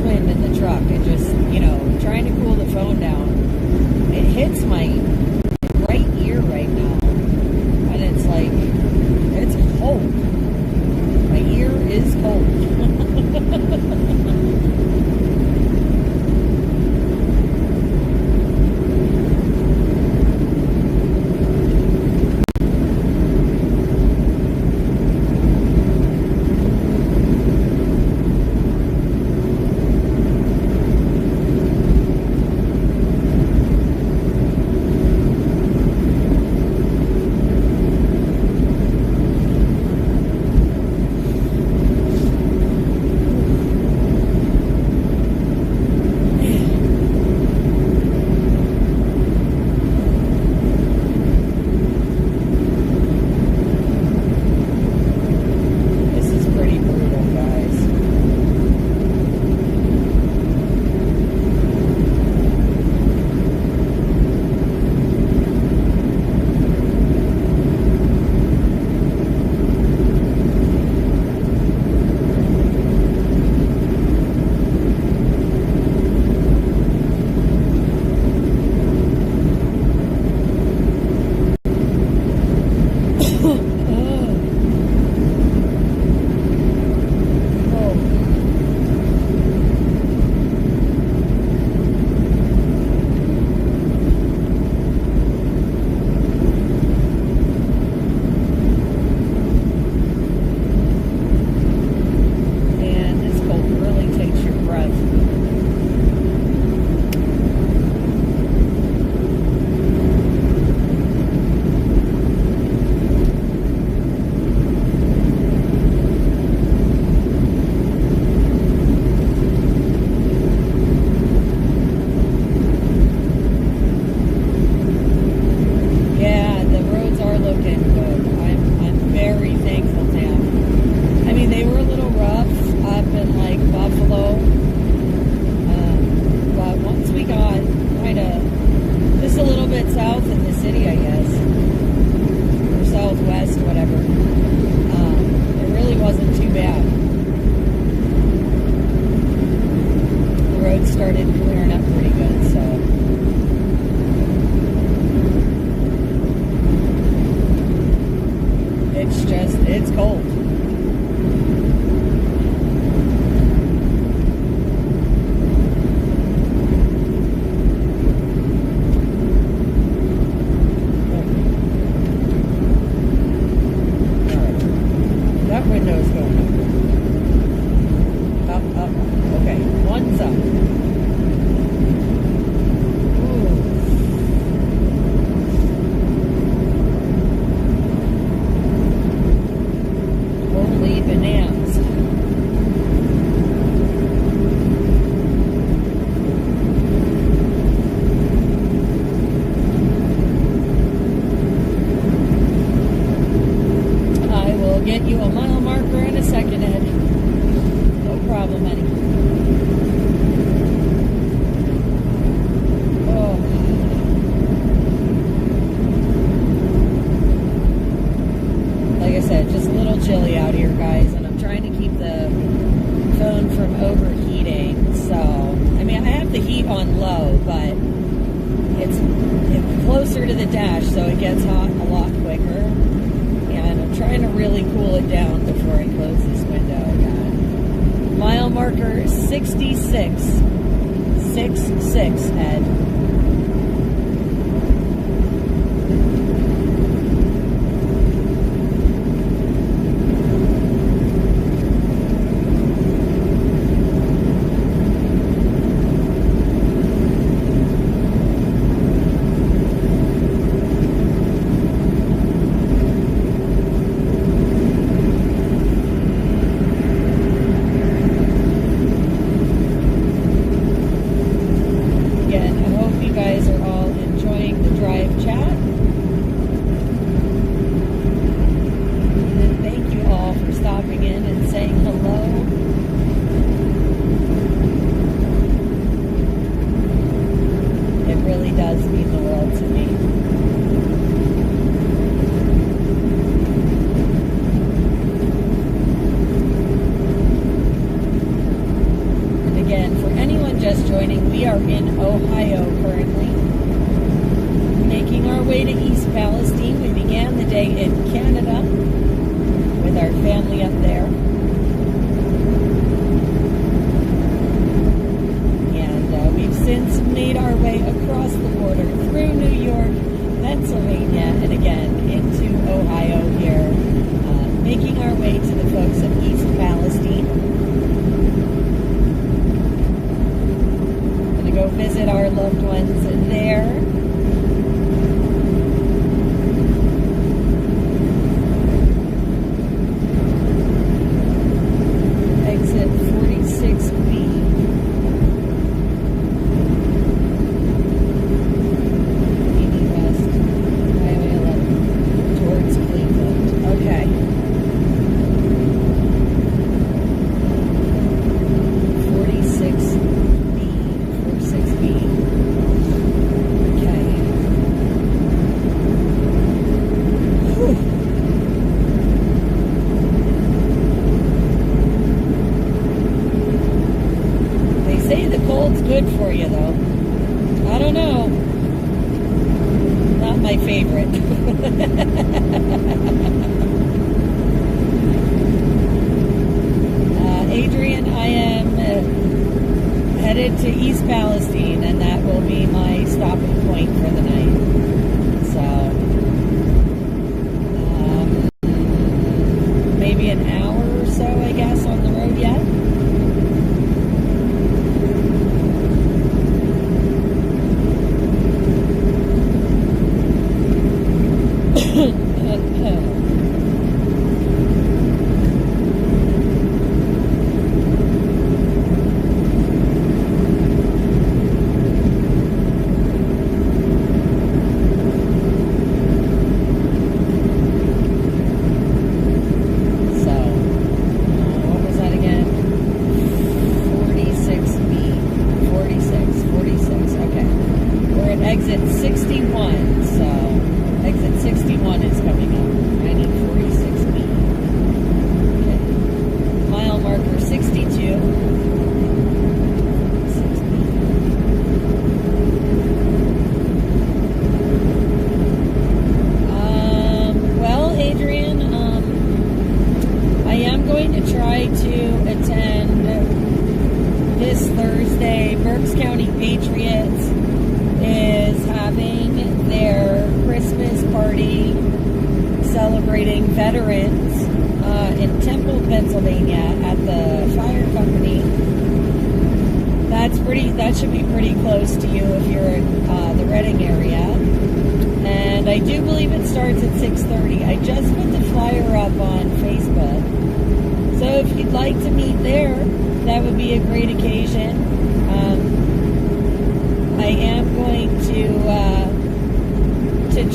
A: Wind in the truck and just, trying to cool the phone down. It hits my right ear right now. And it's like, it's cold. My ear is cold. road started clearing up pretty good, so. It's cold. That window's going up. Up. Okay, one's up. Holy bananas. I will get you a mile marker in a second, Ed. No problem, Eddie. Oh. Like I said, just a little chilly out here, guys, and I'm trying to keep the phone from overheating. So, I mean, I have the heat on low, but it's closer to the dash, so it gets hot a lot quicker. And I'm trying to really cool it down before I close this window again. Mile marker 66. 66, Ed. Does mean the world to me. And again, for anyone just joining, we are in Ohio currently, making our way to East Palestine. We began the day in Canada with our family up there. We've since made our way across the border through New York, Pennsylvania, and again into Ohio here, making our way to the folks of East Palestine. Going to go visit our loved ones there. Exit 46B. Good for you, though. I don't know. Not my favorite. Adrian, I am headed to East Palestine, and that will be my stopping point for the night. So, maybe an hour or so, I guess, on the road yet. Exit 61, so exit 61 is coming up. I need 46B. Okay. Mile marker 62. 60. celebrating veterans in Temple, Pennsylvania at the fire company. That should be pretty close to you if you're in the Reading area. And I do believe it starts at 6:30. I just put the flyer up on Facebook. So if you'd like to meet there, that would be a great occasion. I am going to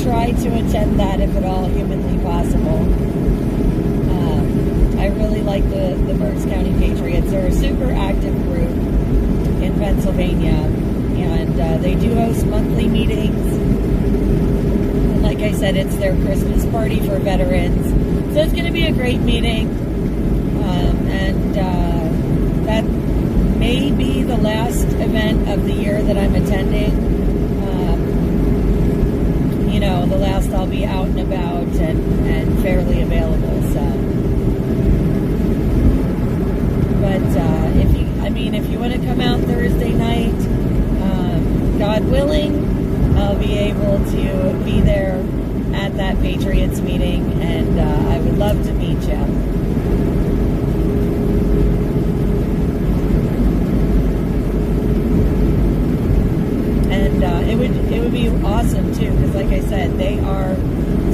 A: try to attend that if at all humanly possible. I really like the Berks County Patriots. They're a super active group in Pennsylvania, and they do host monthly meetings. And like I said, it's their Christmas party for veterans. So it's going to be a great meeting. That may be the last event of the year that I'm attending. The last I'll be out and about and fairly available. So, but if you want to come out Thursday night, God willing, I'll be able to be there at that Patriots meeting, and I would love to meet you. It would be awesome too, because like I said, they are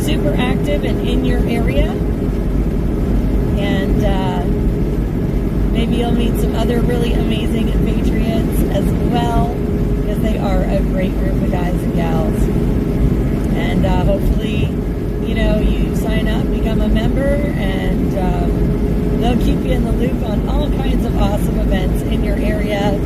A: super active and in your area, and maybe you'll meet some other really amazing patriots as well, because they are a great group of guys and gals. And hopefully, you sign up, become a member, and they'll keep you in the loop on all kinds of awesome events in your area.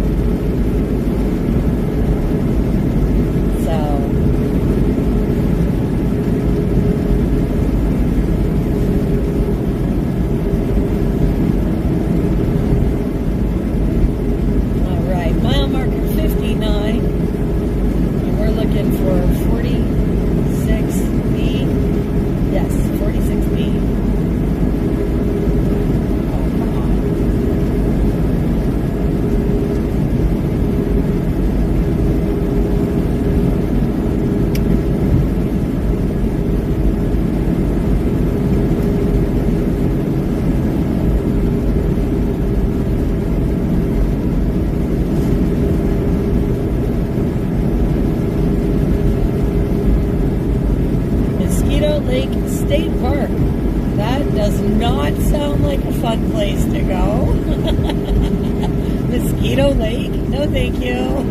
A: State Park. That does not sound like a fun place to go. Mosquito Lake? No, thank you.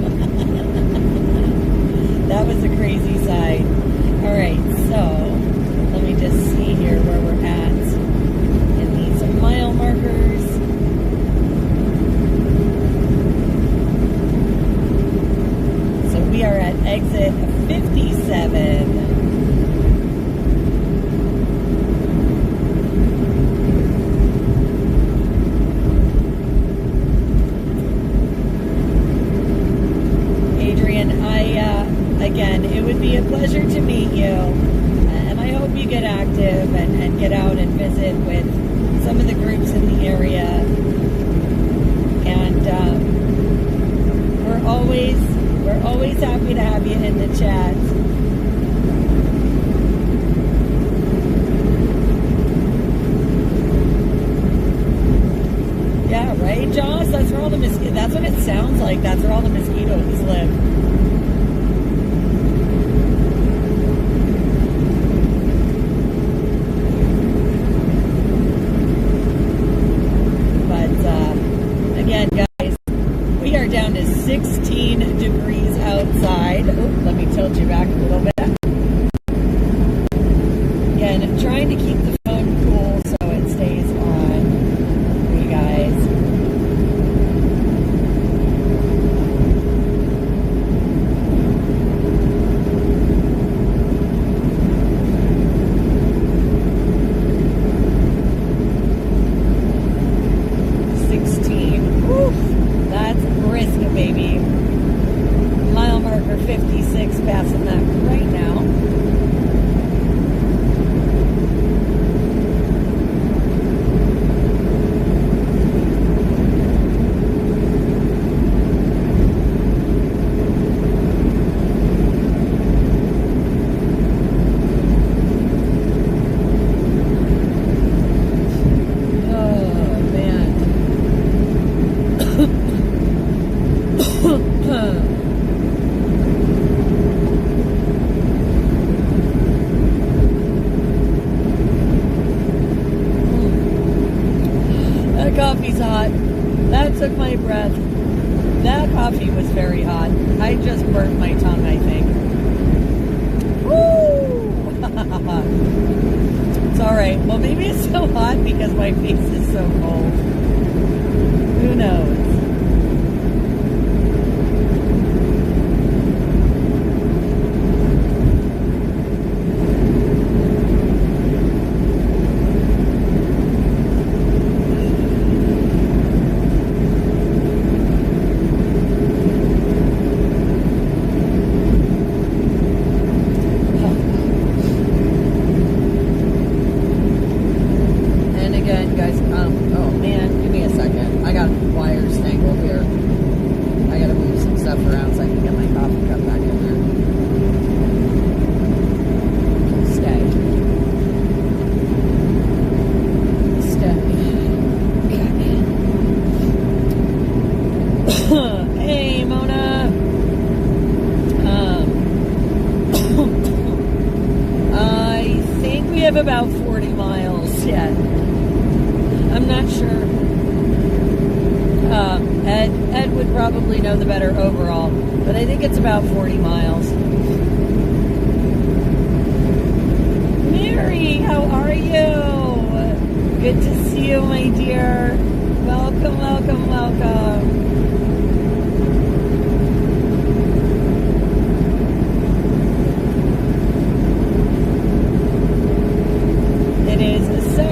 A: That was a crazy sight. All right, so let me just see here where we're at in these mile markers. So we are at exit 57. Again, it would be a pleasure to meet you, and I hope you get active and get out and visit with some of the groups in the area. And we're always happy to have you in the chat. Yeah, right, Joss? That's where all the mosquitoes. That's what it sounds like. That's where all the mosquitoes live. Again, guys, we are down to 16 degrees outside. Oh, let me tilt you back a little bit. Again, I'm trying to keep the phone cool so it stays on for you guys. That's brisk, baby. Mile marker 56, passing that right coffee was very hot. I just burnt my tongue, I think. Woo! It's alright. Well, maybe it's so hot because my face is so cold. Who knows? About 40 miles yet. I'm not sure. Ed would probably know the better overall, but I think it's about 40 miles. Mary, how are you? Good to see you, my dear. Welcome, welcome, welcome.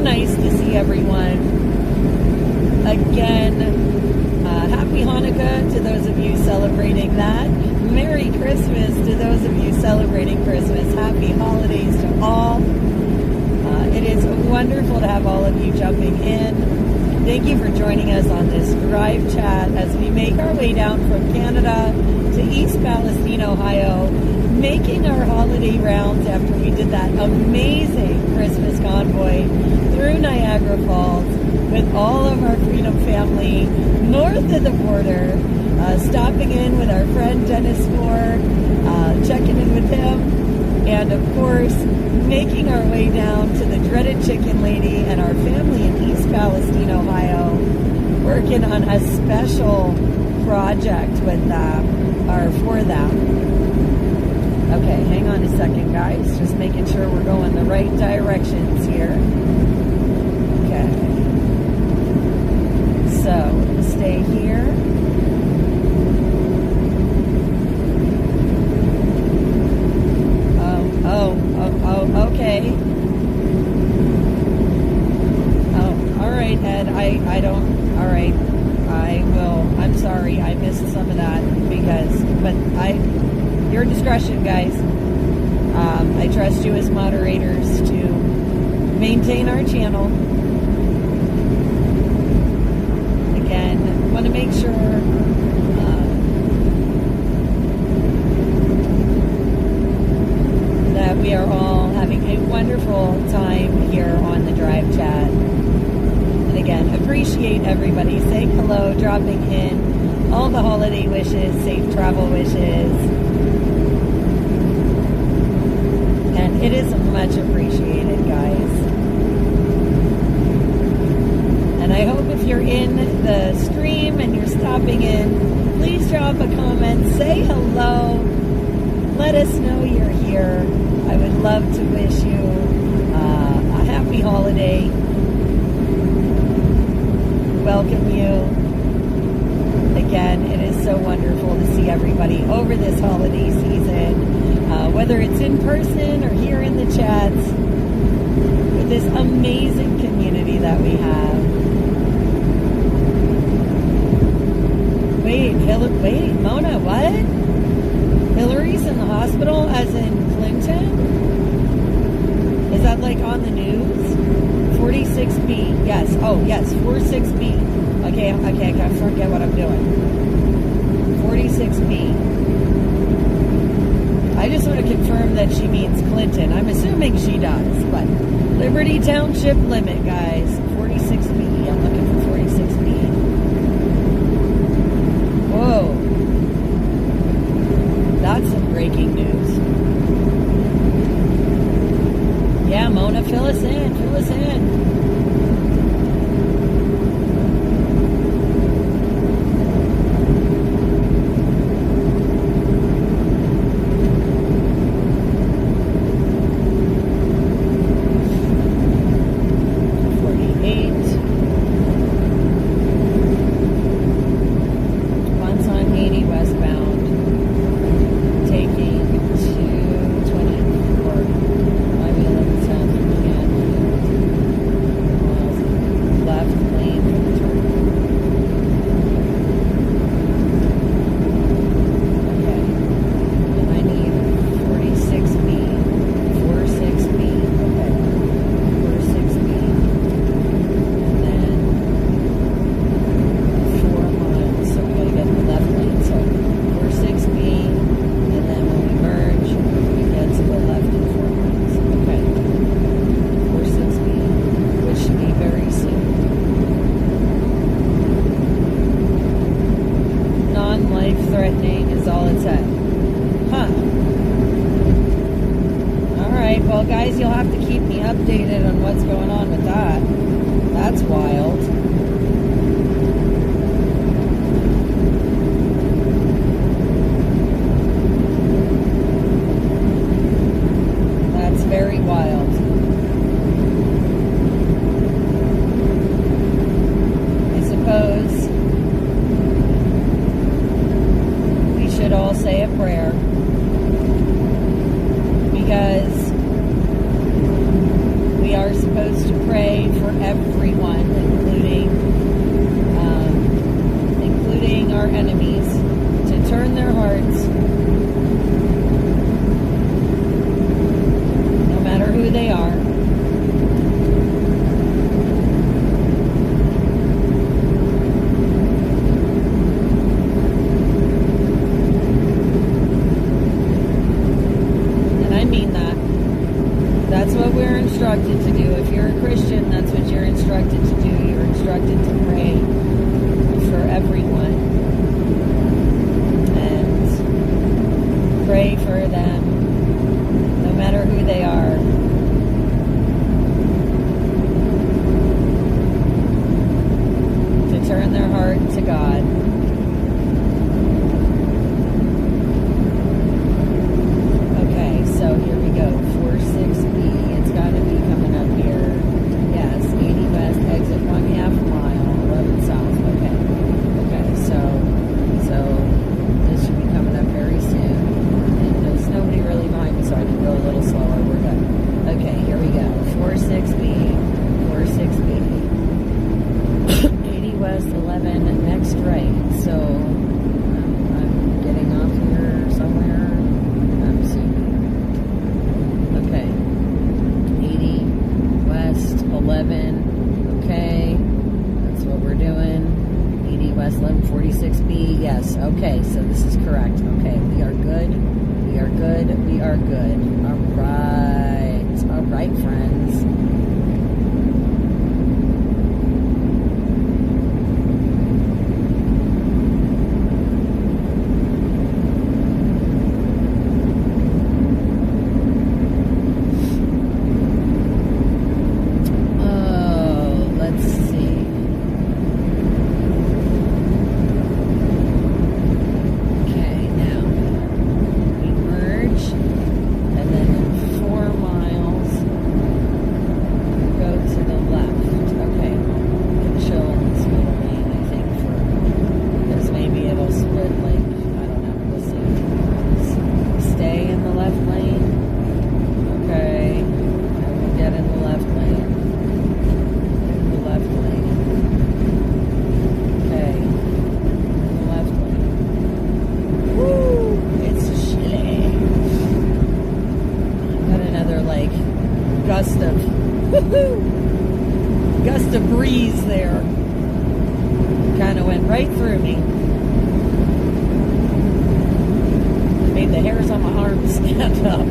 A: Nice to see everyone again. Happy Hanukkah to those of you celebrating that. Merry Christmas to those of you celebrating Christmas. Happy holidays to all. It is wonderful to have all of you jumping in. Thank you for joining us on this drive chat as we make our way down from Canada to East Palestine, Ohio, making our holiday rounds after we did that amazing Christmas convoy through Niagara Falls with all of our Freedom family north of the border, stopping in with our friend Dennis Moore, checking in with him, and of course making our way down to the dreaded Chicken Lady and our family in East Palestine, Ohio, working on a special project with them, or for them. Okay, hang on a second, guys. Just making sure we're going the right directions here. Okay. So, stay here. Oh, okay. Oh, all right, Ed. I don't, all right. I will, I'm sorry. I missed some of that but your discretion, guys. I trust you as moderators to maintain our channel. Again, want to make sure that we are all having a wonderful time here on the drive chat. And again, appreciate everybody saying hello, dropping in, all the holiday wishes, safe travel wishes. And it is much appreciated, guys. And I hope if you're in the stream and you're stopping in, please drop a comment, say hello, let us know you're here. I would love to wish you a happy holiday, welcome you. Again, it is so wonderful to see everybody over this holiday season, whether it's in person or here in the chats, with this amazing community that we have. Wait, Mona, what? Hillary's in the hospital, as in Clinton? Is that like on the news? 46B, yes. Oh, yes, 46B. Okay, I forget what I'm doing. 46B. I just want to confirm that she means Clinton. I'm assuming she does, but Liberty Township limit, guys. 46B. I'm looking for 46B. Whoa. That's some breaking news. Yeah, Mona, fill us in. Fill us in. life-threatening is all it said. Huh. Alright, well guys, you'll have to keep me updated on what's going on with that. That's wild. That's very wild. I suppose we should all say a prayer, because we are supposed to pray for everyone, including our enemies, to turn their hearts, no matter who they are. And I mean that. That's what we're instructed to do. If you're a Christian, that's what you're instructed to do. You're instructed to pray for everyone and pray for them, no matter who they are. To turn their heart to God. Okay, so here we go. 46B. It's got to be coming up here. Yes, 80 west, exit 1/2 mile, 11 south. Okay. Okay, so this should be coming up very soon. And there's nobody really behind me, so I can go a little slower. We're good. Okay, here we go. 46B. 46B. 80 west, 11, next right. So I'm getting off here somewhere. I'm assuming. Okay. 80 west, 11. Okay. That's what we're doing. 80 west, 11, 46B. Yes. Okay. So this is correct. Okay. We are good. We are good. We are good. All right. All right, friends. Gust of breeze there. Kind of went right through me. Made the hairs on my arms stand up.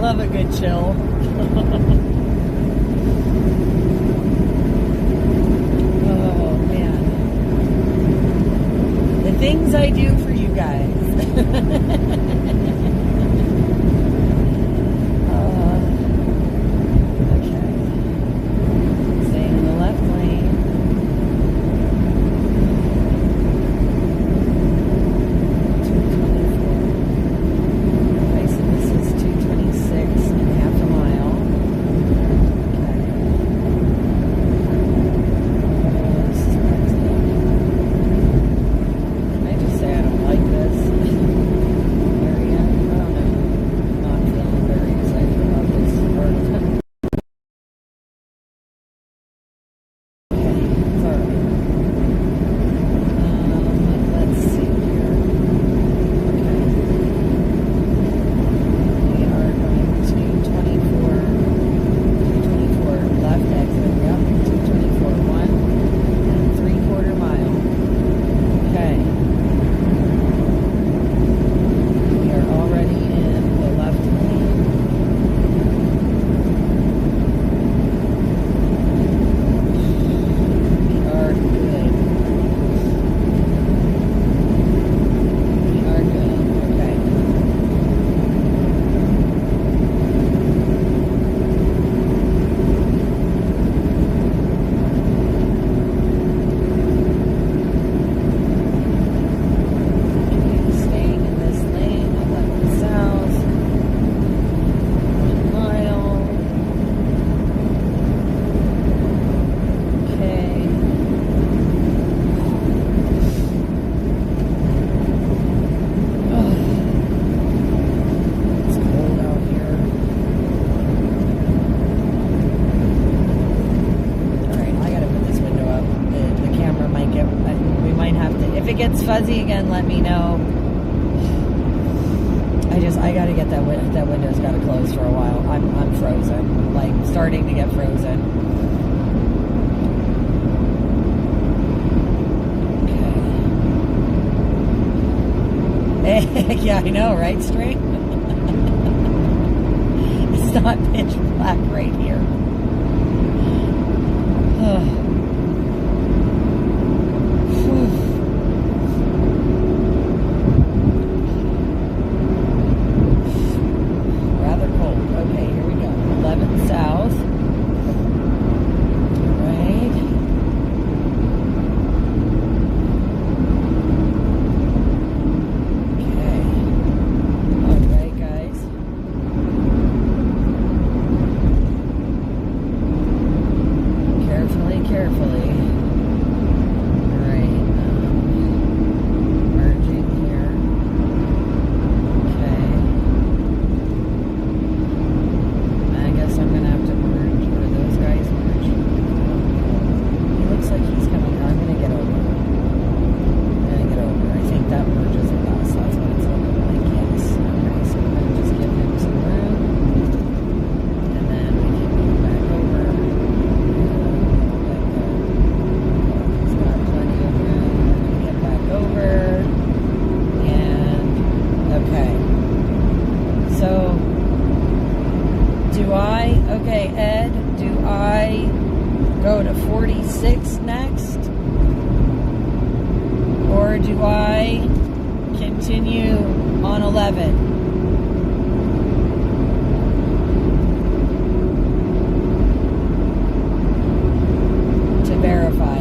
A: Love a good chill. Oh, man. The things I do for you guys. fuzzy again, let me know. I gotta get that window's gotta close for a while. I'm frozen, like starting to get frozen. Okay. Yeah, I know, right, String? It's not pitch black right here. Okay, Ed, do I go to 46 next? Or do I continue on 11? To verify.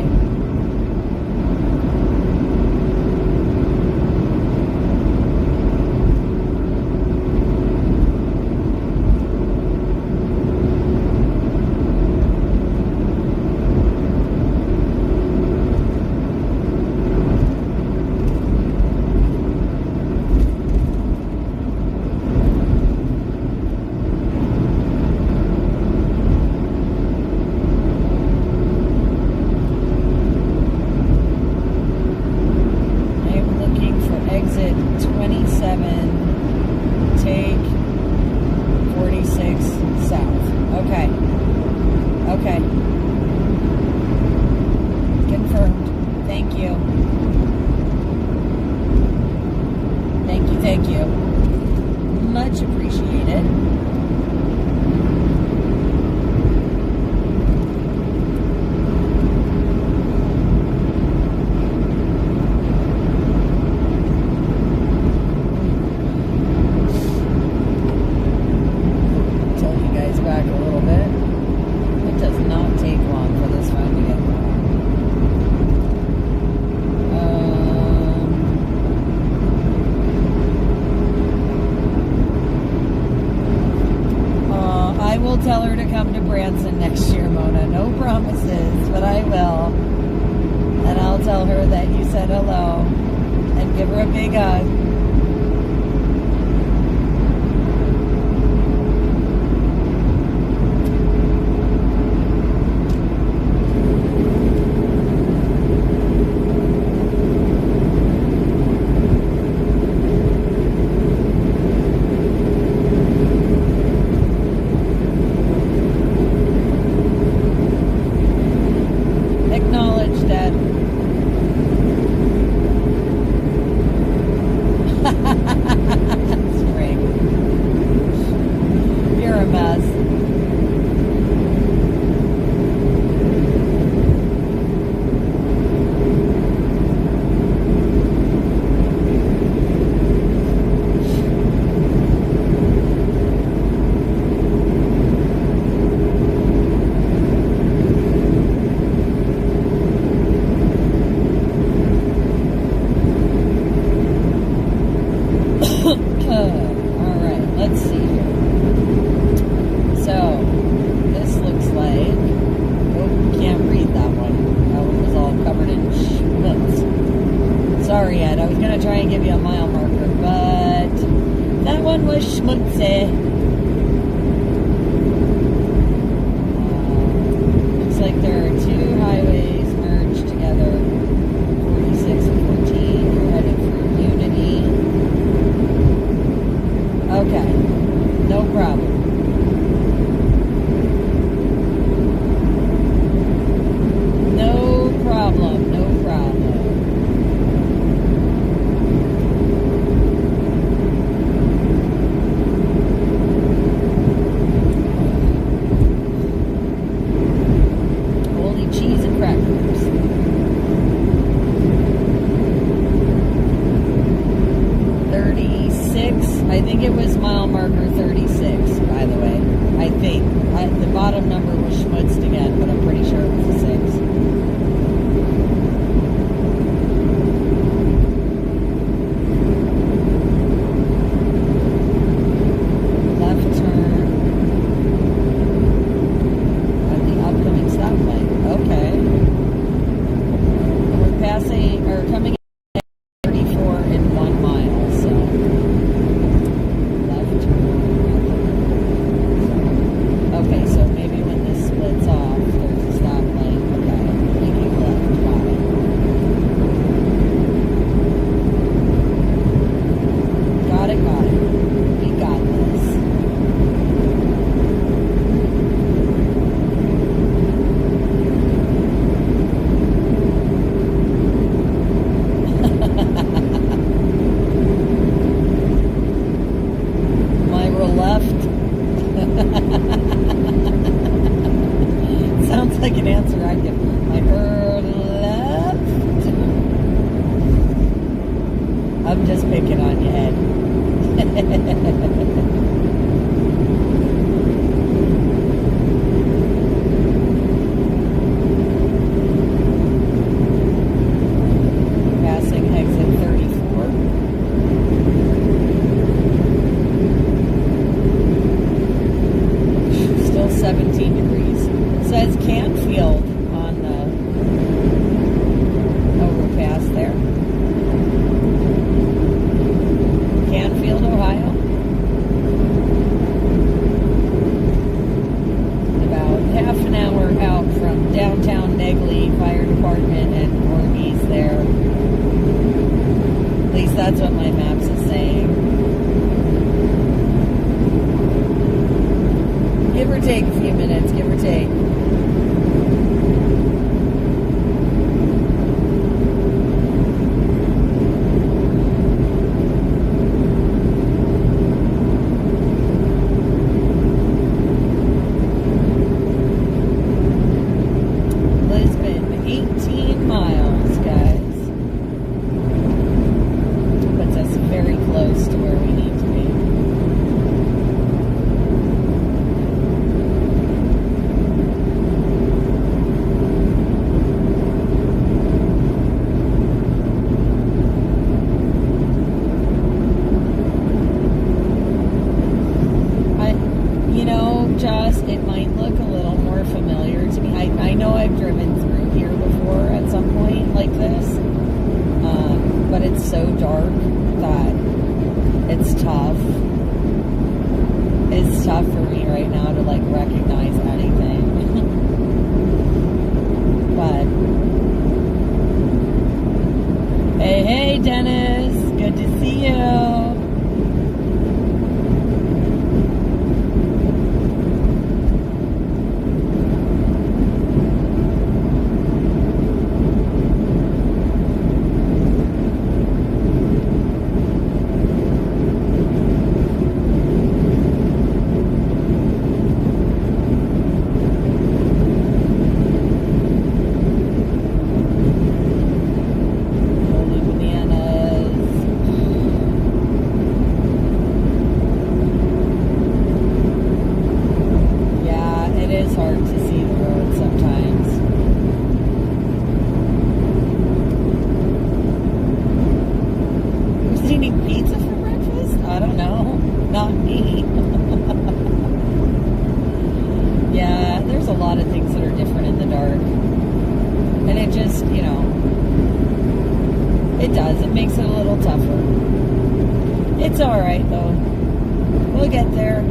A: Thank you. Much appreciated. Tell you guys back a little bit. It does not take long for this phone to get back. I will tell her to come to Branson next year, Mona. No promises, but I will. And I'll tell her that you said hello and give her a big hug. Sorry, Ed. I was going to try and give you a mile marker, but that one was schmutzy. Looks like there are two highways merged together, 46 and 14. You're think it was mile marker 36, by the way. I think. The bottom number was schmutzed again, but I'm pretty sure it was a 6. Left turn at the upcoming stoplight. Okay. And we're passing, or coming in 34 in 1 mile, so left turn. Okay, so maybe when this splits off, there's a stoplight. Okay, making left. Got it. Got it, got it. We got this. Myra left. Sounds like an answer I'd give. My left. I'm just picking on your head. Passing exit 34. Still 17 degrees. Says Canfield on the overpass there. Canfield, Ohio. About half an hour out from downtown Negley Fire Department and Orbeez there. At least that's what my maps is saying. Give or take a few minutes, give or take. Lisbon, 18 miles, guys. Puts us very close to where we need to be. It might look a little more familiar to me. I know I've driven through here before at some point like this, but it's so dark that it's tough. It's tough for me right now to like recognize anything. But hey Dennis, good to see you. It's alright though. We'll get there.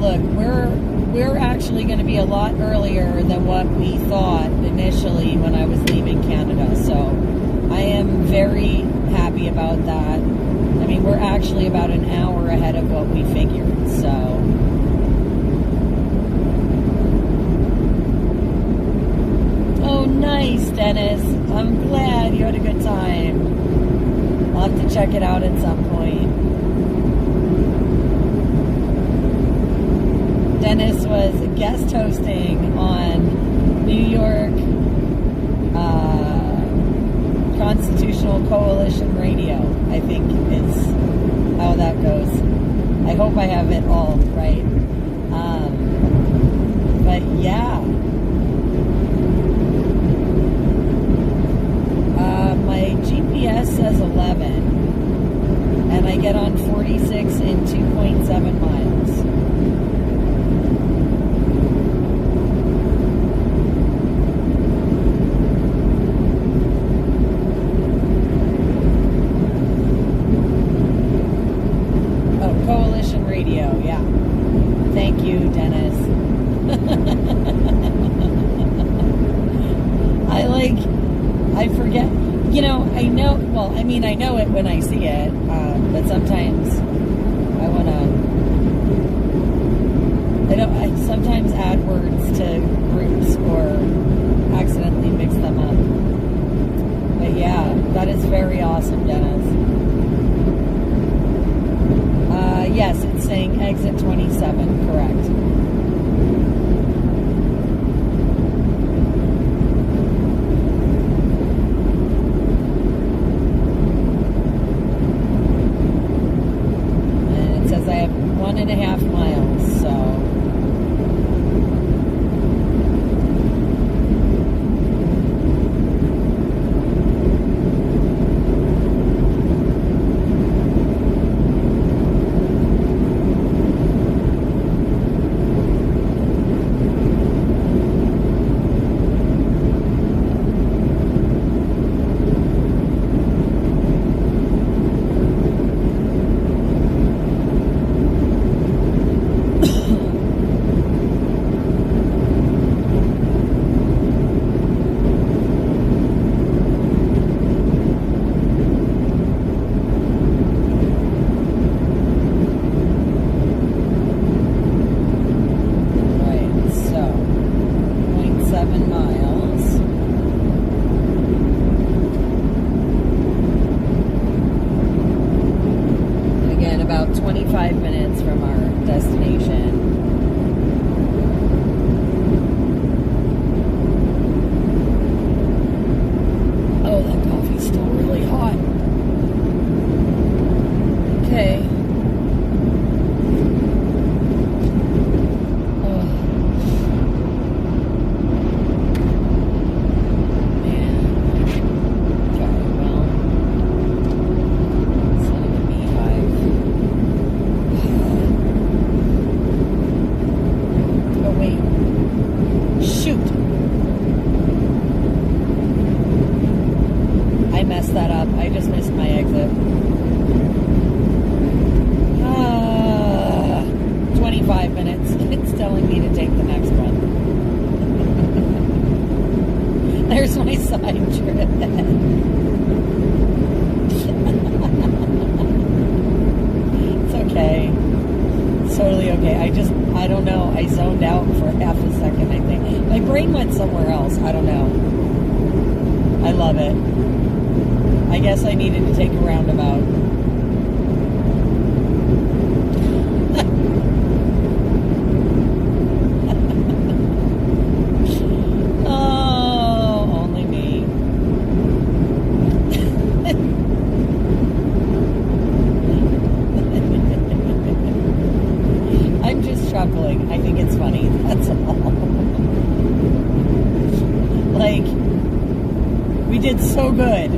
A: Look, we're actually going to be a lot earlier than what we thought initially when I was leaving Canada. So I am very happy about that. I mean, we're actually about an hour ahead of what we figured. So oh, nice, Dennis. I'm glad you had a good time. I'll have to check it out at some point. Dennis was guest hosting on New York Constitutional Coalition Radio, I think is how that goes. I hope I have it all right. But yeah. My GPS says 11, and I get on 46 in 2.7 miles. Oh, Coalition Radio, yeah. Thank you, Dennis. I forget. You know, I know, well, I mean, I know it when I see it, but sometimes I sometimes add words to groups or accidentally mix them up. But yeah, that is very awesome, Dennis. Yes, it's saying exit 27, correct. I have 1.5 miles, so about 25 minutes from our destination. Oh, that coffee's still really hot. Okay. That up. I just missed my exit. 25 minutes. It's telling me to take the next one. There's my side trip. It's okay. It's totally okay. I don't know. I zoned out for half a second, I think. My brain went somewhere else. I don't know. I love it. I guess I needed to take a roundabout. Oh, only me. I'm just chuckling. I think it's funny. That's all. Like, we did so good.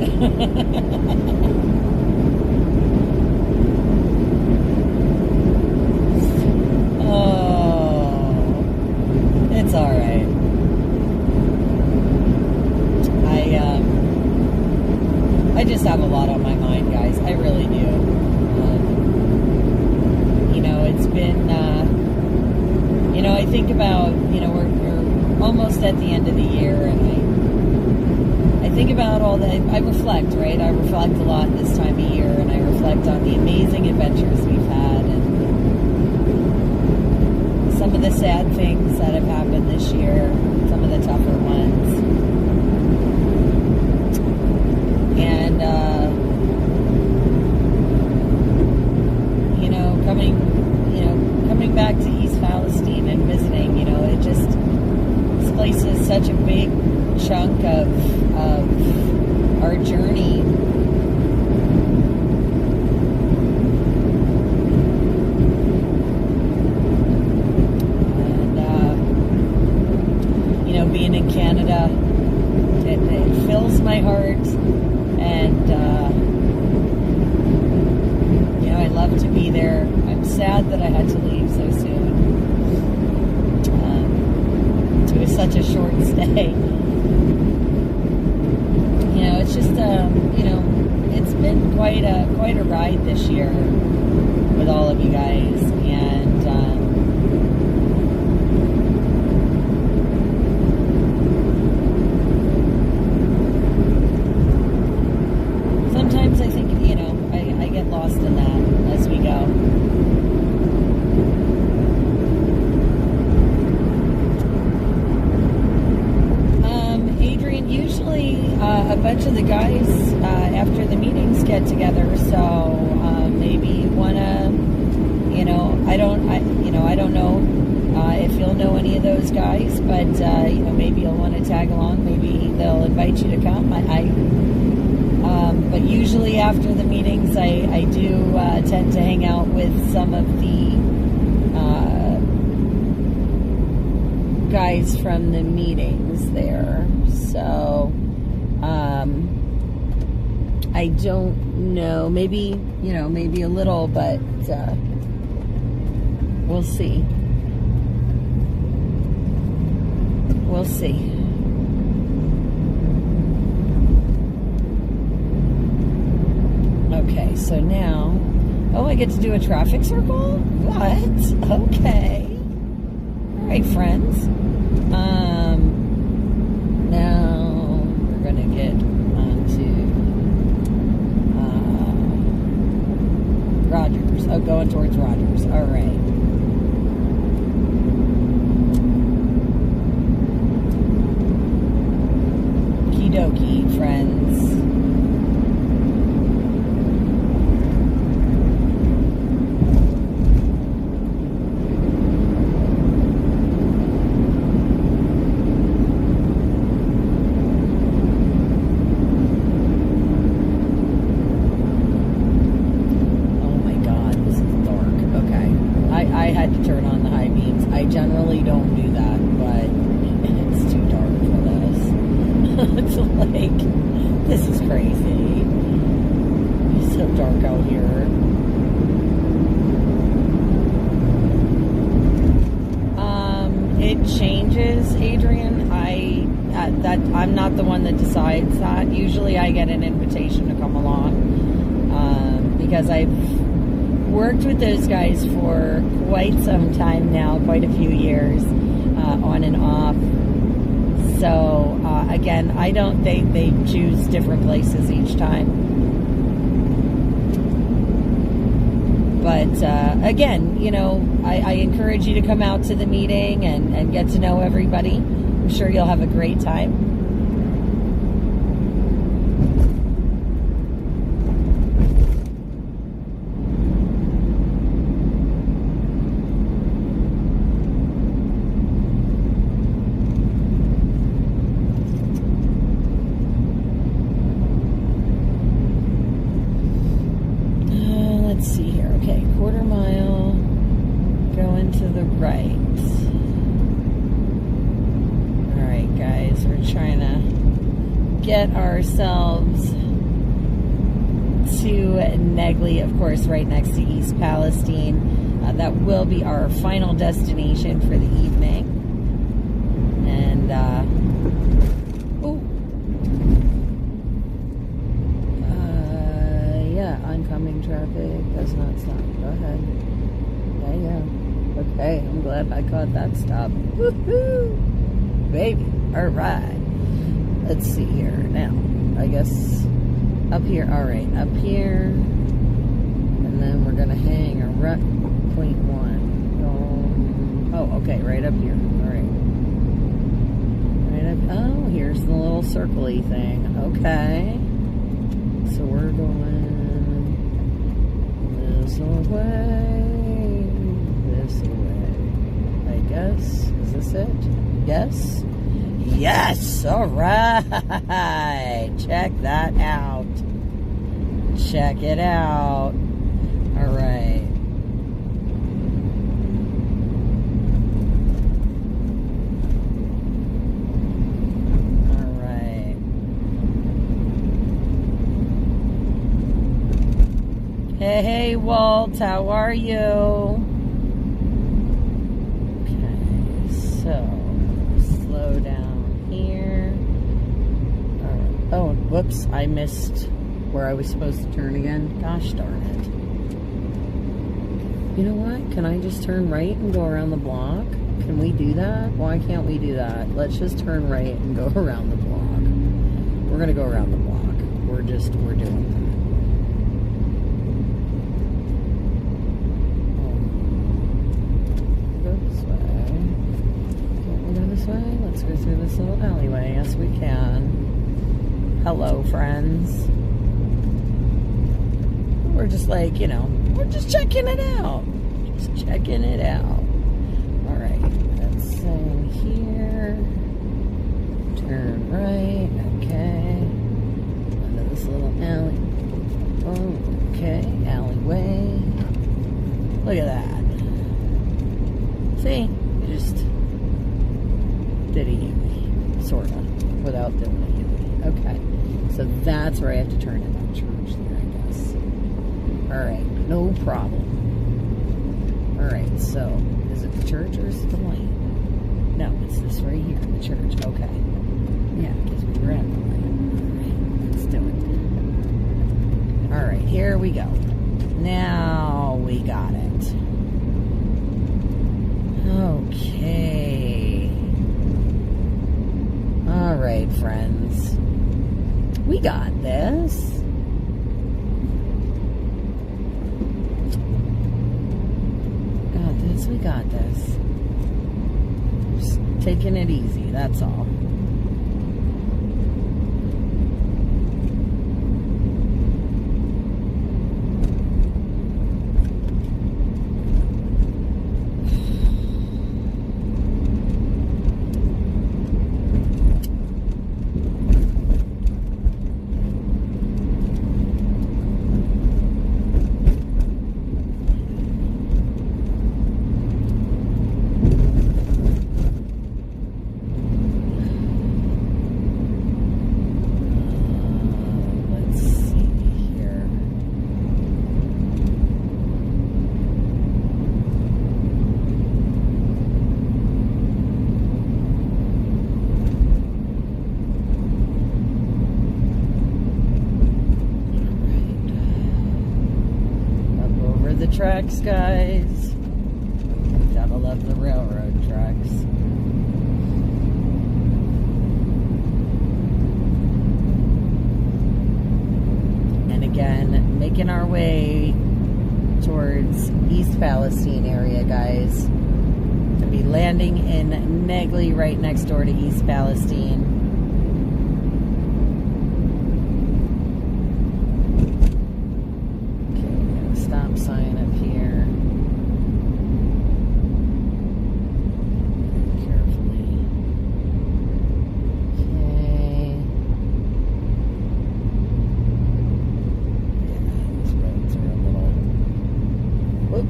A: Oh, it's all right. I just have a lot on my mind, guys. I really do. You know, it's been, you know, I think about, you know, we're almost at the end of the year, and I think about all that. I reflect, right? I reflect a lot this time of year, and I reflect on the amazing adventures we've had, and some of the sad things that have happened this year, some of the tougher ones. And, you know, coming back to East Palestine and visiting, you know, it just, this place is such a big chunk of our journey. And being in Canada, it fills my heart, and I love to be there. I'm sad that I had to leave so soon. It was such a short stay. It's just it's been quite a ride this year with all of you guys, and sometimes I think I get lost in that as we go. Usually a bunch of the guys after the meetings get together, so maybe you wanna, I don't know if you'll know any of those guys, but maybe you'll want to tag along. Maybe they'll invite you to come. But usually after the meetings, I do tend to hang out with some of the guys from the meetings there. So, I don't know, maybe a little, but, we'll see. We'll see. Okay, so now, I get to do a traffic circle? What? Okay. All right, friends. Now we're going to get onto Rogers. Oh, going towards Rogers. All right. Okie dokie, friends. I had to turn on the high beams. I generally don't do that, but it's too dark for this. It's like, this is crazy. It's so dark out here. It changes, Adrian. I'm not the one that decides that. Usually I get an invitation to come along, because I've worked with those guys for quite some time now, quite a few years, on and off. So again, they choose different places each time. But again, I encourage you to come out to the meeting and get to know everybody. I'm sure you'll have a great time. Let's see here. Okay, quarter mile, going to the right. All right, guys, we're trying to get ourselves to Negley, of course, right next to East Palestine. That will be our final destination for the evening. And, oncoming traffic does not stop. Go ahead. Yeah. Okay, I'm glad I caught that stop. Woohoo! Baby. Alright. Let's see here. Now, I guess up here. Alright, up here. And then we're going to hang a rut point one. Oh, okay, right up here. Alright. Right up. Oh, here's the little circle-y thing. Okay. So we're going this away, I guess. Is this it? Yes? Yes! All right! Check that out. Check it out. All right. All right. Hey, Walt, how are you? Okay, so slow down here. All right. Oh, whoops, I missed where I was supposed to turn again. Gosh darn it. You know what? Can I just turn right and go around the block? Can we do that? Why can't we do that? Let's just turn right and go around the block. We're going to go around the block. We're doing that. Go this way. Can't we go this way? Let's go through this little alleyway. Yes, we can. Hello, friends. We're just like, you know, we're just checking it out. Just checking it out. All right, let's say here. Turn right. Okay. Into this little alley. Oh, okay. Alleyway. Look at that. See? You just did a U, sort of, without doing a U. Okay. So that's where I have to turn in that church there, I guess. Alright, no problem. Alright, so, is it the church or is it the lane? No, it's this right here, the church. Okay. Yeah, because we were at the lane. Alright, let's do it. Alright, here we go. Now we got it. Okay. Alright, friends. We got this. We got this. Just taking it easy, that's all. Tracks, guys. Gotta love the railroad tracks. And again, making our way towards East Palestine area, guys. To be landing in Negley, right next door to East Palestine. Sign up here. Carefully. Okay. Yeah, these roads are a little. Whoop.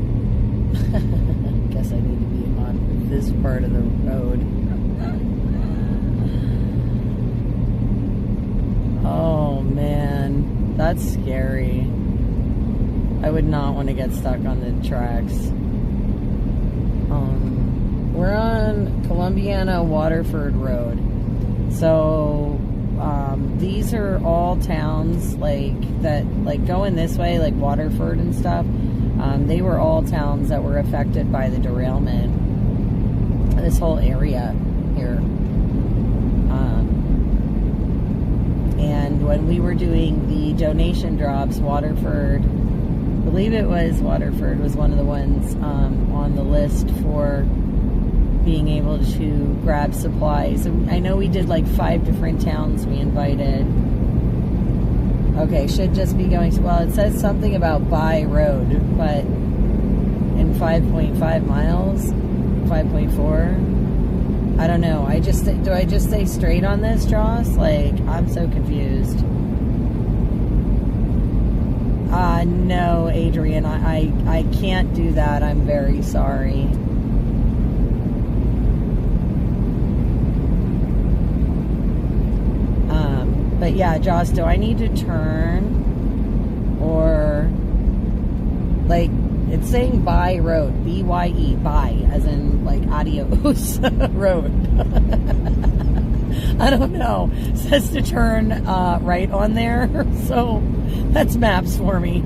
A: Guess I need to be on this part of the road. Oh man, that's scary. I would not want to get stuck on the tracks. We're on Columbiana Waterford Road. So, these are all towns like that, like going this way, like Waterford and stuff. They were all towns that were affected by the derailment. This whole area here. And when we were doing the donation drops, Waterford, I believe it was Waterford was one of the ones on the list for being able to grab supplies. I know we did like 5 different towns we invited. Okay, should just be going to, well, it says something about by road, but in 5.5 miles, 5.4, I don't know. Do I just stay straight on this, Joss? Like, I'm so confused. No, Adrian, I can't do that. I'm very sorry. But yeah, Joss, do I need to turn? Or, like, it's saying by road, B-Y-E, by, as in, like, adios road. I don't know. It says to turn right on there, so that's maps for me.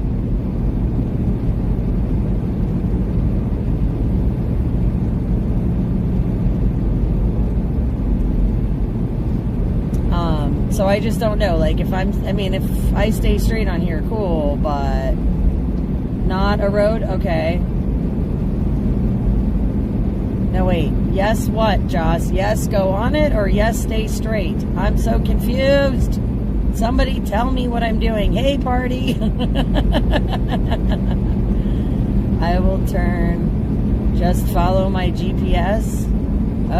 A: So I just don't know. Like, if I stay straight on here, cool, but not a road? Okay. No, wait. Yes, what, Joss? Yes, go on it, or yes, stay straight? I'm so confused. Somebody tell me what I'm doing. Hey, party. I will turn. Just follow my GPS.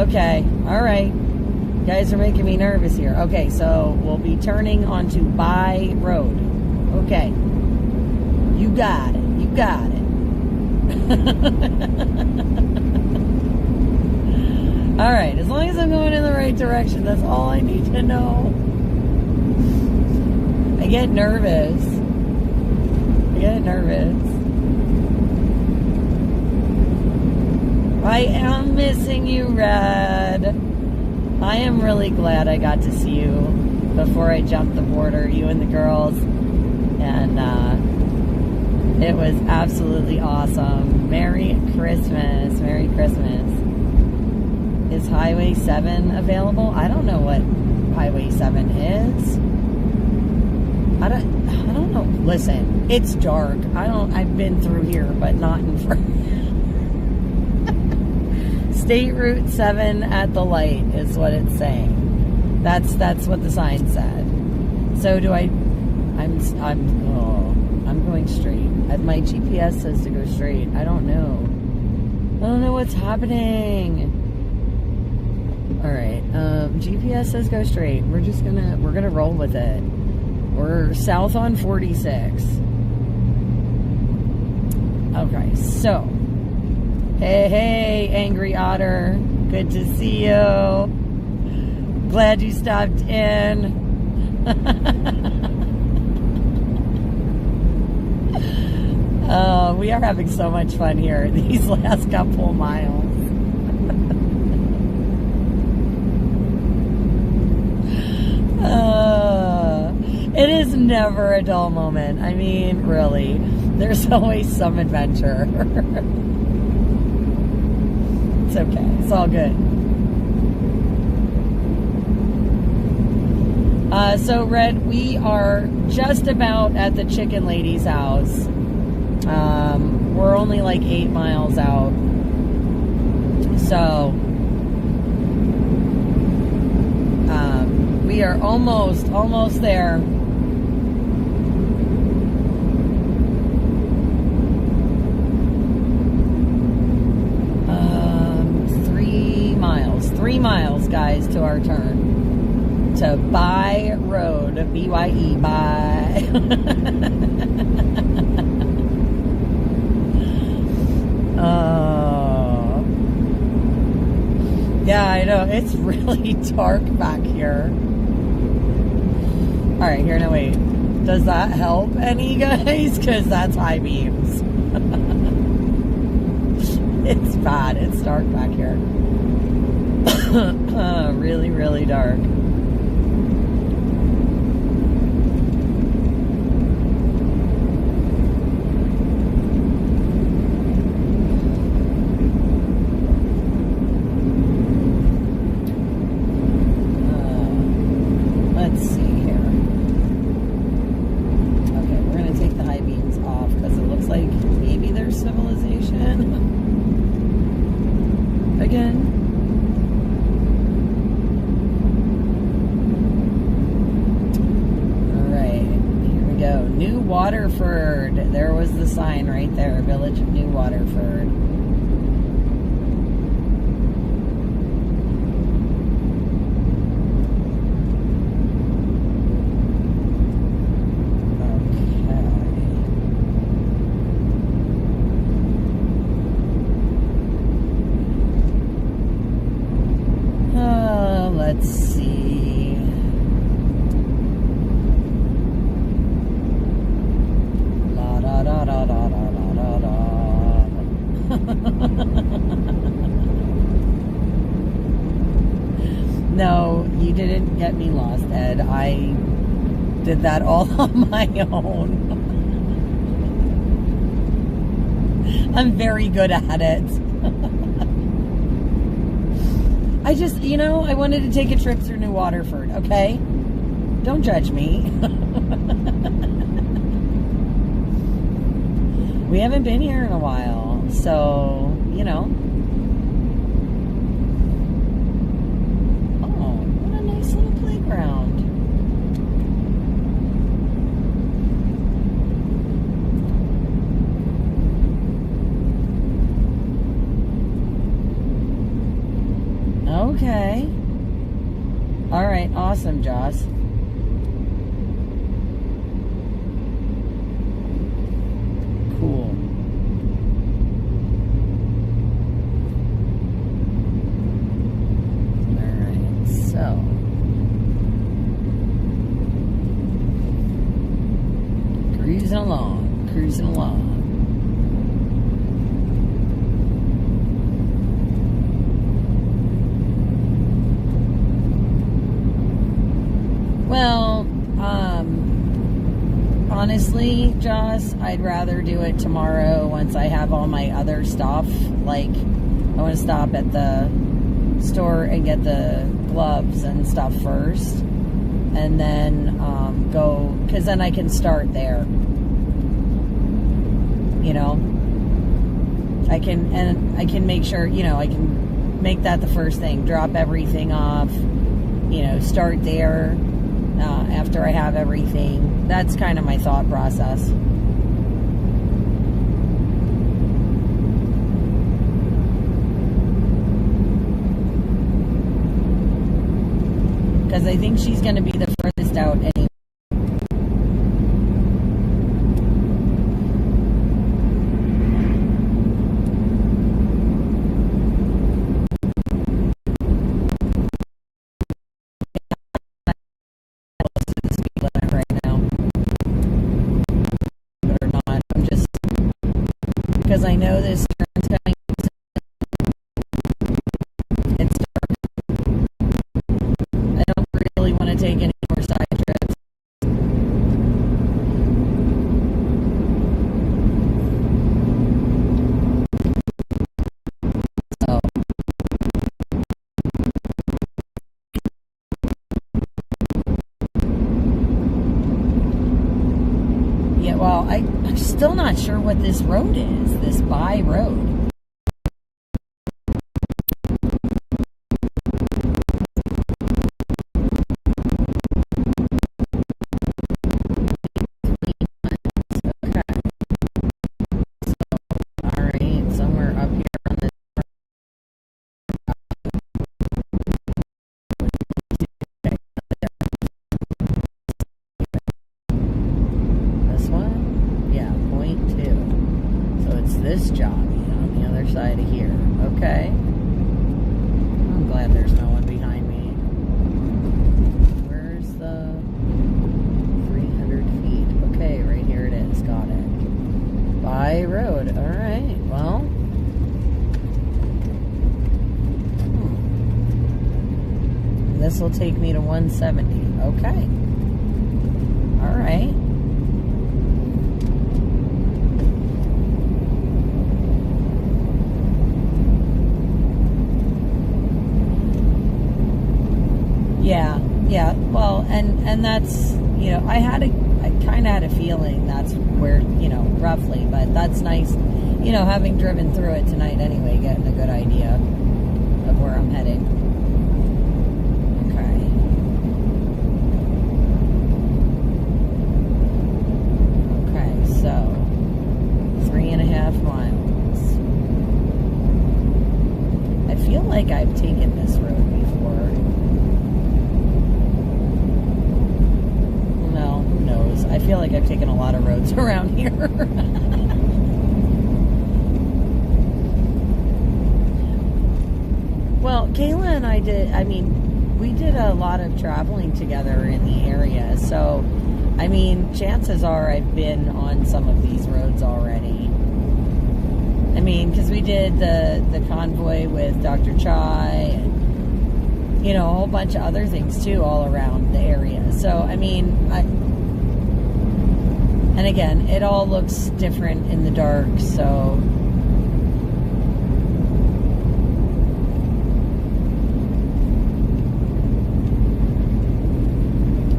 A: Okay. All right. You guys are making me nervous here. Okay, so we'll be turning onto By Road. Okay. You got it. You got it. All right, as long as I'm going in the right direction, that's all I need to know. I get nervous. I am missing you, Red. I am really glad I got to see you before I jumped the border, you and the girls. And it was absolutely awesome. Merry Christmas. Merry Christmas. Is Highway 7 available? I don't know what Highway 7 is. I don't know. Listen, it's dark. I've been through here, but not in front. State Route 7 at the light is what it's saying. That's what the sign said. So do I? I'm going straight. My GPS says to go straight. I don't know what's happening. All right. GPS says go straight. We're gonna roll with it. We're south on 46. Okay, so. Hey, Angry Otter. Good to see you. Glad you stopped in. We are having so much fun here these last couple miles. It is never a dull moment. I mean, really. There's always some adventure. It's okay. It's all good. So, Red, we are just about at the chicken lady's house. We're only like 8 miles out. So, we are almost there. Three miles, guys, to our turn. To By Road, B-Y-E, By. Oh. Yeah, I know. It's really dark back here. All right, here, now wait. Does that help any, guys? Because that's high beams. It's bad. It's dark back here. Really, really dark. Let's see here. Okay, we're going to take the high beams off because it looks like maybe there's civilization. Again. New Waterford. There was the sign right there. Village of New Waterford. let's see. La da da da da da da da. No, you didn't get me lost, Ed. I did that all on my own. I'm very good at it. I just, I wanted to take a trip through New Waterford, okay? Don't judge me. We haven't been here in a while, so, Oh, what a nice little playground. Okay. All right. Awesome, Joss. Cool. All right. So. Cruising along. Cruising along. Well, honestly, Joss, I'd rather do it tomorrow once I have all my other stuff. Like, I want to stop at the store and get the gloves and stuff first. And then go, because then I can start there. I can make sure, I can make that the first thing. Drop everything off, start there. After I have everything. That's kind of my thought process. Because I think she's going to be the furthest out anyway. Because I know this turn's coming. It's dark. I don't really want to take any more side trips. So. Yeah, well, I'm still not sure what this road is. This by road. Okay. So, all right, somewhere up here on this. This one? Yeah, 0.2. So it's this jogging on the other side of here. Okay. I'm glad there's no one behind me. Where's the 300 feet? Okay, right here it is. Got it. By road. All right. Well. This will take me to 170. Okay. All right. Yeah. Well, and that's, I kind of had a feeling that's where, roughly, but that's nice, having driven through it tonight anyway, getting a good idea of where I'm heading. Okay. Okay, so 3.5 miles. I feel like I've taken this road before. I feel like I've taken a lot of roads around here. Well, Kayla and I did, we did a lot of traveling together in the area. So, I mean, chances are I've been on some of these roads already. I mean, because we did the convoy with Dr. Chai and, you know, a whole bunch of other things too all around the area. So, I mean, and again, it all looks different in the dark, so...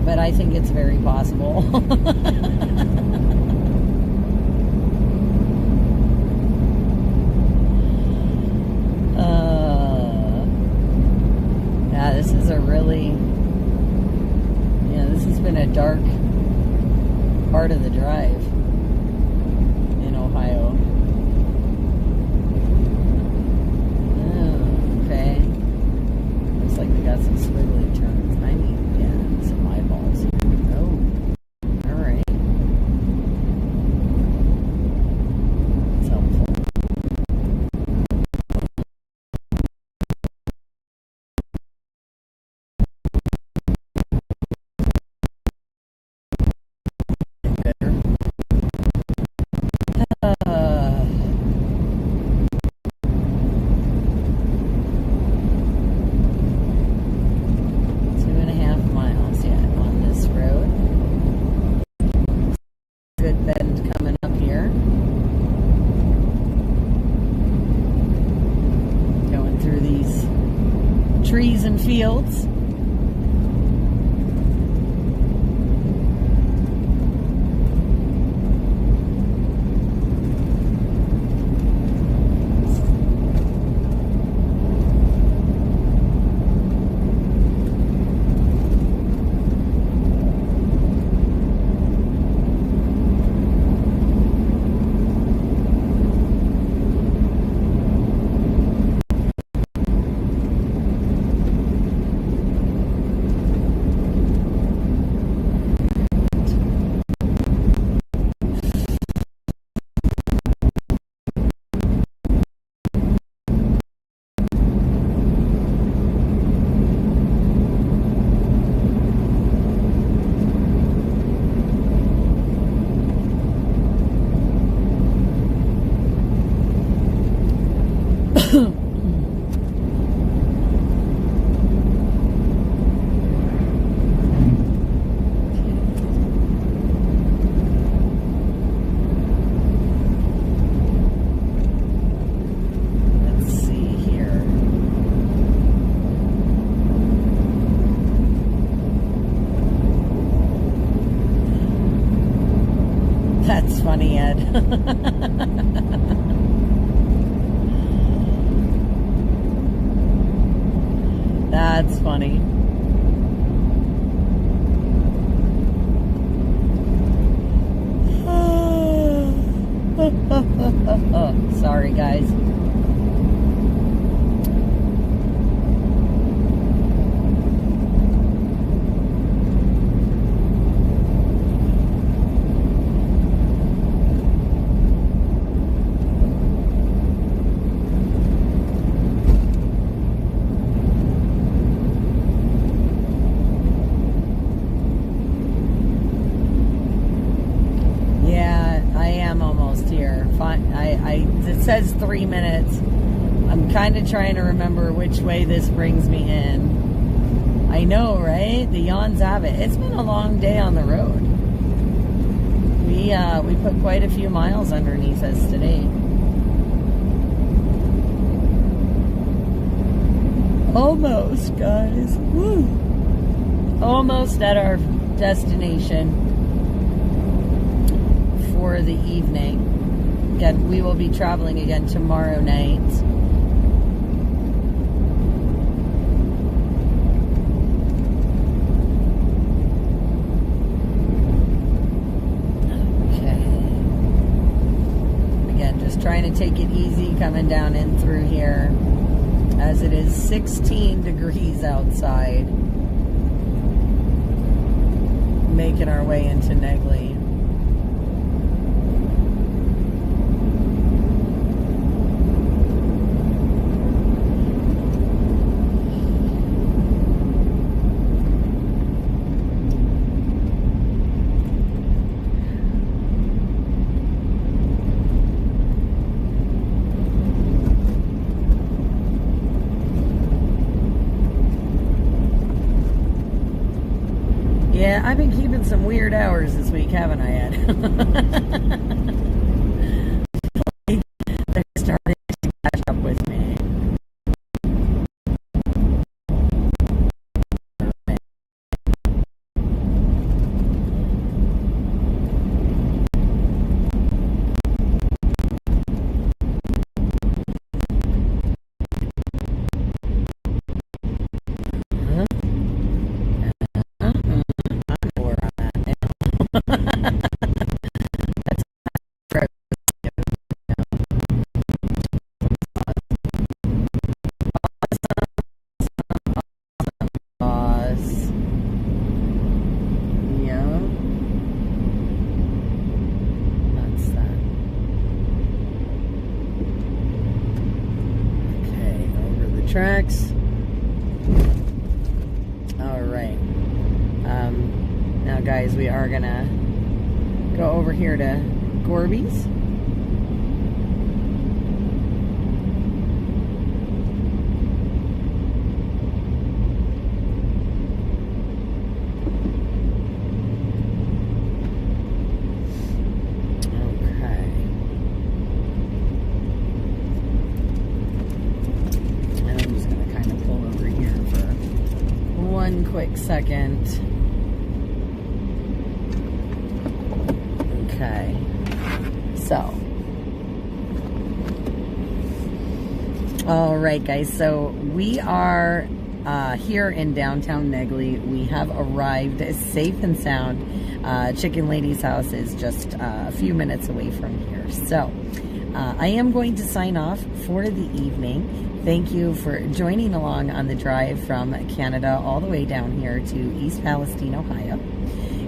A: But I think it's very possible. Yeah, this is a really... Yeah, this has been a dark part of the drive in Ohio. Oh, okay. Looks like we got some squiggly turns. I need, yeah, some eyeballs here. Oh, alright. That's helpful. Trees and fields. That's funny, Ed. That's funny. Sorry, guys. It says 3 minutes. I'm kind of trying to remember which way this brings me in. I know, right? The yawns have it. It's been a long day on the road. We put quite a few miles underneath us today. Almost, guys. Woo. Almost at our destination for the evening. Again, we will be traveling again tomorrow night. Okay. Again, just trying to take it easy coming down in through here, as it is 16 degrees outside. Making our way into Negley. Yeah, I've been keeping some weird hours this week, haven't I, Ed? They're starting to catch up with me. Tracks. All right. Now, guys, we are gonna go over here to Gorby's. Quick second. Okay, so all right, guys, so we are here in downtown Negley. We have arrived safe and sound. Chicken Lady's house is just a few minutes away from here, so I am going to sign off for the evening. Thank you for joining along on the drive from Canada all the way down here to East Palestine, Ohio.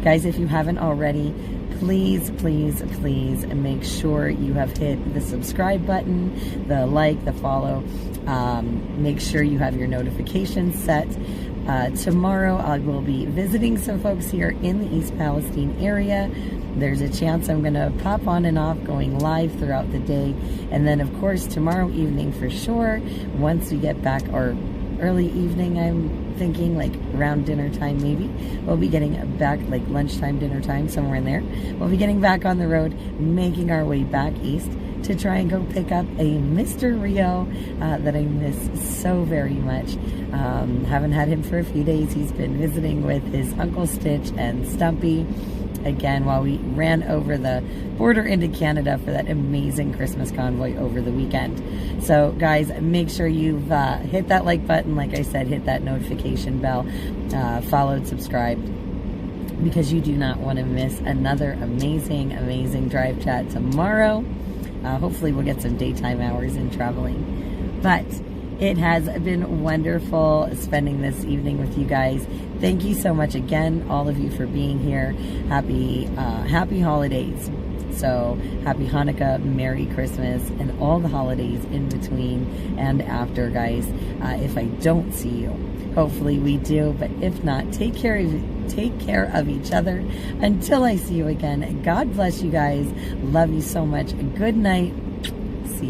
A: Guys, if you haven't already, please, please, please make sure you have hit the subscribe button, the like, the follow. Make sure you have your notifications set. Tomorrow I will be visiting some folks here in the East Palestine area. There's a chance I'm going to pop on and off, going live throughout the day. And then, of course, tomorrow evening for sure, once we get back, or early evening, I'm thinking, like around dinner time maybe, we'll be getting back, like lunchtime, dinner time, somewhere in there. We'll be getting back on the road, making our way back east to try and go pick up a Mr. Rio that I miss so very much. Haven't had him for a few days. He's been visiting with his Uncle Stitch and Stumpy. Again, while we ran over the border into Canada for that amazing Christmas convoy over the weekend. So, guys, make sure you've hit that like button. Like I said, hit that notification bell, followed, subscribed, because you do not want to miss another amazing, amazing drive chat tomorrow. Hopefully, we'll get some daytime hours in traveling. But it has been wonderful spending this evening with you guys. Thank you so much again, all of you, for being here. Happy holidays. So happy Hanukkah, Merry Christmas, and all the holidays in between and after, guys. If I don't see you, hopefully we do. But if not, take care of each other until I see you again. God bless you guys. Love you so much. Good night. See you.